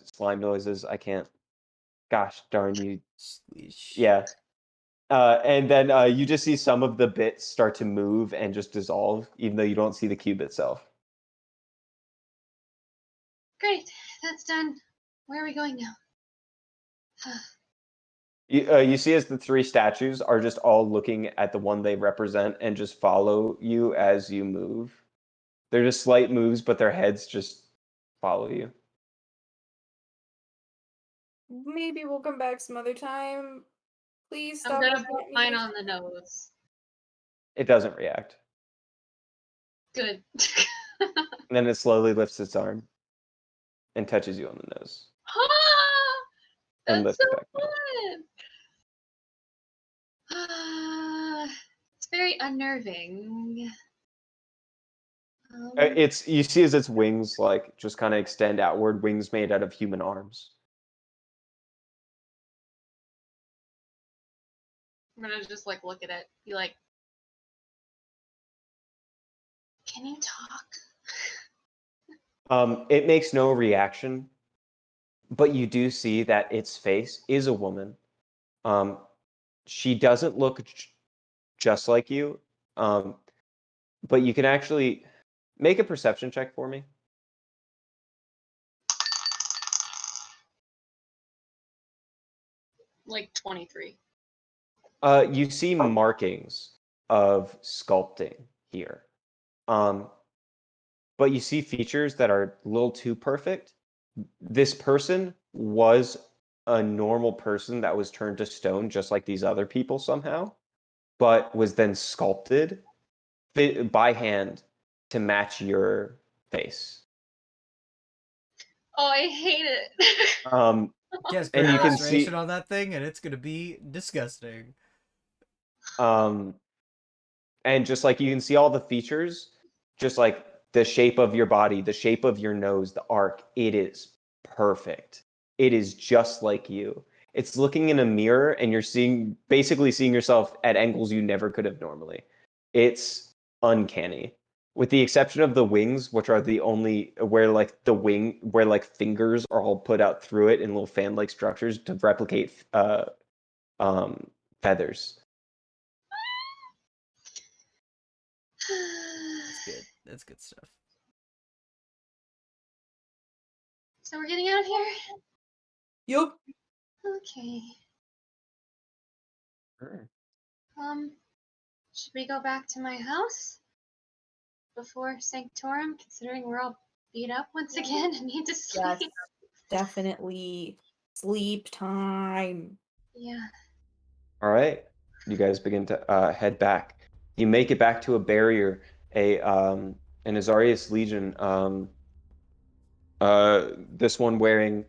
slime noises. I can't. Gosh darn you. Yeah. And then you just see some of the bits start to move and just dissolve, even though you don't see the cube itself. Great, that's done. Where are we going now? You see as the three statues are just all looking at the one they represent and just follow you as you move. They're just slight moves, but their heads just follow you. Maybe we'll come back some other time. Please stop. I'm gonna looking put at me. mine on the nose. It doesn't react. Good. And then it slowly lifts its arm and touches you on the nose. Ah, And that's lifts it so back down. Ah, it's very unnerving. It's you see as its wings like just kind of extend outward, wings made out of human arms. I'm gonna just like look at it. Be like, Can you talk? It makes no reaction, but you do see that its face is a woman, She doesn't look just like you, but you can actually make a perception check for me. Like 23. You see markings of sculpting here, but you see features that are a little too perfect. This person was a normal person that was turned to stone, just like these other people somehow, but was then sculpted by hand to match your face. Oh, I hate it. Yes, And you can illustration see, on that thing, and it's gonna be disgusting. and just like you can see all the features, just like the shape of your body, the shape of your nose, the arc, it is perfect. It is just like you. It's looking in a mirror and you're basically seeing yourself at angles you never could have normally. It's uncanny. With the exception of the wings, which are the only where like fingers are all put out through it in little fan-like structures to replicate feathers. That's good. That's good stuff. So we're getting out of here? Yup. Okay. Sure. Should we go back to my house before Sanctorum, considering we're all beat up once again and need to sleep? Yes. Definitely sleep time. Yeah. All right, you guys begin to head back. You make it back to a barrier, an Azarius Legion. This one wearing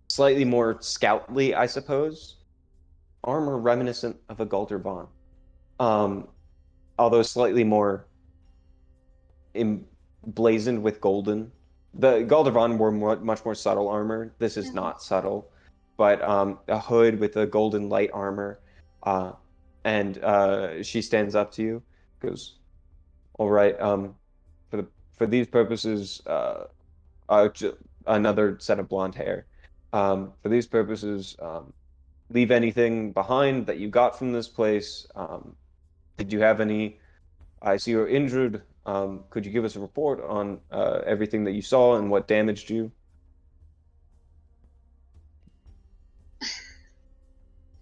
slightly more scoutly, I suppose, armor reminiscent of a Galdervon, although slightly more emblazoned with golden. The Galdervon wore much more subtle armor. This is not subtle, but a hood with a golden light armor. And she stands up to you, goes, "All right. For these purposes, another set of blonde hair. For these purposes, leave anything behind that you got from this place. Did you have any? I see you're injured. Could you give us a report on everything that you saw and what damaged you?"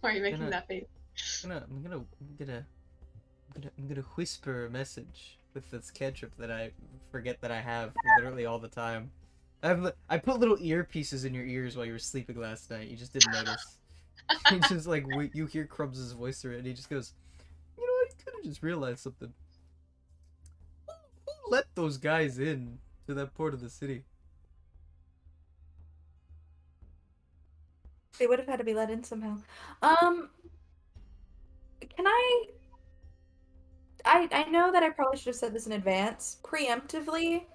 Why are you making Gonna- that face? I'm gonna whisper a message with this cantrip that I forget that I have literally all the time. I put little earpieces in your ears while you were sleeping last night. You just didn't notice. You just like you hear Crumbs' voice through it, and he just goes, "You know, I could have just realized something. Who let those guys in to that part of the city?" They would have had to be let in somehow. Can I know that I probably should have said this in advance. Preemptively,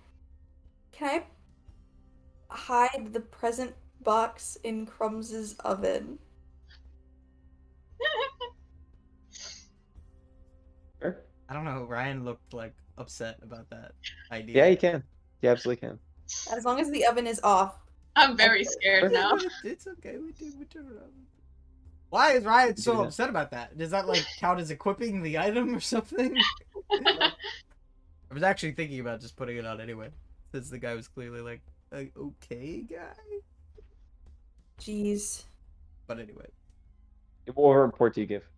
can I hide the present box in Crumbs' oven? Sure. I don't know. Ryan looked like upset about that idea. Yeah, you can. You absolutely can. As long as the oven is off. I'm very scared now. It's okay. We turn it on. Why is Ryan so do that. upset about that? Does that like count as equipping the item or something? I was actually thinking about just putting it on anyway, since the guy was clearly like okay guy. Jeez. But anyway, What report do you give?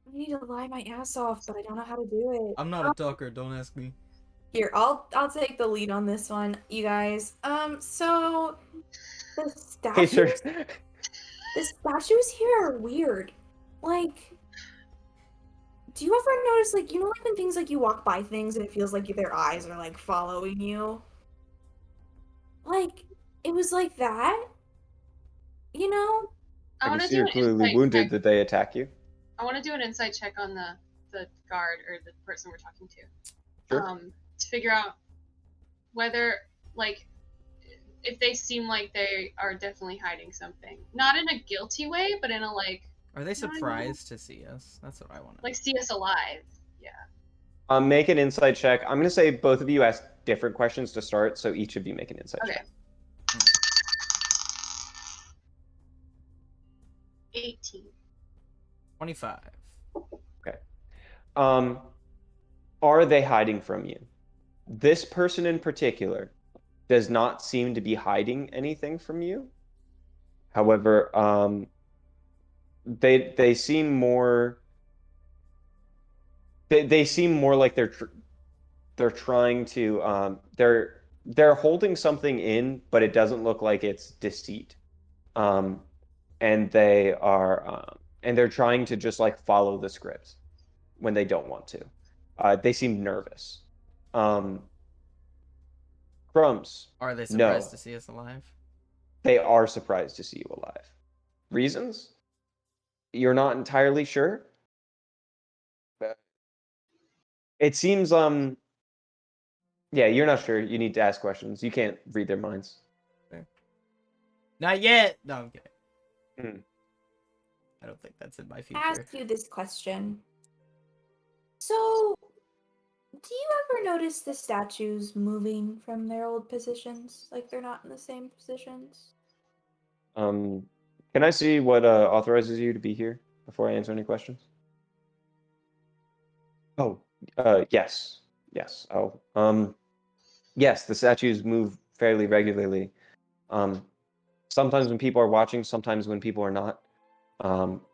I need to lie my ass off, but I don't know how to do it. I'm not a talker. Don't ask me. Here, I'll take the lead on this one, you guys. So the Hey, sir. statues, the statues here are weird. Like, do you ever notice, like, you know, like when things like you walk by things and it feels like their eyes are like following you? Like, it was like that, you know? I I want can to see do you're an clearly insight wounded. check. Did they attack you? I want to do an insight check on the guard or the person we're talking to. Sure. To figure out whether, like, if they seem like they are definitely hiding something. Not in a guilty way, but in a, like, Are they I don't know. surprised to see us? That's what I want to. Like, see us alive. Yeah. Make an insight check. I'm going to say both of you ask different questions to start, so each of you make an insight Okay. check. 18. 25. Okay. Are they hiding from you? This person in particular does not seem to be hiding anything from you. However, they seem more they seem more like they're trying to they're holding something in, but it doesn't look like it's deceit. Um, and they're trying to just like follow the script when they don't want to. They seem nervous. Um, Crumbs, Are they surprised no, to see us alive? they are surprised to see you alive. Reasons? You're not entirely sure. It seems yeah, you're not sure. You need to ask questions. You can't read their minds. Not yet. No, I'm kidding. Hmm. I don't think that's in my I future. ask you this question. So, do you ever notice the statues moving from their old positions? Like they're not in the same positions? Can I see what authorizes you to be here before I answer any questions? Oh, yes. Yes. Oh, yes, the statues move fairly regularly. Um, sometimes when people are watching, sometimes when people are not.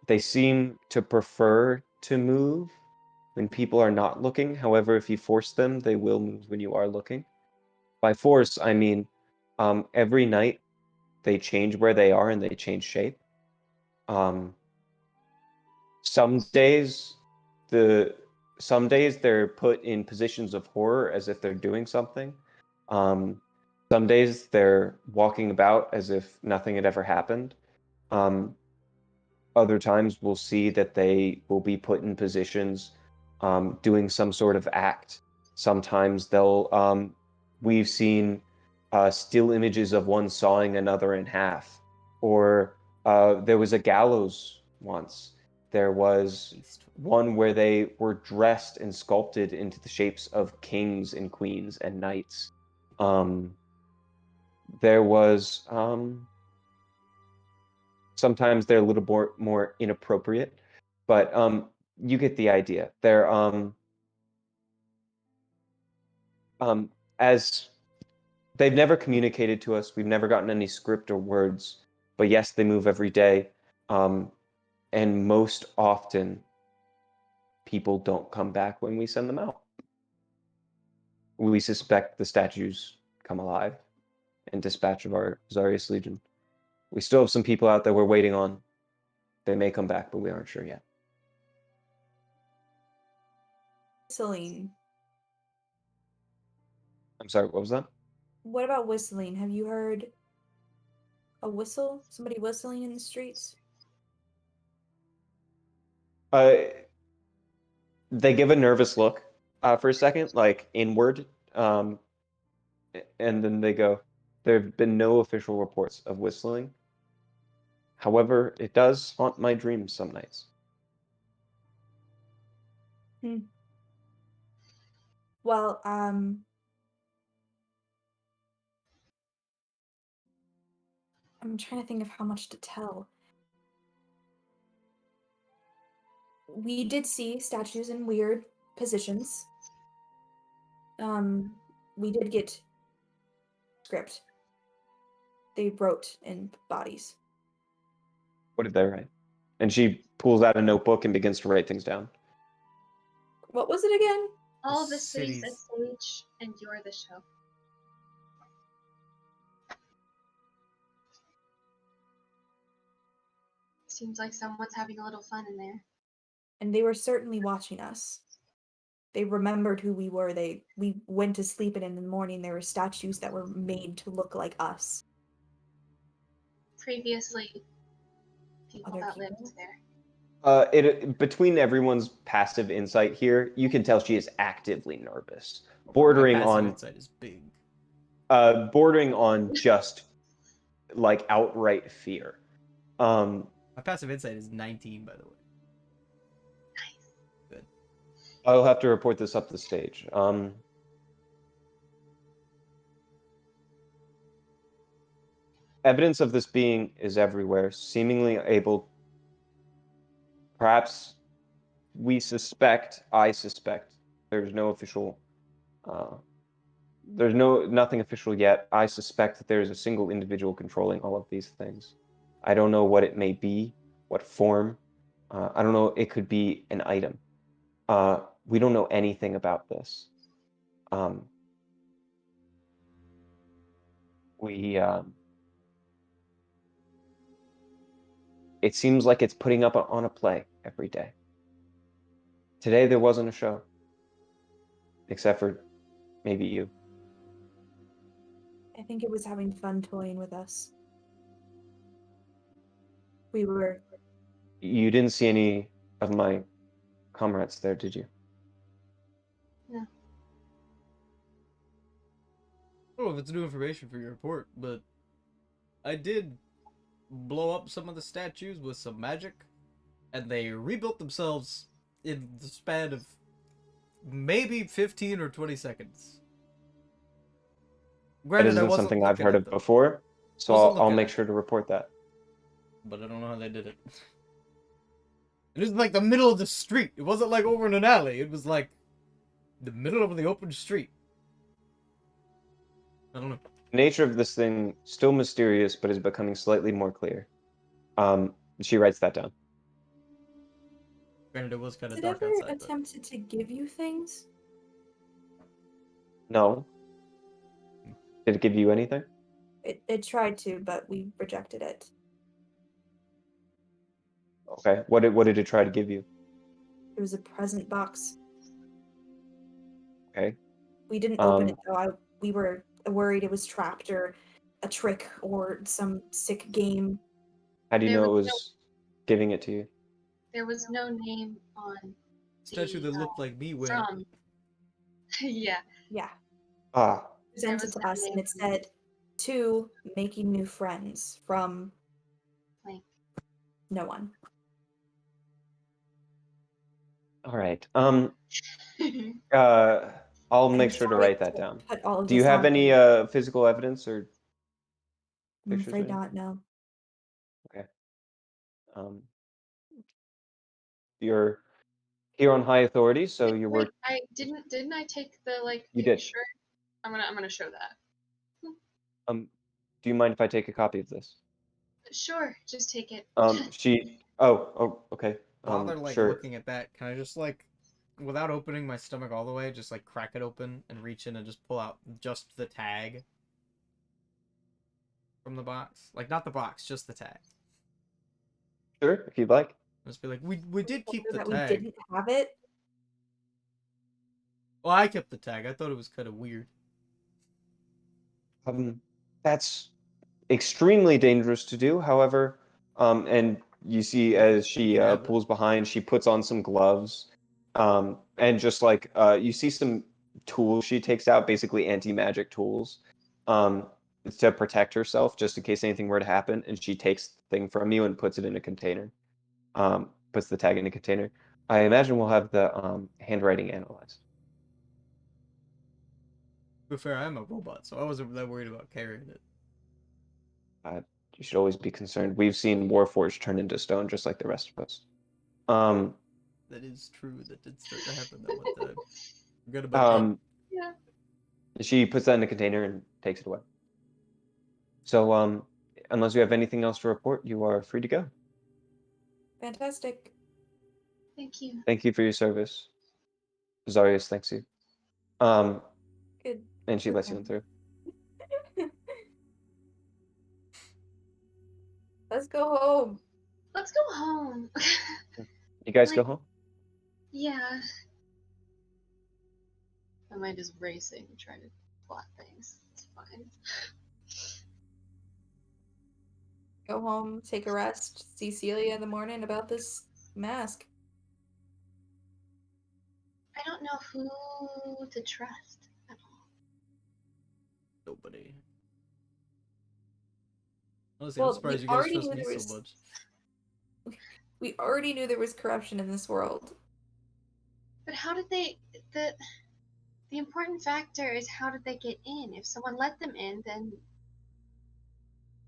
They seem to prefer to move when people are not looking. However, if you force them, they will move when you are looking. By force, I mean every night they change where they are and they change shape. Um, some days the some days they're put in positions of horror as if they're doing something. Um, some days they're walking about as if nothing had ever happened. Um, Other times we'll see that they will be put in positions doing some sort of act. Sometimes we've seen still images of one sawing another in half, or there was a gallows once. There was one where they were dressed and sculpted into the shapes of kings and queens and knights. There was sometimes they're a little more inappropriate, but you get the idea. They're as they've never communicated to us. We've never gotten any script or words, but yes, they move every day. And most often people don't come back when we send them out. We suspect the statues come alive in dispatch of our Zarius Legion. We still have some people out there we're waiting on. They may come back, but we aren't sure yet. Whistling. I'm sorry, what was that? What about whistling? Have you heard a whistle? Somebody whistling in the streets? They give a nervous look for a second, like inward, and then they go, there have been no official reports of whistling. However, it does haunt my dreams some nights. Well, I'm trying to think of how much to tell. We did see statues in weird positions. We did get script. They wrote in bodies. What did they write? And she pulls out a notebook and begins to write things down. What was it again? All the city's a Cities. stage, and you're the show. Seems like someone's having a little fun in there. And they were certainly watching us. They remembered who we were. We went to sleep, and in the morning there were statues that were made to look like us. Previously, people Other that people? lived there. Between everyone's passive insight here, you can tell she is actively nervous, My bordering passive on insight is big. bordering on just like outright fear. My passive insight is 19, by the way. Good. I'll have to report this up the stage. Evidence of this being is everywhere, seemingly able Perhaps I suspect, there's no official, there's nothing official yet. I suspect that there's a single individual controlling all of these things. I don't know what it may be, what form. I don't know. It could be an item. We don't know anything about this. It seems like it's putting up on a play every day. Today there wasn't a show, except for maybe you. I think it was having fun toying with us. We were. You didn't see any of my comrades there, did you? No. Oh, if it's new information for your report, but I did blow up some of the statues with some magic, and they rebuilt themselves in the span of maybe 15 or 20 seconds. That Granted, I isn't wasn't something I've looking heard at of them, before, so Wasn't I'll looking make at sure to report that. but I don't know how they did it. It was like the middle of the street. It wasn't like over in an alley. It was like the middle of the open street. I don't know. The nature of this thing still mysterious, but is becoming slightly more clear. She writes that down. Granted, it was kind of Did it dark ever outside. But... attempted to give you things? No. Did it give you anything? It tried to, but we rejected it. Okay. What did it try to give you? It was a present box. Okay. We didn't open it though. We were worried it was trapped or a trick or some sick game. How do you There know it was was giving it to you? There was no name on statue the, that looked like me wearing. from. Yeah. Yeah. Ah, Presented was to no us, and name it on said, "To making new friends from Blank. no one." all right. it. I'll I'm make sure to sorry write that down. Put all of Do you this have on any you. physical evidence or I'm pictures? afraid or not. No. Okay. You're here on high authority, so Wait, your wait, word. I didn't I take the You pink did. shirt? I'm gonna show that. Do you mind if I take a copy of this? Sure, just take it. She. Oh, okay. While they're like Sure. looking at that, can I just like, without opening my stomach all the way, just like crack it open and reach in and just pull out just the tag from the box? Like not the box, just the tag. Sure, if you'd like. Just be like, we did keep the that tag. we didn't have it. Well, I kept the tag. I thought it was kind of weird. That's extremely dangerous to do. However, and you see as she have it. pulls behind, she puts on some gloves, and just like you see some tools she takes out, basically anti-magic tools, to protect herself, just in case anything were to happen. And she takes the thing from you and puts it in a container, puts the tag in a container. I imagine we'll have the handwriting analyzed. To be fair, I am a robot, so I wasn't that worried about carrying it. You should always be concerned. We've seen Warforged turn into stone just like the rest of us. That is true. That did start to happen that one time. Forget about Yeah. She puts that in a container and takes it away. So, unless you have anything else to report, you are free to go. Fantastic. Thank you. Thank you for your service. Zarius thanks you. Good. And she for lets you in him. through. Let's go home. Let's go home. You guys go Like- home? Yeah. My mind is racing, trying to plot things. It's fine. Go home. Take a rest. See Celia in the morning about this mask. I don't know who to trust at all. nobody. Honestly, Well, I'm surprised we you guys already trust knew me there so was- much. We already knew there was corruption in this world. But how did they the important factor is how did they get in? If someone let them in, then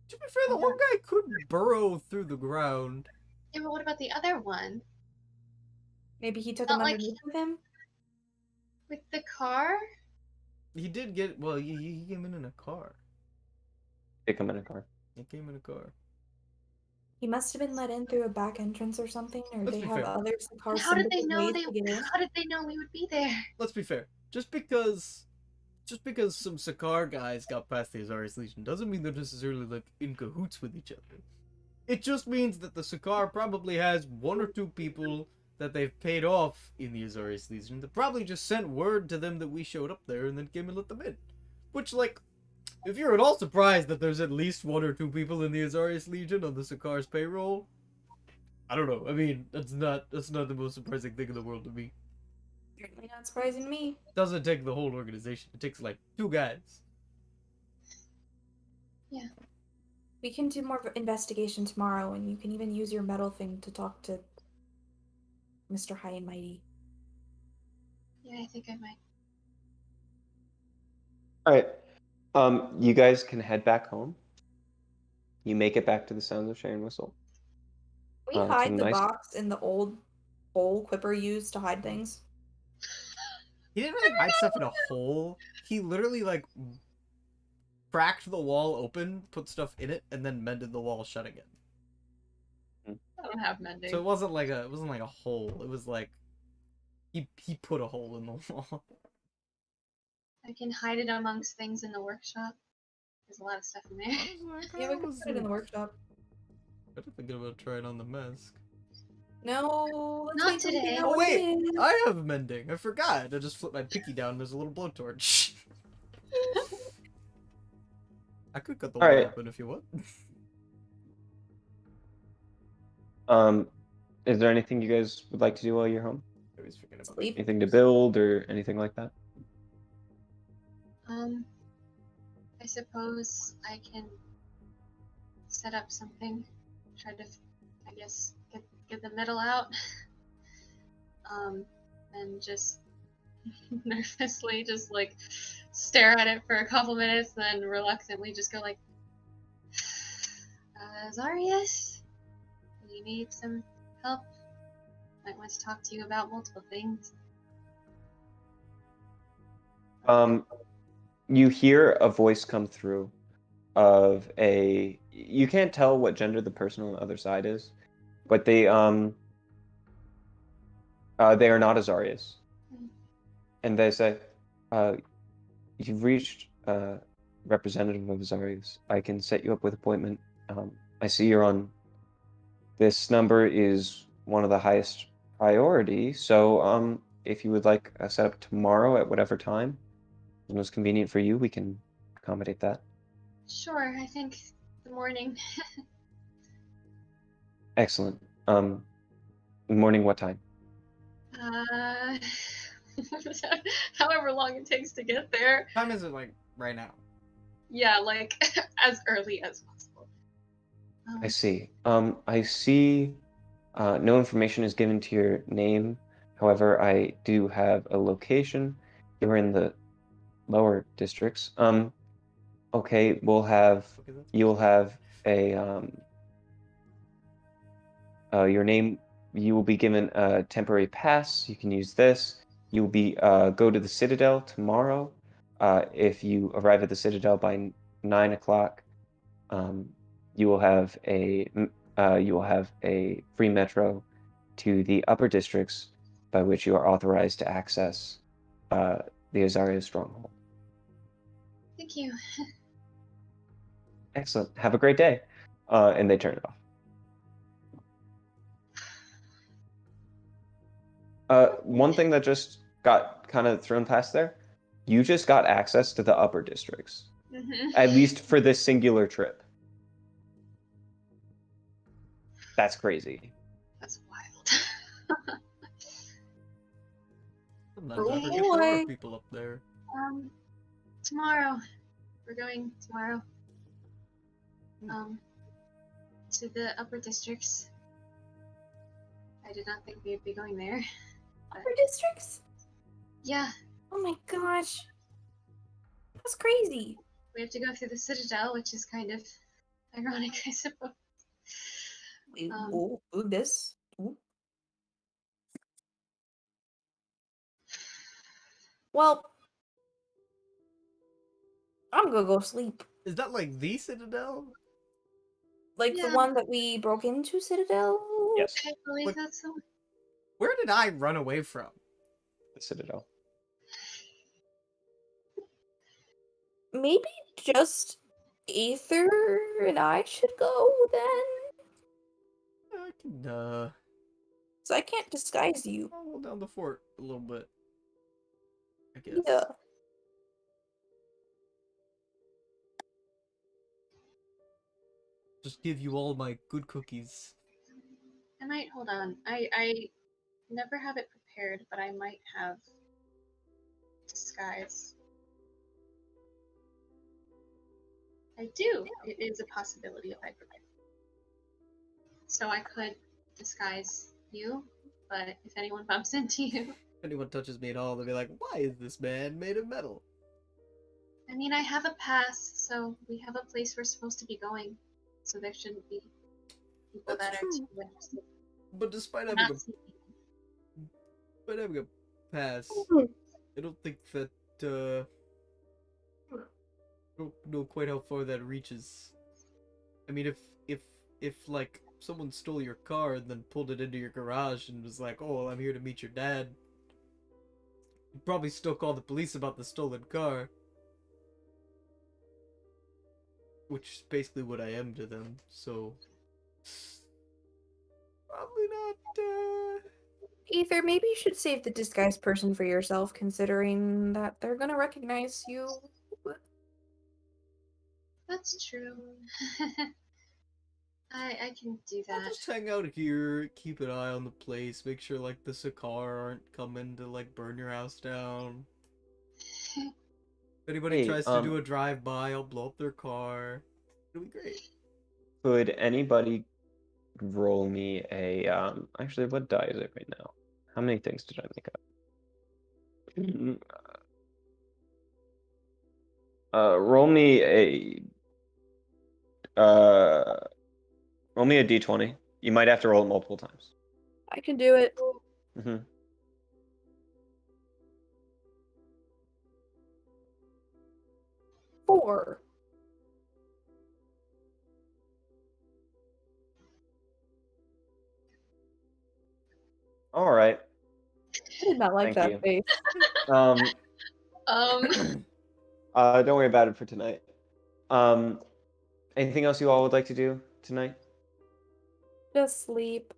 To be fair, the one guy could burrow through the ground. yeah, but what about the other one? Maybe he took Not him like underneath with him? with the car. He did get, well, he came in a car. Pick him in a car. He came in a car. He must have been let in through a back entrance or something, or Let's they be have fair. other Sakar And how did they syndicate know ways to get in. How did they know we would be there? Let's be fair. Just because some Sakar guys got past the Azarius Legion doesn't mean they're necessarily like in cahoots with each other. It just means that the Sakar probably has one or two people that they've paid off in the Azarius Legion that probably just sent word to them that we showed up there and then came and let them in. Which, like, if you're at all surprised that there's at least one or two people in the Azarius Legion on the Sakar's payroll, I don't know. I mean, that's not the most surprising thing in the world to me. Certainly not surprising to me. It doesn't take the whole organization. It takes like 2 guys. Yeah. We can do more investigation tomorrow, and you can even use your metal thing to talk to Mr. High and Mighty. Yeah, I think I might. All right. You guys can head back home. You make it back to the sounds of Sharon Whistle. Can we hide some the nice- box in the old hole Quipper used to hide things? He didn't really hide stuff in a hole. He literally like cracked the wall open, put stuff in it, and then mended the wall shut again. I don't have mending. So it wasn't like a hole. It was like he put a hole in the wall. I can hide it amongst things in the workshop. There's a lot of stuff in there. Yeah, we could put it in the workshop. I was thinking about trying on the mask. No, let's Not wait till we today. figure out Oh what it wait, is. I have mending. I forgot. I just flipped my pinky down. There's a little blowtorch. I could cut the wall Alright. open if you want. Is there anything you guys would like to do while you're home? I always forget about Sleep. Anything to build or anything like that? I suppose I can set up something. Try to, I guess, get the metal out. And just nervously just like stare at it for a couple minutes, then reluctantly just go like, Zarius, you need some help? Might want to talk to you about multiple things. You hear a voice come through of a. You can't tell what gender the person on the other side is, but they are not Azarius. And they say, you've reached representative of Azarius. I can set you up with appointment. I see you're on. This number is one of the highest priority, so if you would like a setup tomorrow at whatever time is most convenient for you, we can accommodate that. Sure, I think the morning. Excellent. Morning, what time? However long it takes to get there. Time is it like right now? Yeah, like as early as possible. I see. I see no information is given to your name. However, I do have a location. You're in the lower districts. Okay, you'll have a your name. You will be given a temporary pass. You can use this. You will be go to the Citadel tomorrow. If you arrive at the Citadel by 9 o'clock, you will have a free metro to the upper districts, by which you are authorized to access the Azaria stronghold. Thank you. Excellent. Have a great day. And they turn it off. One thing that just got kind of thrown past there, you just got access to the upper districts, at least for this singular trip. That's crazy. That's wild. Sometimes I forget there are people up there. Tomorrow. We're going tomorrow. To the upper districts. I did not think we'd be going there. Upper districts? Yeah, Oh my gosh. That's crazy. we have to go through the Citadel, which is kind of ironic, I suppose. Ooh, this. Ooh. Well, I'm gonna go sleep. Is that like the Citadel? Like the Yeah. one that we broke into, Citadel? Yes, I believe Look- that's so. Where did I run away from? the Citadel. Maybe just Aether and I should go then? I can Because I can't disguise you. I'll hold down the fort a little bit. I guess. Yeah. Just give you all my good cookies. I might hold on. I never have it prepared, but I might have disguise. I do. It is a possibility if I prepare. So I could disguise you, but if anyone bumps into you, If anyone touches me at all, they'll be like, "Why is this man made of metal?" I mean, I have a pass, so we have a place we're supposed to be going. So there shouldn't be people That's that true. are too interested. But despite Not having seeing. a pass, I don't think that I don't know quite how far that reaches. I mean, if like someone stole your car and then pulled it into your garage and was like, "Oh, well, I'm here to meet your dad," you'd probably still call the police about the stolen car. Which is basically what I am to them, so probably not. Aether, maybe you should save the disguised person for yourself, considering that they're gonna recognize you. That's true. I can do I'll that. just hang out here, keep an eye on the place, make sure like the Sakar aren't coming to like burn your house down. If anybody Hey, tries to do a drive-by, I'll blow up their car. It'll be great. Could anybody roll me a actually what die is it right now? How many things did I make up? Roll me a d20. You might have to roll it multiple times. I can do it. Mm-hmm. 4. All right. I did not like Thank that you. face. Don't worry about it for tonight. Anything else you all would like to do tonight? Just sleep.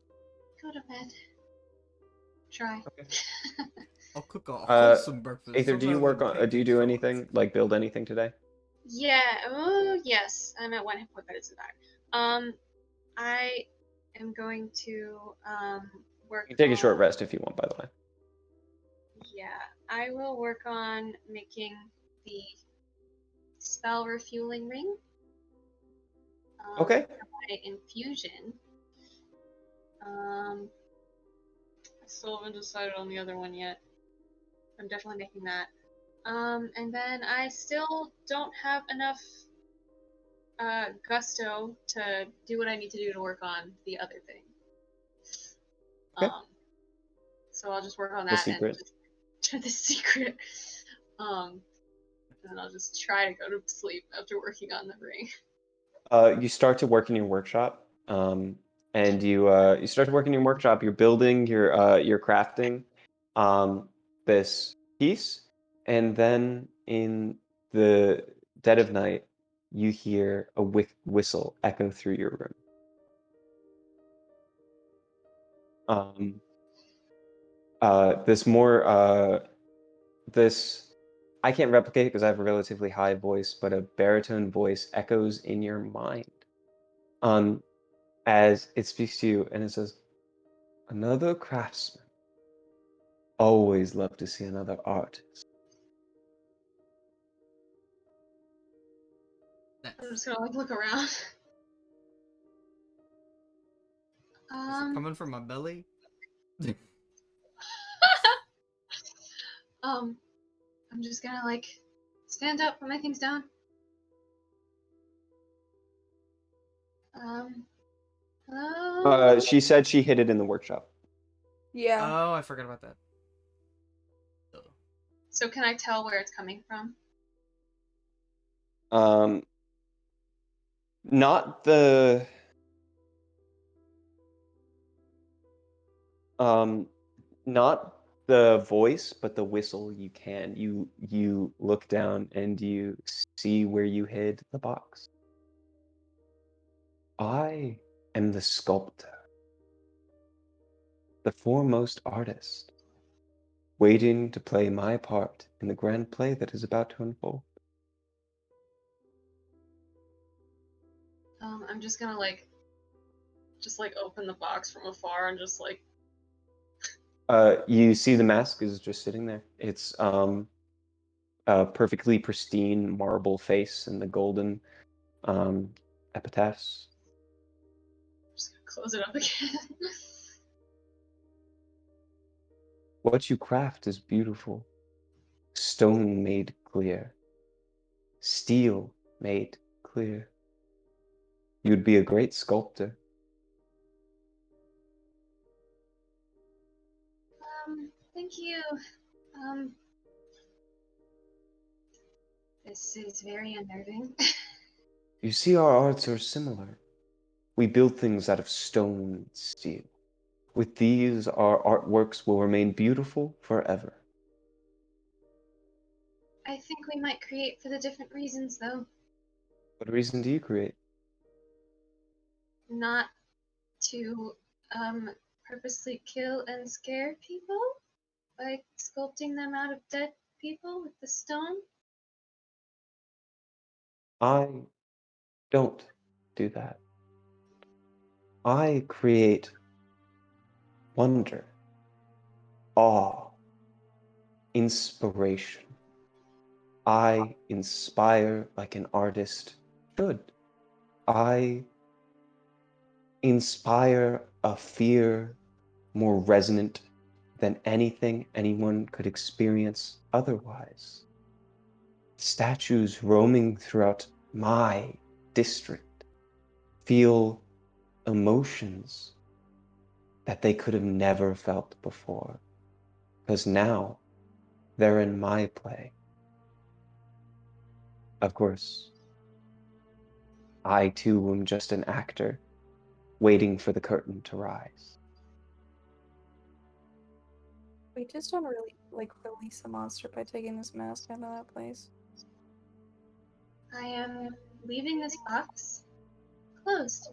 Go to bed. Try. Okay. I'll cook a wholesome breakfast. Aether, do you something work other than on? Do you pancakes do for anything lunch. like build anything today? Yeah. Oh, yes. I'm at 1 hit point, but it's back. I am going to work. You can take a short on- rest if you want. By the way. Yeah, I will work on making the spell refueling ring. Okay. My infusion. I still haven't decided on the other one yet. I'm definitely making that. And then I still don't have enough gusto to do what I need to do to work on the other thing. Okay. So I'll just work on The that secret. and the secret. And then I'll just try to go to sleep after working on the ring. You start to work in your workshop, and you start to work in your workshop. You're building, you're crafting this piece, and then in the dead of night, you hear a whistle echo through your room. This I can't replicate because I have a relatively high voice, but a baritone voice echoes in your mind. As it speaks to you and it says, "Another craftsman. Always love to see another artist." I'm just gonna look around. Is it coming from my belly? I'm just gonna stand up, put my things down. Hello? She said she hid it in the workshop. Yeah. Oh, I forgot about that. So can I tell where it's coming from? Not the not the voice, but the whistle. You can. You look down and you see where you hid the box. I am the sculptor, the foremost artist, waiting to play my part in the grand play that is about to unfold. I'm just gonna just open the box from afar and just like. You see the mask is just sitting there. It's a perfectly pristine marble face and the golden epitaphs. Just gonna close it up again. What you craft is beautiful. Stone made clear. Steel made clear. You'd be a great sculptor. Thank you. This is very unnerving. You see, our arts are similar. We build things out of stone and steel. With these, our artworks will remain beautiful forever. I think we might create for the different reasons, though. What reason do you create? Not to, purposely kill and scare people by sculpting them out of dead people with the stone. I don't do that. I create wonder, awe, inspiration. I inspire like an artist should. I inspire a fear more resonant than anything anyone could experience otherwise. Statues roaming throughout my district feel emotions that they could have never felt before, because now they're in my play. Of course, I too am just an actor waiting for the curtain to rise. We just don't really release a monster by taking this mask out of that place. I am leaving this box closed,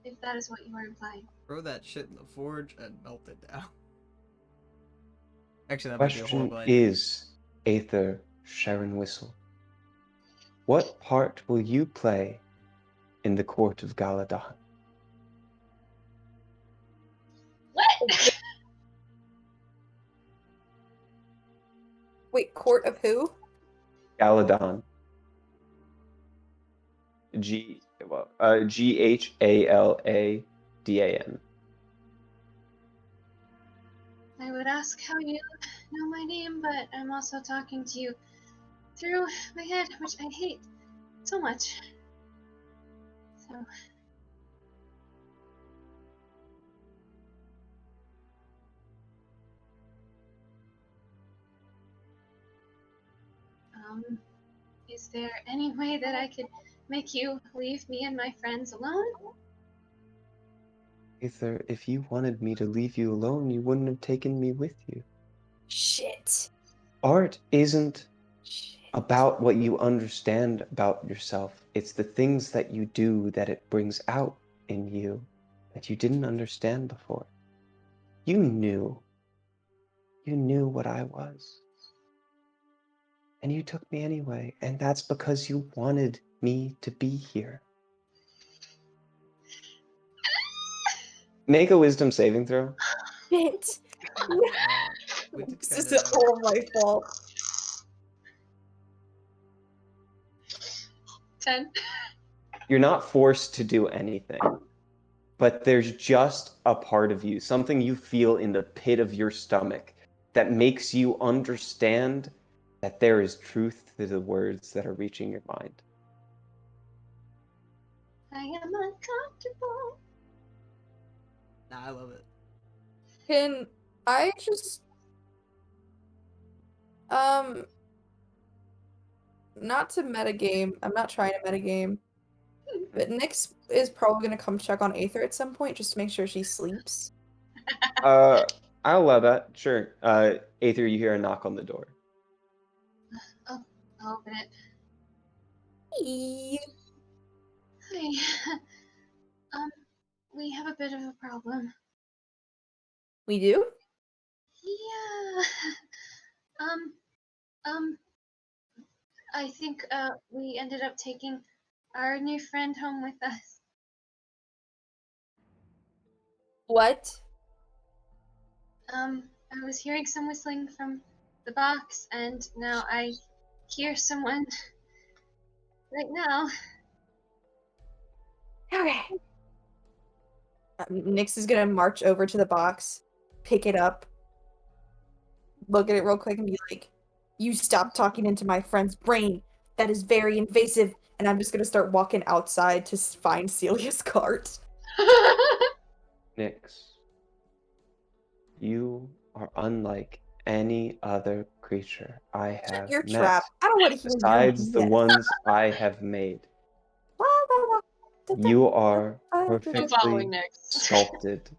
if that is what you are implying. Throw that shit in the forge and melt it down. Actually, that The might be a question horrible idea. is, Aether Sharon Whistle, what part will you play in the court of Galadan? What? Wait, court of who? Galadan. Ghaladadan. I would ask how you know my name, but I'm also talking to you through my head, which I hate so much. So. Is there any way that I could make you leave me and my friends alone? Aether, if you wanted me to leave you alone, you wouldn't have taken me with you. Shit. Art isn't Shit. about what you understand about yourself. It's the things that you do that it brings out in you that you didn't understand before. You knew. You knew what I was. And you took me anyway, and that's because you wanted me to be here. Make a wisdom saving throw. Shit. We did This kinda is all my fault. 10. You're not forced to do anything, but there's just a part of you, something you feel in the pit of your stomach that makes you understand that there is truth to the words that are reaching your mind. I am uncomfortable. Nah, I love it. Can I just... Not to metagame. I'm not trying to metagame. But Nyx is probably gonna come check on Aether at some point just to make sure she sleeps. I'll allow that. Sure. Aether, you hear a knock on the door. I'll open it. Eee. Hi. We have a bit of a problem. We do? Yeah. I think we ended up taking our new friend home with us. What? I was hearing some whistling from the box, and now I hear someone right now. Okay. Nyx is gonna march over to the box, pick it up, look at it real quick, and be like, "You stop talking into my friend's brain. That is very invasive." And I'm just gonna start walking outside to find Celia's cart. Nyx, you are unlike any other creature I have Your met, trap. I don't want to hear besides the your BS. ones I have made. You are I'm perfectly following next. sculpted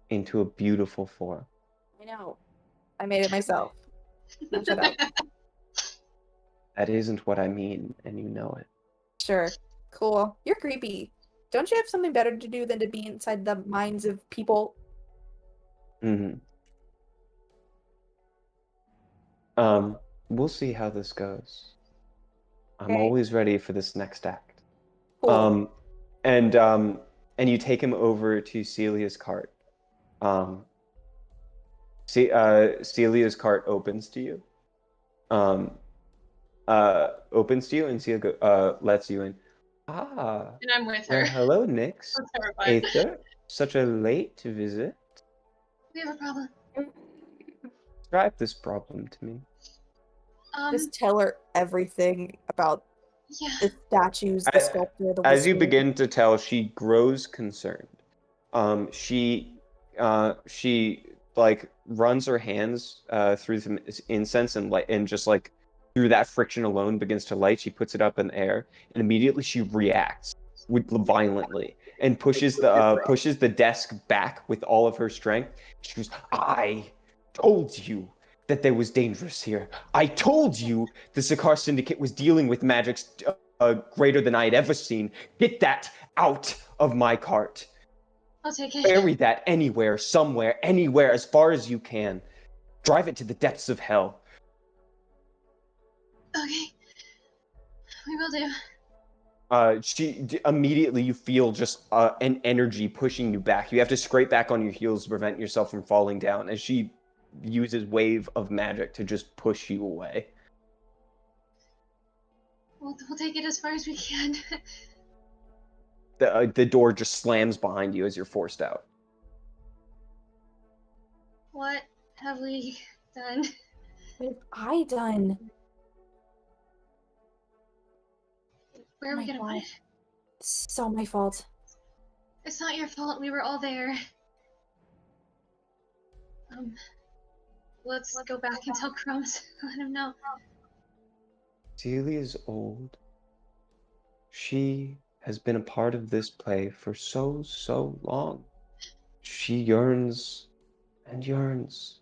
into a beautiful form. I know. I made it myself. Now shut up. That isn't what I mean, and you know it. Sure. Cool. You're creepy. Don't you have something better to do than to be inside the minds of people? Mm-hmm. We'll see how this goes. I'm Okay. always ready for this next act. Cool. And you take him over to Celia's cart. Celia's cart opens to you. And Celia lets you in. Ah, And I'm with well, her. hello, Nyx. I'm terrified. Aether, such a late visit. We have a problem. Describe this problem to me. Just tell her everything about Yeah. the statues, the sculptor, the As you whistling. begin to tell, she grows concerned. She like runs her hands through some incense and light, and just like through that friction alone begins to light. She puts it up in the air, and immediately she reacts violently and pushes the desk back with all of her strength. She goes, "I told you that there was dangerous here. I told you the Sakar Syndicate was dealing with magics greater than I had ever seen. Get that out of my cart. I'll take it. Bury that anywhere, somewhere, anywhere, as far as you can. Drive it to the depths of hell." Okay. We will do. Immediately you feel just an energy pushing you back. You have to scrape back on your heels to prevent yourself from falling down as she uses wave of magic to just push you away. We'll take it as far as we can. The door just slams behind you as you're forced out. What have we done? What have I done? Where are we My gonna God. put it? It's all my fault. It's not your fault. We were all there. Let's go back and tell Crumbs. Let him know. Celia's old. She has been a part of this play for so long. She yearns and yearns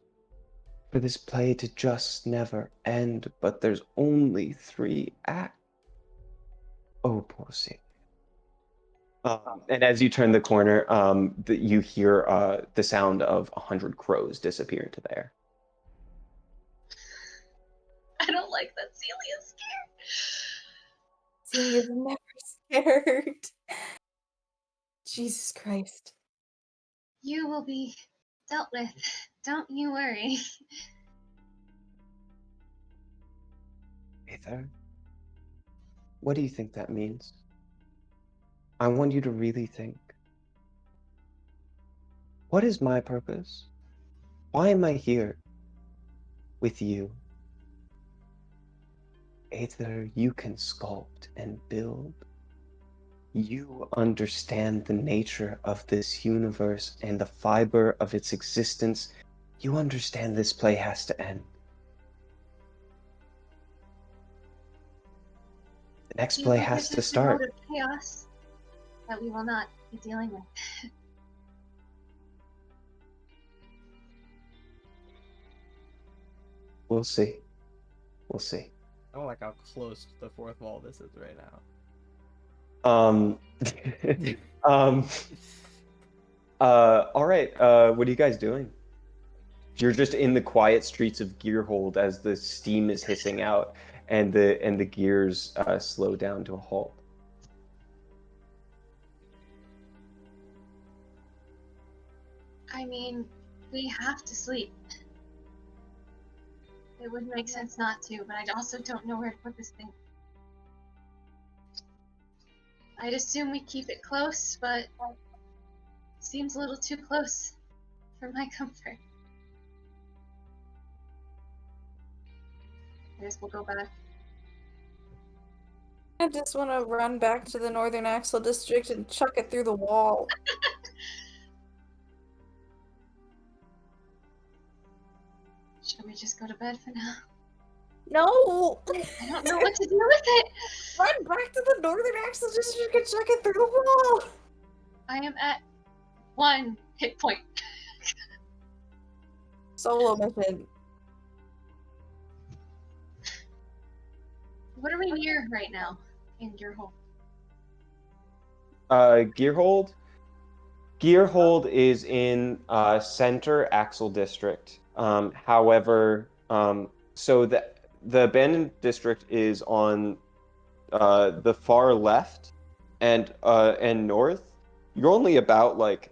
for this play to just never end, but there's only 3 acts. Oh, poor Celia. And as you turn the corner, you hear the sound of 100 crows disappear into the air. I don't like that Celia's scared. Celia's never scared. Jesus Christ. You will be dealt with. Don't you worry. Aether, what do you think that means? I want you to really think. What is my purpose? Why am I here with you? Aether, you can sculpt and build. You understand the nature of this universe and the fiber of its existence. You understand this play has to end. Next You play know, has there's to a mode start. of chaos that we will not be dealing with. We'll see. We'll see. I don't like how close to the fourth wall this is right now. Um, all right. What are you guys doing? You're just in the quiet streets of Gearhold as the steam is hissing out and the gears slow down to a halt. I mean, we have to sleep. It would make sense not to, but I also don't know where to put this thing. I'd assume we keep it close, but it seems a little too close for my comfort. I guess we'll go back. I just want to run back to the Northern Axle District and chuck it through the wall. Should we just go to bed for now? No! I don't know what to do with it! Run back to the Northern Axle District and chuck it through the wall! I am at 1 hit point. Solo mission. What are we near right now in your home? Gearhold. Gearhold is in center Axle District. However, so the abandoned district is on the far left and north. You're only about like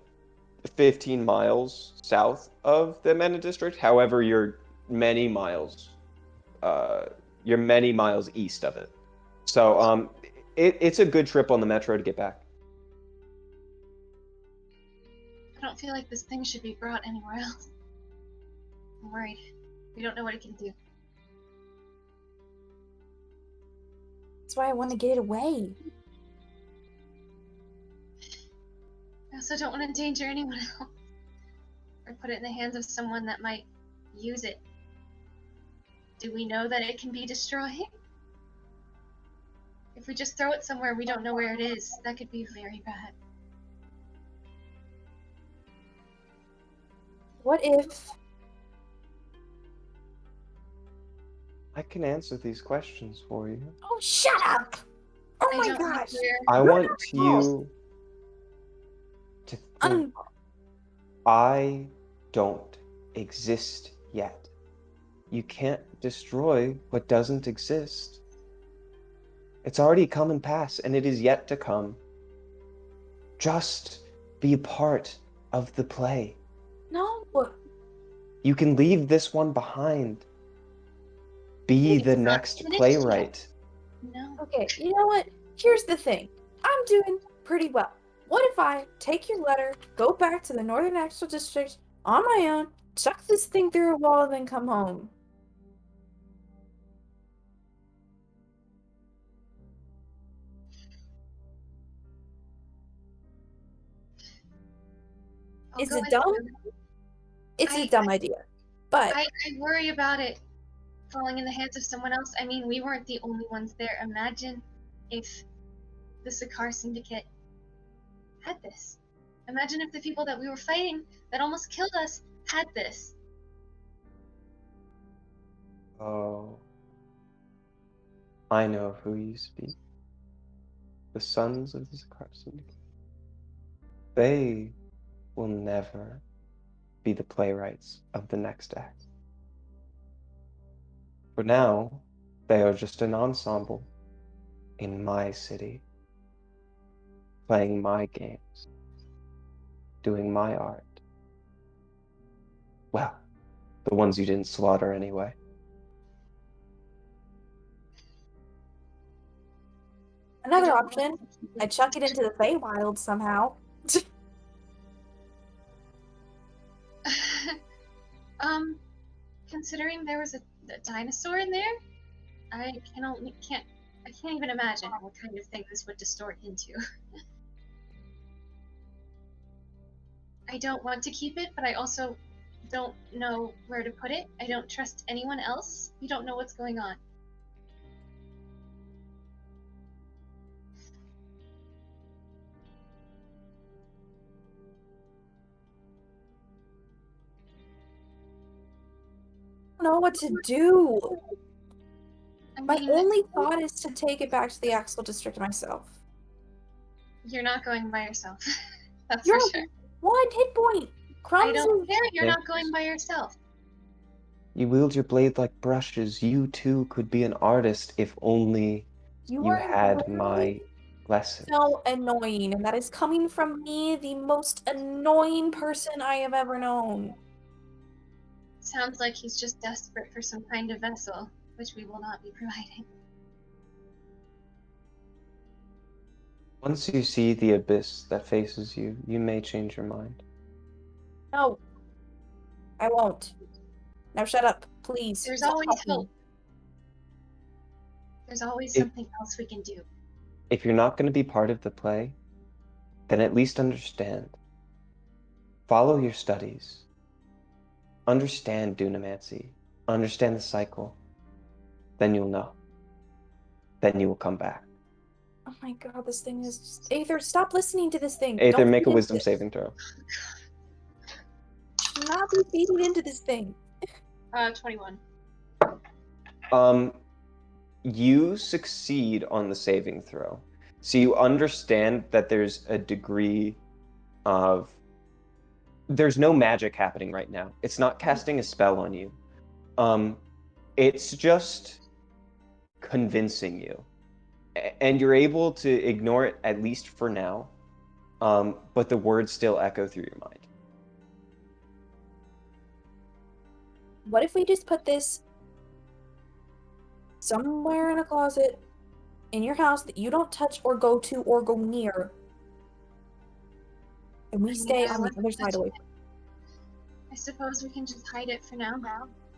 15 miles south of the abandoned district. However, you're many miles east of it. So it's a good trip on the metro to get back. I don't feel like this thing should be brought anywhere else. I'm worried. We don't know what it can do. That's why I want to get it away. I also don't want to endanger anyone else. Or put it in the hands of someone that might use it. Do we know that it can be destroyed? If we just throw it somewhere we don't know where it is, that could be very bad. What if... I can answer these questions for you. Oh, shut up! Oh I my don't know gosh! where. I want you to think I don't exist yet. You can't destroy what doesn't exist. It's already come and passed, and it is yet to come. Just be a part of the play. No! You can leave this one behind. Be the next playwright. No. Okay, you know what? Here's the thing. I'm doing pretty well. What if I take your letter, go back to the Northern Axle District on my own, chuck this thing through a wall, and then come home? I'll Is go it with dumb? you. It's a I- dumb idea. But I worry about it falling in the hands of someone else. I mean, we weren't the only ones there. Imagine if the Sakar Syndicate had this. Imagine if the people that we were fighting that almost killed us had this. Oh. I know of who you speak. The sons of the Sakar Syndicate. They will never be the playwrights of the next act. For now, they are just an ensemble in my city, playing my games, doing my art. Well, the ones you didn't slaughter anyway. another option, I chuck it into the Feywild somehow. Considering there was a dinosaur in there, I can't even imagine what kind of thing this would distort into. I don't want to keep it, but I also don't know where to put it. I don't trust anyone else. We don't know what's going on. know what to do. I My mean, only thought is to take it back to the Axel District myself. you're not going by yourself. That's You're for sure. one hit point. I Crumbs don't is- care. You're Yeah. not going by yourself. You wield your blade like brushes. You too could be an artist if only you are had literally my lesson. so annoying, and that is coming from me, the most annoying person I have ever known. Sounds like he's just desperate for some kind of vessel, which we will not be providing. Once you see the abyss that faces you, you may change your mind. No, I won't. Now shut up, please. There's Stop always talking. hope. There's always If- something else we can do. If you're not going to be part of the play, then at least understand. Follow your studies. Understand Dunamancy. Understand the cycle. Then you'll know. Then you will come back. Oh my god, this thing is just... Aether, stop listening to this thing. Aether, Don't make a feed wisdom into saving throw. it. Do not be feeding into this thing. 21. You succeed on the saving throw. So you understand that there's a degree of... There's no magic happening right now. It's not casting a spell on you. It's just convincing you. And you're able to ignore it, at least for now. But the words still echo through your mind. What if we just put this somewhere in a closet in your house that you don't touch or go to or go near? And we stay Yeah, on the let's other side touch away. I suppose we can just hide it for now.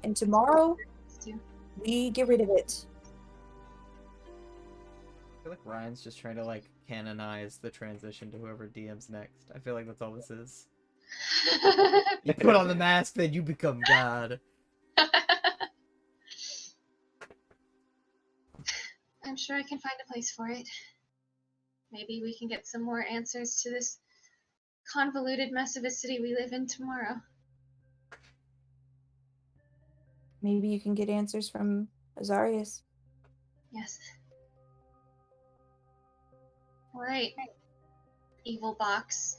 And tomorrow, Let's do. we get rid of it. I feel like Ryan's just trying to like canonize the transition to whoever DM's next. I feel like that's all this is. You put on the mask, then you become God. I'm sure I can find a place for it. Maybe we can get some more answers to this convoluted mess of a city we live in tomorrow. Maybe you can get answers from Azarius. Yes. Alright. Evil box.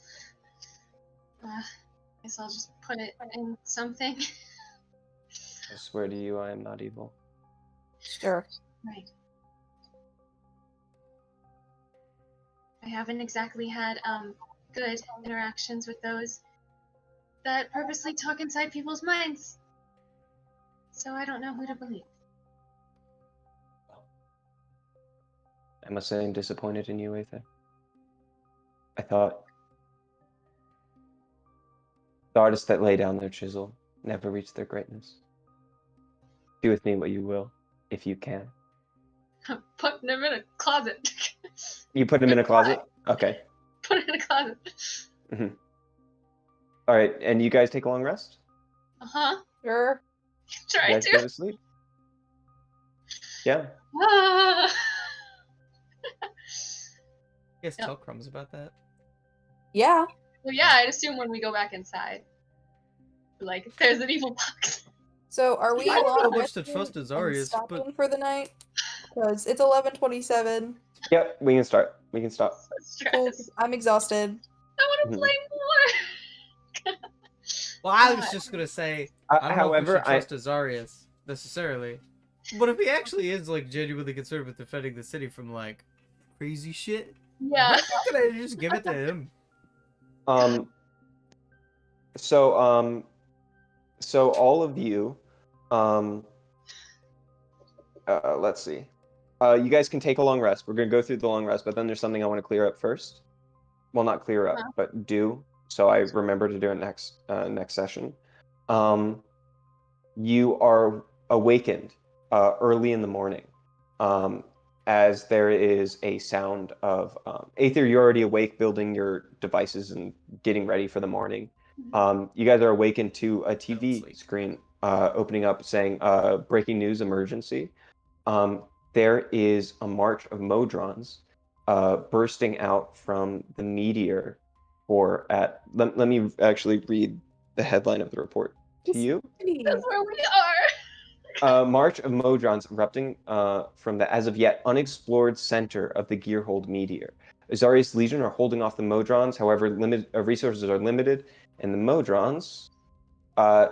Guess I'll just put it in something. I swear to you, I am not evil. Sure. Right. I haven't exactly had good interactions with those that purposely talk inside people's minds. So I don't know who to believe. I must say I'm disappointed in you, Aether. I thought the artists that lay down their chisel never reach their greatness. Do with me what you will, if you can. I'm putting him in a closet. You put him in a closet? Okay. Put it in a closet. All right, and you guys take a long rest? Uh-huh. Sure. You Try guys go to. to sleep? Yeah. Ah. You guys Yep. tell Crumbs about that? Yeah. Well, yeah, I'd assume when we go back inside. Like, there's an evil box. So are we I don't know long how much to resting trust and Azarius, stopping but for the night? Because it's 11:27. Yep, we can start. We can stop. Stress. Cool, 'cause I'm exhausted. I want to Mhm. play more. well, I was just gonna say I don't know if we However, should trust Azarius necessarily, but if he actually is like genuinely concerned with defending the city from like crazy shit, Yeah. why can't I just give it to him? So all of you, let's see. You guys can take a long rest. We're gonna go through the long rest, but then there's something I want to clear up first. Well, not clear up, but do, so I remember to do it next session. You are awakened early in the morning, as there is a sound of Aether. You're already awake, building your devices and getting ready for the morning. You guys are awakened to a TV sleep. screen opening up saying breaking news emergency. There is a march of Modrons bursting out from the meteor let me actually read the headline of the report to you. That's where we are. March of Modrons erupting from the as of yet unexplored center of the Gearhold meteor. Azarius Legion are holding off the Modrons, however, resources are limited, and the Modrons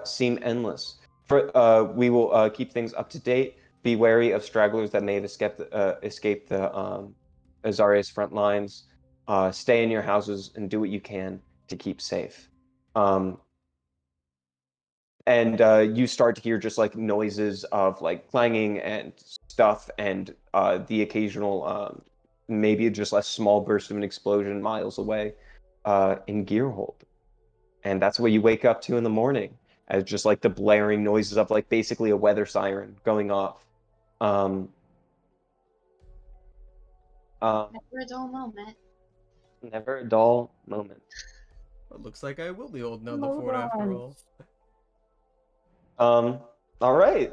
seem endless. We will keep things up to date. Be wary of stragglers that may have escaped the Azarius front lines. Stay in your houses and do what you can to keep safe. And you start to hear just like noises of like clanging and stuff, and the occasional maybe just a small burst of an explosion miles away in Gearhold. And that's what you wake up to in the morning, as just like the blaring noises of like basically a weather siren going off. Um, Never a dull moment. Never a dull moment. It looks like I will be holding on the fort after all. All right.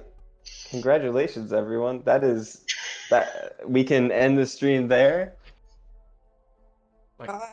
Congratulations, everyone. That we can end the stream there. Bye. Ah!